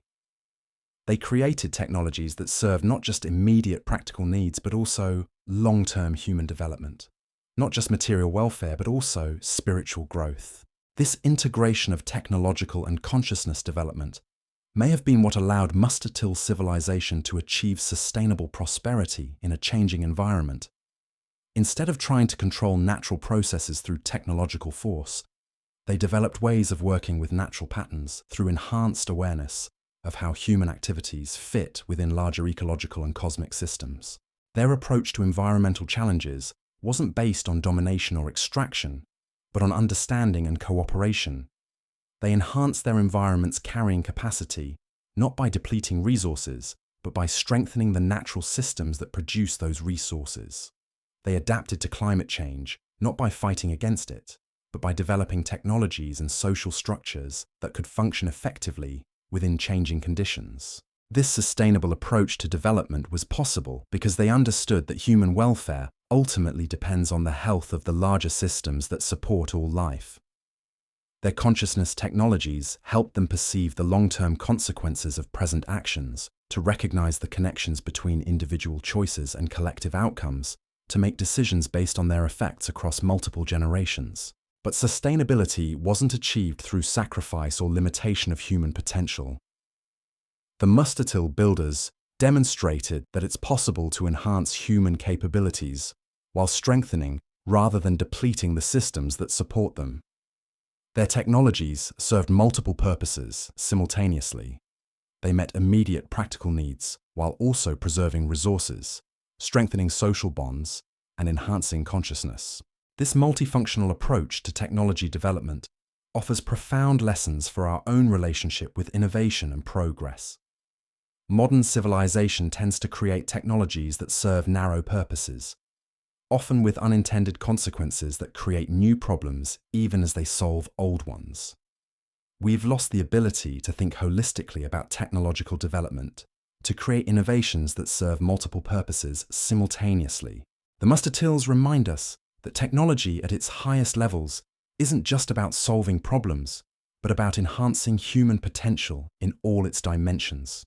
S1: They created technologies that served not just immediate practical needs, but also long-term human development. Not just material welfare, but also spiritual growth. This integration of technological and consciousness development may have been what allowed Mustatil civilization to achieve sustainable prosperity in a changing environment. Instead of trying to control natural processes through technological force, they developed ways of working with natural patterns through enhanced awareness of how human activities fit within larger ecological and cosmic systems. Their approach to environmental challenges wasn't based on domination or extraction, but on understanding and cooperation. They enhanced their environment's carrying capacity, not by depleting resources, but by strengthening the natural systems that produce those resources. They adapted to climate change, not by fighting against it, but by developing technologies and social structures that could function effectively within changing conditions. This sustainable approach to development was possible because they understood that human welfare ultimately depends on the health of the larger systems that support all life. Their consciousness technologies helped them perceive the long-term consequences of present actions, to recognize the connections between individual choices and collective outcomes, to make decisions based on their effects across multiple generations. But sustainability wasn't achieved through sacrifice or limitation of human potential. The Mustatil builders demonstrated that it's possible to enhance human capabilities while strengthening rather than depleting the systems that support them. Their technologies served multiple purposes simultaneously. They met immediate practical needs while also preserving resources, strengthening social bonds, and enhancing consciousness. This multifunctional approach to technology development offers profound lessons for our own relationship with innovation and progress. Modern civilization tends to create technologies that serve narrow purposes, often with unintended consequences that create new problems even as they solve old ones. We've lost the ability to think holistically about technological development, to create innovations that serve multiple purposes simultaneously. The Mustatils remind us that technology at its highest levels isn't just about solving problems, but about enhancing human potential in all its dimensions.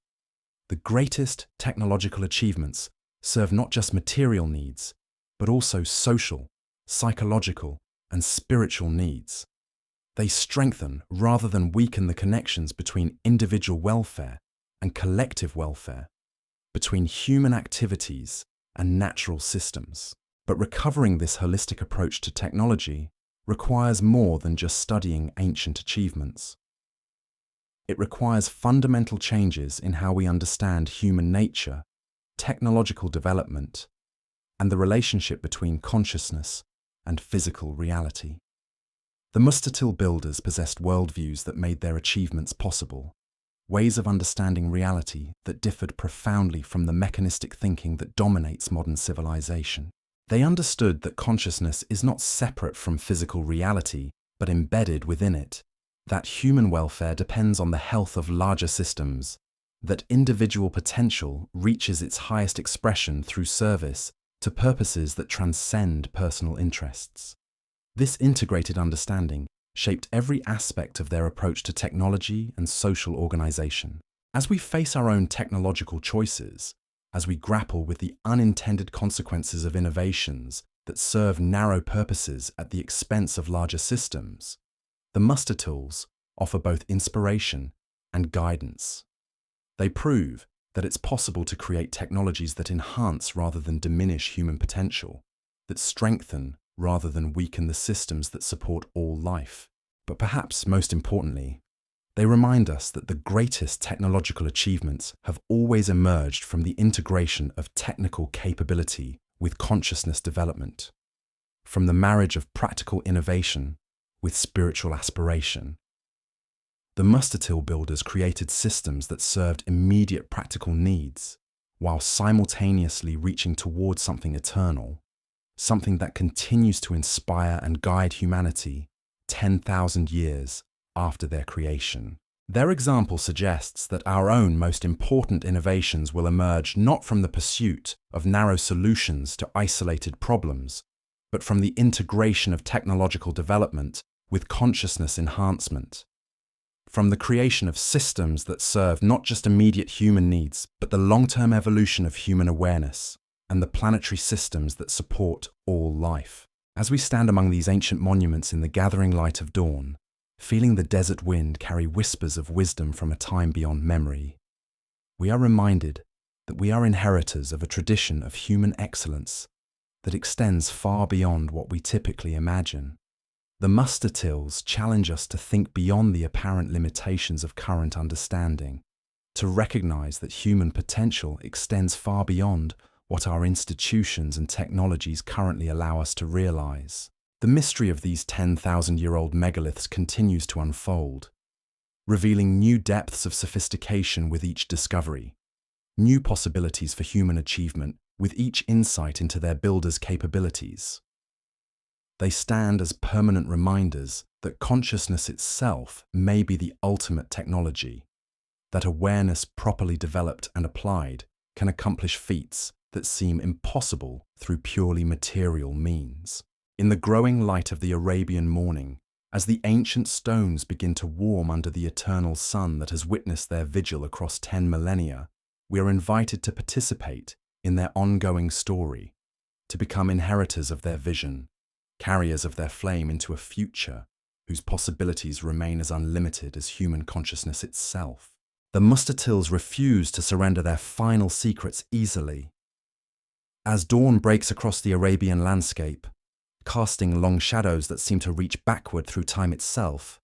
S1: The greatest technological achievements serve not just material needs, but also social, psychological, and spiritual needs. They strengthen rather than weaken the connections between individual welfare and collective welfare, between human activities and natural systems. But recovering this holistic approach to technology requires more than just studying ancient achievements. It requires fundamental changes in how we understand human nature, technological development, and the relationship between consciousness and physical reality. The Mustatil builders possessed worldviews that made their achievements possible, ways of understanding reality that differed profoundly from the mechanistic thinking that dominates modern civilization. They understood that consciousness is not separate from physical reality, but embedded within it, that human welfare depends on the health of larger systems, that individual potential reaches its highest expression through service to purposes that transcend personal interests. This integrated understanding shaped every aspect of their approach to technology and social organization. As we face our own technological choices, as we grapple with the unintended consequences of innovations that serve narrow purposes at the expense of larger systems, the muster tools offer both inspiration and guidance. They prove that it's possible to create technologies that enhance rather than diminish human potential, that strengthen rather than weaken the systems that support all life. But perhaps most importantly, they remind us that the greatest technological achievements have always emerged from the integration of technical capability with consciousness development, from the marriage of practical innovation with spiritual aspiration. The muster-till builders created systems that served immediate practical needs, while simultaneously reaching towards something eternal, something that continues to inspire and guide humanity 10,000 years after their creation. Their example suggests that our own most important innovations will emerge not from the pursuit of narrow solutions to isolated problems, but from the integration of technological development with consciousness enhancement, from the creation of systems that serve not just immediate human needs, but the long-term evolution of human awareness and the planetary systems that support all life. As we stand among these ancient monuments in the gathering light of dawn, feeling the desert wind carry whispers of wisdom from a time beyond memory, we are reminded that we are inheritors of a tradition of human excellence that extends far beyond what we typically imagine. The muster tills challenge us to think beyond the apparent limitations of current understanding, to recognize that human potential extends far beyond what our institutions and technologies currently allow us to realize. The mystery of these 10,000-year-old megaliths continues to unfold, revealing new depths of sophistication with each discovery, new possibilities for human achievement with each insight into their builders' capabilities. They stand as permanent reminders that consciousness itself may be the ultimate technology, that awareness properly developed and applied can accomplish feats that seem impossible through purely material means. In the growing light of the Arabian morning, as the ancient stones begin to warm under the eternal sun that has witnessed their vigil across 10 millennia, we are invited to participate in their ongoing story, to become inheritors of their vision, carriers of their flame into a future whose possibilities remain as unlimited as human consciousness itself. The muster tills refuse to surrender their final secrets easily. As dawn breaks across the Arabian landscape, casting long shadows that seem to reach backward through time itself,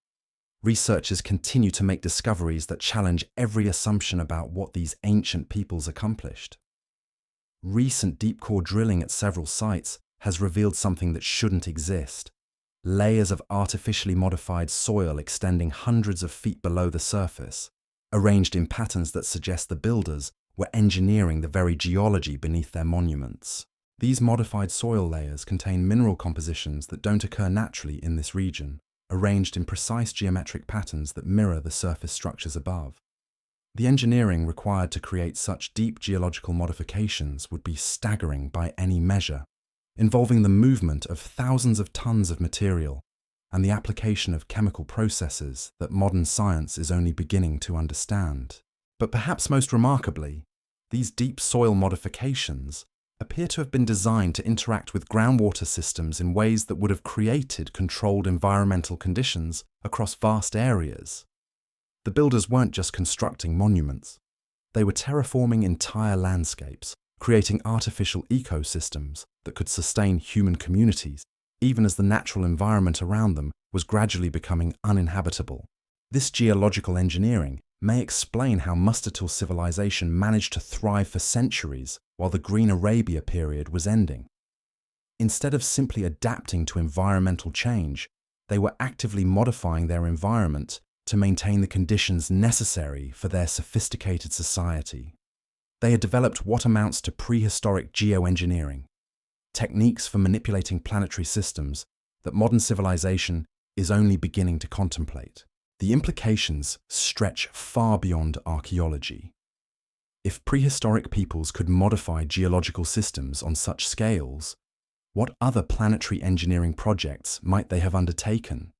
S1: researchers continue to make discoveries that challenge every assumption about what these ancient peoples accomplished. Recent deep-core drilling at several sites has revealed something that shouldn't exist: layers of artificially modified soil extending hundreds of feet below the surface, arranged in patterns that suggest the builders were engineering the very geology beneath their monuments. These modified soil layers contain mineral compositions that don't occur naturally in this region, arranged in precise geometric patterns that mirror the surface structures above. The engineering required to create such deep geological modifications would be staggering by any measure, involving the movement of thousands of tons of material and the application of chemical processes that modern science is only beginning to understand. But perhaps most remarkably, these deep soil modifications appear to have been designed to interact with groundwater systems in ways that would have created controlled environmental conditions across vast areas. The builders weren't just constructing monuments, they were terraforming entire landscapes, creating artificial ecosystems that could sustain human communities, even as the natural environment around them was gradually becoming uninhabitable. This geological engineering may explain how muster-till civilization managed to thrive for centuries while the Green Arabia period was ending. Instead of simply adapting to environmental change, they were actively modifying their environment to maintain the conditions necessary for their sophisticated society. They had developed what amounts to prehistoric geoengineering, techniques for manipulating planetary systems that modern civilization is only beginning to contemplate. The implications stretch far beyond archaeology. If If prehistoric peoples could modify geological systems on such scales, what other planetary engineering projects might they have undertaken?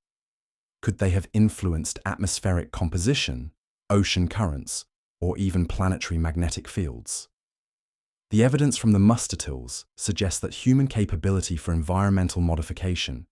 S1: Could they have influenced atmospheric composition, ocean currents, or even planetary magnetic fields? The evidence from the Mustatills suggests that human capability for environmental modification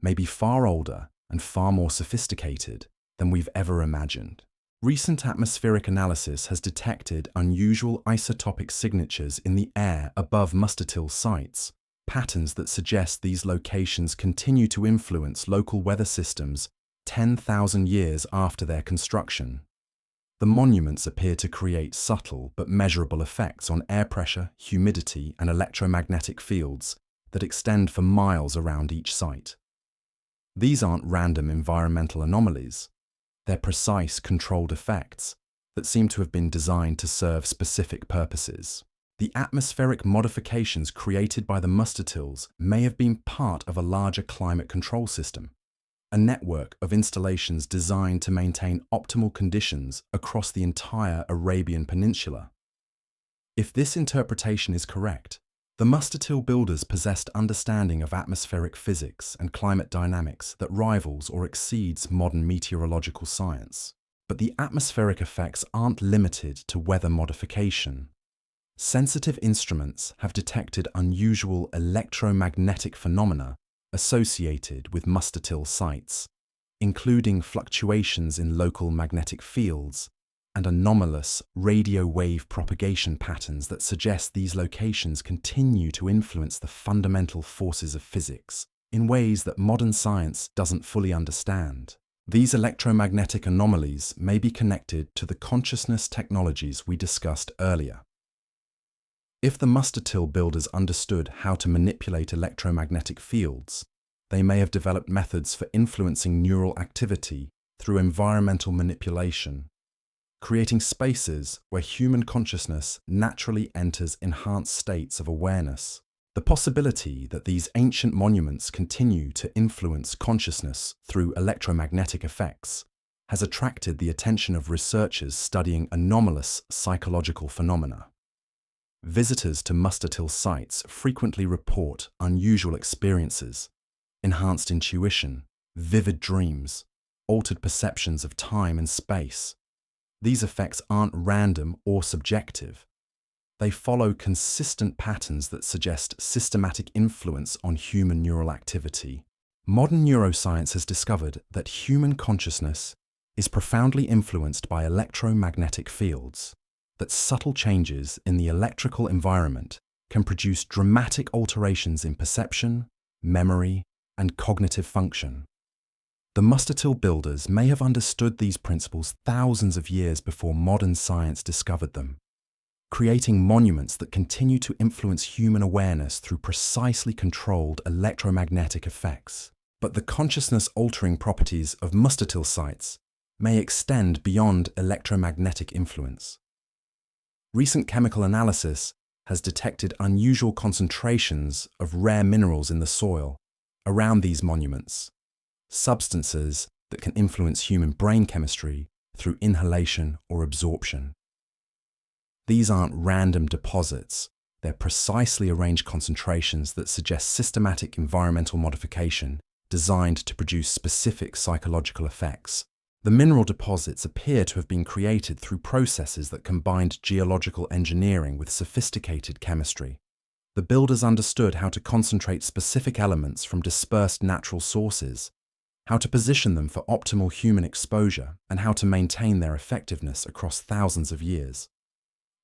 S1: may be far older and far more sophisticated than we've ever imagined. Recent atmospheric analysis has detected unusual isotopic signatures in the air above Mustatill sites, patterns that suggest these locations continue to influence local weather systems 10,000 years after their construction. The monuments appear to create subtle but measurable effects on air pressure, humidity, and electromagnetic fields that extend for miles around each site. These aren't random environmental anomalies. They're precise, controlled effects that seem to have been designed to serve specific purposes. The atmospheric modifications created by the Mustatills may have been part of a larger climate control system, a network of installations designed to maintain optimal conditions across the entire Arabian Peninsula. If this interpretation is correct, the Mustatill builders possessed understanding of atmospheric physics and climate dynamics that rivals or exceeds modern meteorological science. But the atmospheric effects aren't limited to weather modification. Sensitive instruments have detected unusual electromagnetic phenomena associated with Mustatill sites, including fluctuations in local magnetic fields and anomalous radio wave propagation patterns that suggest these locations continue to influence the fundamental forces of physics in ways that modern science doesn't fully understand. These electromagnetic anomalies may be connected to the consciousness technologies we discussed earlier. If the Mustatill builders understood how to manipulate electromagnetic fields, they may have developed methods for influencing neural activity through environmental manipulation, creating spaces where human consciousness naturally enters enhanced states of awareness. The possibility that these ancient monuments continue to influence consciousness through electromagnetic effects has attracted the attention of researchers studying anomalous psychological phenomena. Visitors to Mustatill sites frequently report unusual experiences, enhanced intuition, vivid dreams, altered perceptions of time and space. These effects aren't random or subjective. They follow consistent patterns that suggest systematic influence on human neural activity. Modern neuroscience has discovered that human consciousness is profoundly influenced by electromagnetic fields, that subtle changes in the electrical environment can produce dramatic alterations in perception, memory, and cognitive function. The Mustatill builders may have understood these principles thousands of years before modern science discovered them, creating monuments that continue to influence human awareness through precisely controlled electromagnetic effects. But the consciousness-altering properties of Mustatill sites may extend beyond electromagnetic influence. Recent chemical analysis has detected unusual concentrations of rare minerals in the soil around these monuments, substances that can influence human brain chemistry through inhalation or absorption. These aren't random deposits, they're precisely arranged concentrations that suggest systematic environmental modification designed to produce specific psychological effects. The mineral deposits appear to have been created through processes that combined geological engineering with sophisticated chemistry. The builders understood how to concentrate specific elements from dispersed natural sources, how to position them for optimal human exposure, and how to maintain their effectiveness across thousands of years.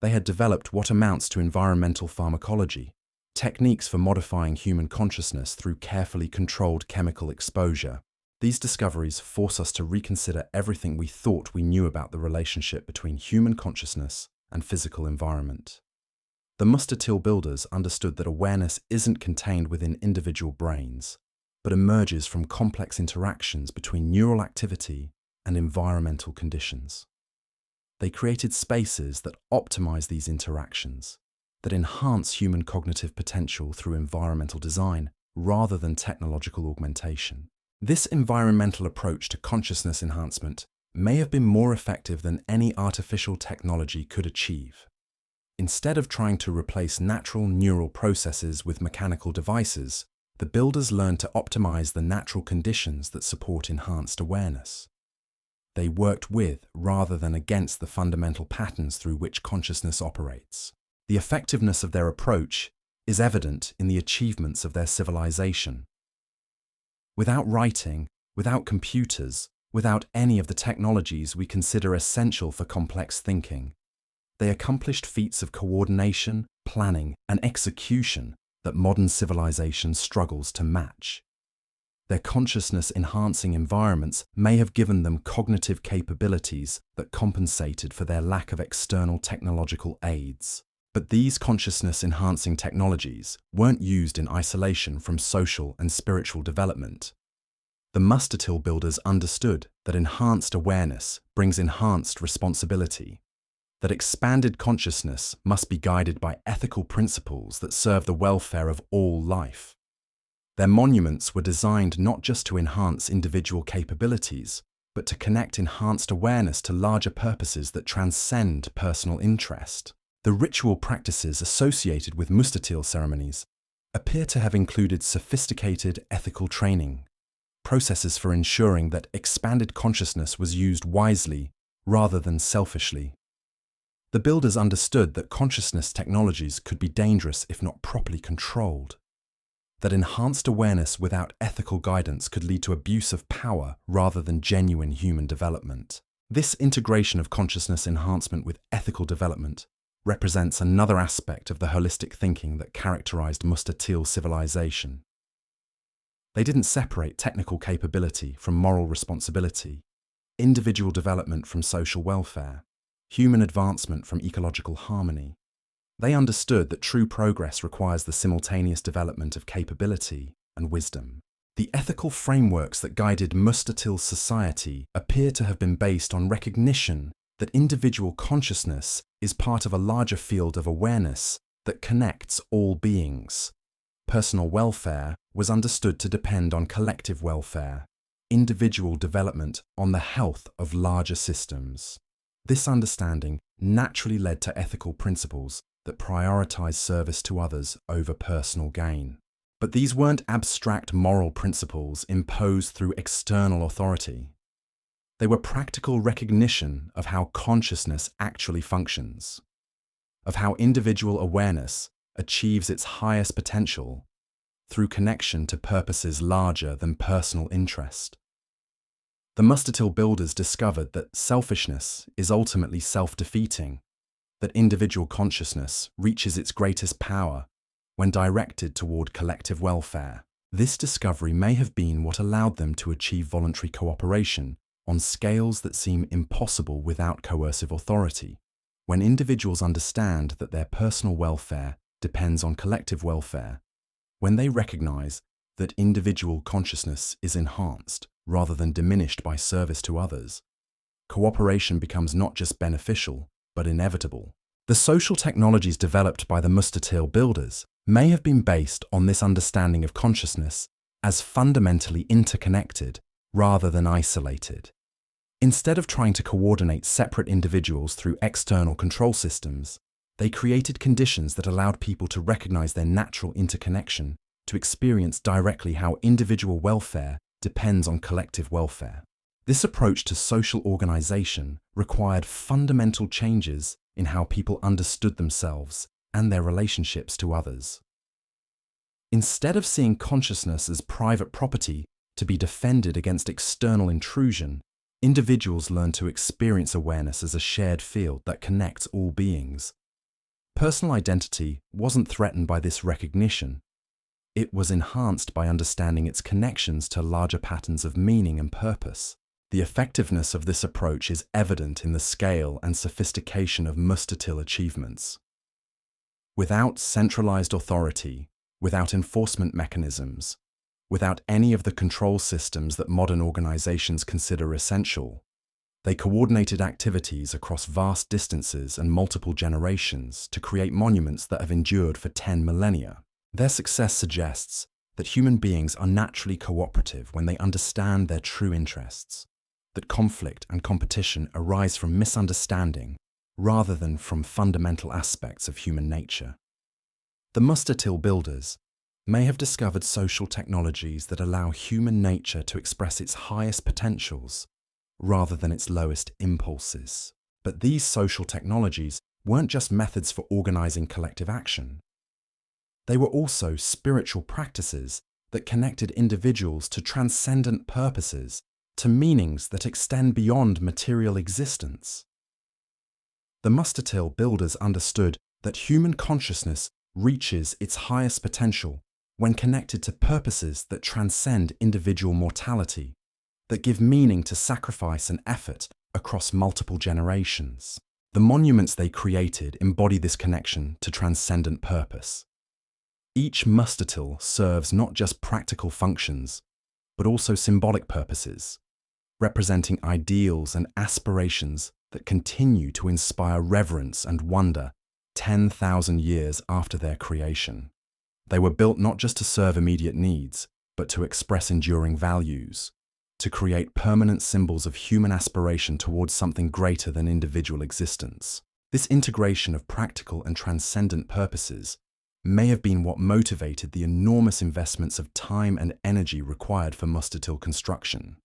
S1: They had developed what amounts to environmental pharmacology, techniques for modifying human consciousness through carefully controlled chemical exposure. These discoveries force us to reconsider everything we thought we knew about the relationship between human consciousness and physical environment. The Mustatill builders understood that awareness isn't contained within individual brains, but emerges from complex interactions between neural activity and environmental conditions. They created spaces that optimize these interactions, that enhance human cognitive potential through environmental design rather than technological augmentation. This environmental approach to consciousness enhancement may have been more effective than any artificial technology could achieve. Instead of trying to replace natural neural processes with mechanical devices, the builders learned to optimize the natural conditions that support enhanced awareness. They worked with, rather than against, the fundamental patterns through which consciousness operates. The effectiveness of their approach is evident in the achievements of their civilization. Without writing, without computers, without any of the technologies we consider essential for complex thinking, they accomplished feats of coordination, planning, and execution that modern civilization struggles to match. Their consciousness-enhancing environments may have given them cognitive capabilities that compensated for their lack of external technological aids. But these consciousness-enhancing technologies weren't used in isolation from social and spiritual development. The Mustatil builders understood that enhanced awareness brings enhanced responsibility, that expanded consciousness must be guided by ethical principles that serve the welfare of all life. Their monuments were designed not just to enhance individual capabilities, but to connect enhanced awareness to larger purposes that transcend personal interest. The ritual practices associated with Mustatil ceremonies appear to have included sophisticated ethical training, processes for ensuring that expanded consciousness was used wisely rather than selfishly. The builders understood that consciousness technologies could be dangerous if not properly controlled, that enhanced awareness without ethical guidance could lead to abuse of power rather than genuine human development. This integration of consciousness enhancement with ethical development represents another aspect of the holistic thinking that characterized Mustatil civilization. They didn't separate technical capability from moral responsibility, individual development from social welfare, human advancement from ecological harmony. They understood that true progress requires the simultaneous development of capability and wisdom. The ethical frameworks that guided Mustatil society appear to have been based on recognition that individual consciousness is part of a larger field of awareness that connects all beings. Personal welfare was understood to depend on collective welfare, individual development on the health of larger systems. This understanding naturally led to ethical principles that prioritize service to others over personal gain. But these weren't abstract moral principles imposed through external authority. They were practical recognition of how consciousness actually functions, of how individual awareness achieves its highest potential through connection to purposes larger than personal interest. The Mustatil builders discovered that selfishness is ultimately self-defeating, that individual consciousness reaches its greatest power when directed toward collective welfare. This discovery may have been what allowed them to achieve voluntary cooperation on scales that seem impossible without coercive authority. When individuals understand that their personal welfare depends on collective welfare, when they recognize that individual consciousness is enhanced rather than diminished by service to others, cooperation becomes not just beneficial, but inevitable. The social technologies developed by the Mustatil builders may have been based on this understanding of consciousness as fundamentally interconnected rather than isolated. Instead of trying to coordinate separate individuals through external control systems, they created conditions that allowed people to recognize their natural interconnection, to experience directly how individual welfare depends on collective welfare. This approach to social organization required fundamental changes in how people understood themselves and their relationships to others. Instead of seeing consciousness as private property to be defended against external intrusion, individuals learned to experience awareness as a shared field that connects all beings. Personal identity wasn't threatened by this recognition. It was enhanced by understanding its connections to larger patterns of meaning and purpose. The effectiveness of this approach is evident in the scale and sophistication of Mustatil achievements. Without centralized authority, without enforcement mechanisms, without any of the control systems that modern organizations consider essential, they coordinated activities across vast distances and multiple generations to create monuments that have endured for 10 millennia. Their success suggests that human beings are naturally cooperative when they understand their true interests, that conflict and competition arise from misunderstanding rather than from fundamental aspects of human nature. The Mustatil builders may have discovered social technologies that allow human nature to express its highest potentials rather than its lowest impulses. But these social technologies weren't just methods for organizing collective action. They were also spiritual practices that connected individuals to transcendent purposes, to meanings that extend beyond material existence. The Mustatil builders understood that human consciousness reaches its highest potential when connected to purposes that transcend individual mortality, that give meaning to sacrifice and effort across multiple generations. The monuments they created embody this connection to transcendent purpose. Each Mustatil serves not just practical functions, but also symbolic purposes, representing ideals and aspirations that continue to inspire reverence and wonder 10,000 years after their creation. They were built not just to serve immediate needs, but to express enduring values, to create permanent symbols of human aspiration towards something greater than individual existence. This integration of practical and transcendent purposes may have been what motivated the enormous investments of time and energy required for Mustatil construction.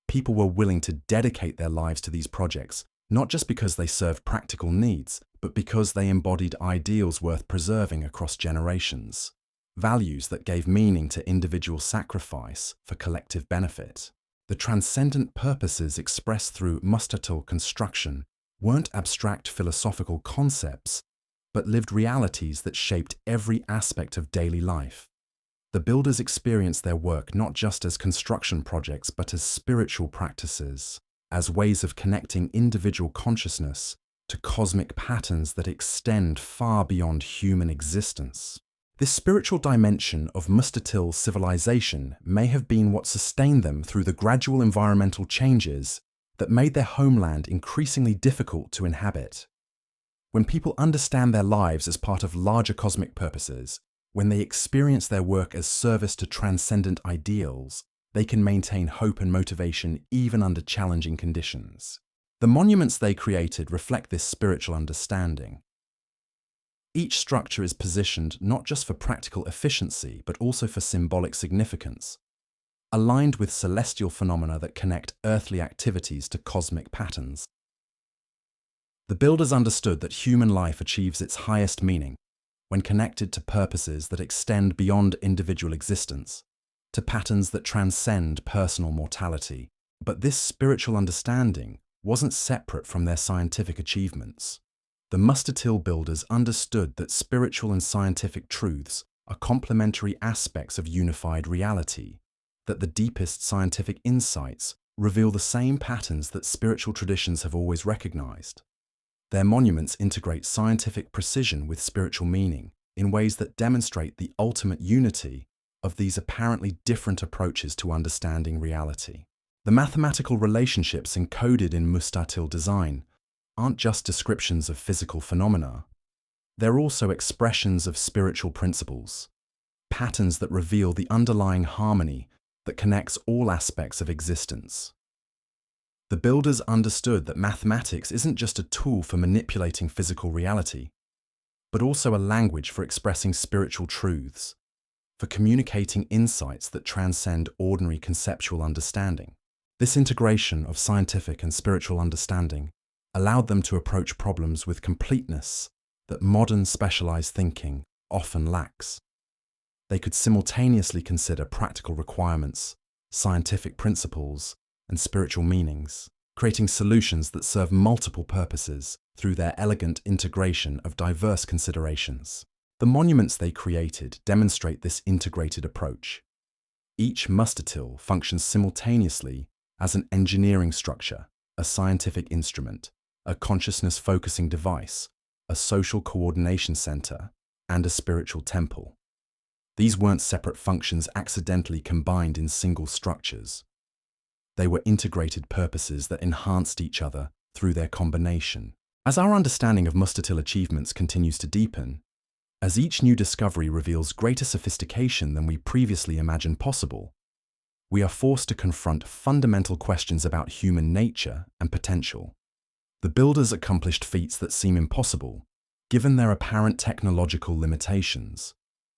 S1: People were willing to dedicate their lives to these projects, not just because they served practical needs, but because they embodied ideals worth preserving across generations, values that gave meaning to individual sacrifice for collective benefit. The transcendent purposes expressed through Mustatil construction weren't abstract philosophical concepts, but lived realities that shaped every aspect of daily life. The builders experienced their work not just as construction projects, but as spiritual practices, as ways of connecting individual consciousness to cosmic patterns that extend far beyond human existence. This spiritual dimension of Mustatil civilization may have been what sustained them through the gradual environmental changes that made their homeland increasingly difficult to inhabit. When people understand their lives as part of larger cosmic purposes, when they experience their work as service to transcendent ideals, they can maintain hope and motivation even under challenging conditions. The monuments they created reflect this spiritual understanding. Each structure is positioned not just for practical efficiency, but also for symbolic significance, aligned with celestial phenomena that connect earthly activities to cosmic patterns. The builders understood that human life achieves its highest meaning when connected to purposes that extend beyond individual existence, to patterns that transcend personal mortality. But this spiritual understanding wasn't separate from their scientific achievements. The Mustatil builders understood that spiritual and scientific truths are complementary aspects of unified reality, that the deepest scientific insights reveal the same patterns that spiritual traditions have always recognized. Their monuments integrate scientific precision with spiritual meaning in ways that demonstrate the ultimate unity of these apparently different approaches to understanding reality. The mathematical relationships encoded in Mustatil design aren't just descriptions of physical phenomena. They're also expressions of spiritual principles, patterns that reveal the underlying harmony that connects all aspects of existence. The builders understood that mathematics isn't just a tool for manipulating physical reality, but also a language for expressing spiritual truths, for communicating insights that transcend ordinary conceptual understanding. This integration of scientific and spiritual understanding allowed them to approach problems with completeness that modern specialized thinking often lacks. They could simultaneously consider practical requirements, scientific principles, and spiritual meanings, creating solutions that serve multiple purposes through their elegant integration of diverse considerations. The monuments they created demonstrate this integrated approach. Each Mustatil functions simultaneously as an engineering structure, a scientific instrument, a consciousness-focusing device, a social coordination center, and a spiritual temple. These weren't separate functions accidentally combined in single structures. They were integrated purposes that enhanced each other through their combination. As our understanding of Mustatil achievements continues to deepen, as each new discovery reveals greater sophistication than we previously imagined possible, we are forced to confront fundamental questions about human nature and potential. The builders accomplished feats that seem impossible, given their apparent technological limitations,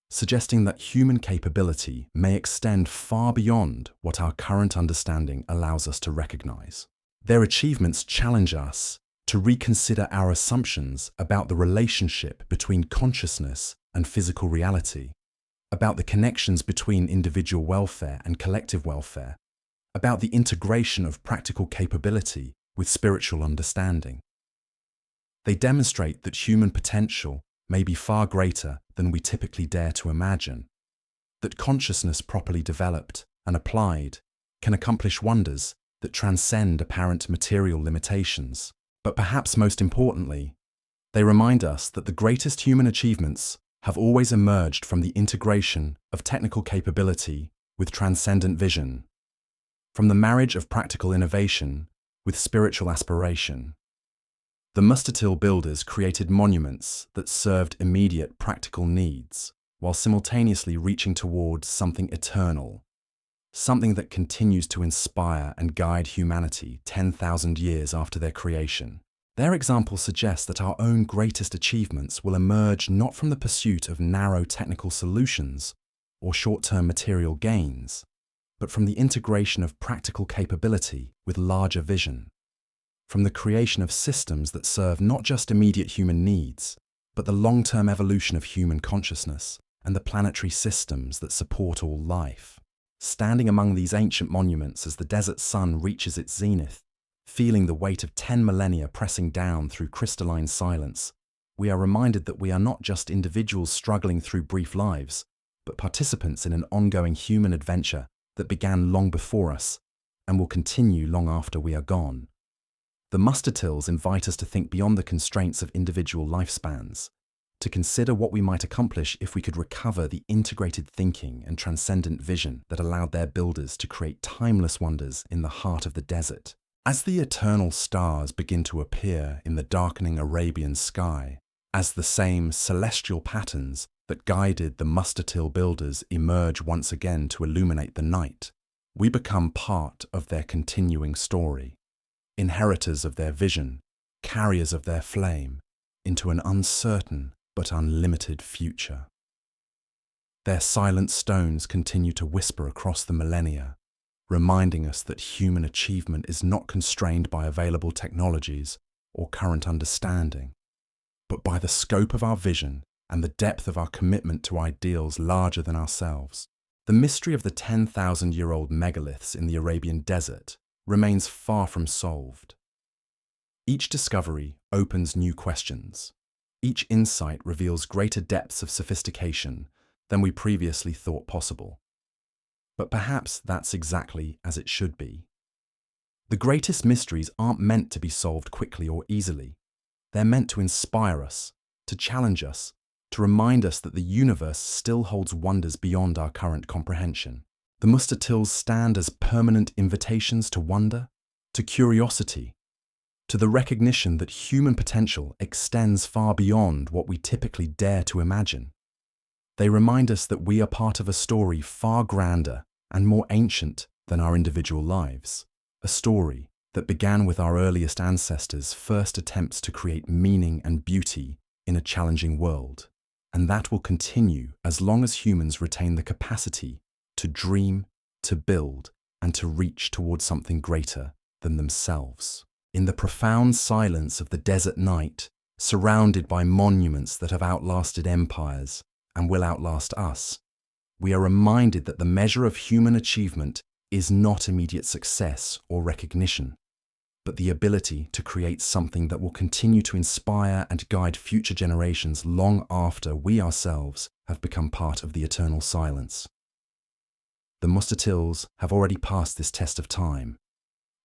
S1: suggesting that human capability may extend far beyond what our current understanding allows us to recognize. Their achievements challenge us to reconsider our assumptions about the relationship between consciousness and physical reality, about the connections between individual welfare and collective welfare, about the integration of practical capability with spiritual understanding. They demonstrate that human potential may be far greater than we typically dare to imagine, that consciousness properly developed and applied can accomplish wonders that transcend apparent material limitations. But perhaps most importantly, they remind us that the greatest human achievements have always emerged from the integration of technical capability with transcendent vision, from the marriage of practical innovation with spiritual aspiration. The Mustatil builders created monuments that served immediate practical needs, while simultaneously reaching towards something eternal, something that continues to inspire and guide humanity 10,000 years after their creation. Their example suggests that our own greatest achievements will emerge not from the pursuit of narrow technical solutions or short-term material gains, but from the integration of practical capability with larger vision, from the creation of systems that serve not just immediate human needs, but the long-term evolution of human consciousness and the planetary systems that support all life. Standing among these ancient monuments as the desert sun reaches its zenith, feeling the weight of 10 millennia pressing down through crystalline silence, we are reminded that we are not just individuals struggling through brief lives, but participants in an ongoing human adventure that began long before us and will continue long after we are gone. The Mustatils invite us to think beyond the constraints of individual lifespans, to consider what we might accomplish if we could recover the integrated thinking and transcendent vision that allowed their builders to create timeless wonders in the heart of the desert. As the eternal stars begin to appear in the darkening Arabian sky, as the same celestial patterns that guided the Mustatil builders emerge once again to illuminate the night, we become part of their continuing story, inheritors of their vision, carriers of their flame, into an uncertain but unlimited future. Their silent stones continue to whisper across the millennia, reminding us that human achievement is not constrained by available technologies or current understanding, but by the scope of our vision and the depth of our commitment to ideals larger than ourselves. The mystery of the 10,000-year-old megaliths in the Arabian Desert remains far from solved. Each discovery opens new questions. Each insight reveals greater depths of sophistication than we previously thought possible. But perhaps that's exactly as it should be. The greatest mysteries aren't meant to be solved quickly or easily. They're meant to inspire us, to challenge us, to remind us that the universe still holds wonders beyond our current comprehension. The Mustatils stand as permanent invitations to wonder, to curiosity, to the recognition that human potential extends far beyond what we typically dare to imagine. They remind us that we are part of a story far grander and more ancient than our individual lives, a story that began with our earliest ancestors' first attempts to create meaning and beauty in a challenging world, and that will continue as long as humans retain the capacity to dream, to build, and to reach towards something greater than themselves. In the profound silence of the desert night, surrounded by monuments that have outlasted empires and will outlast us, we are reminded that the measure of human achievement is not immediate success or recognition, but the ability to create something that will continue to inspire and guide future generations long after we ourselves have become part of the eternal silence. The Mustatils have already passed this test of time,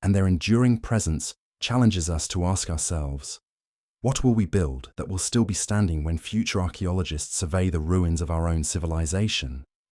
S1: and their enduring presence challenges us to ask ourselves, what will we build that will still be standing when future archaeologists survey the ruins of our own civilization?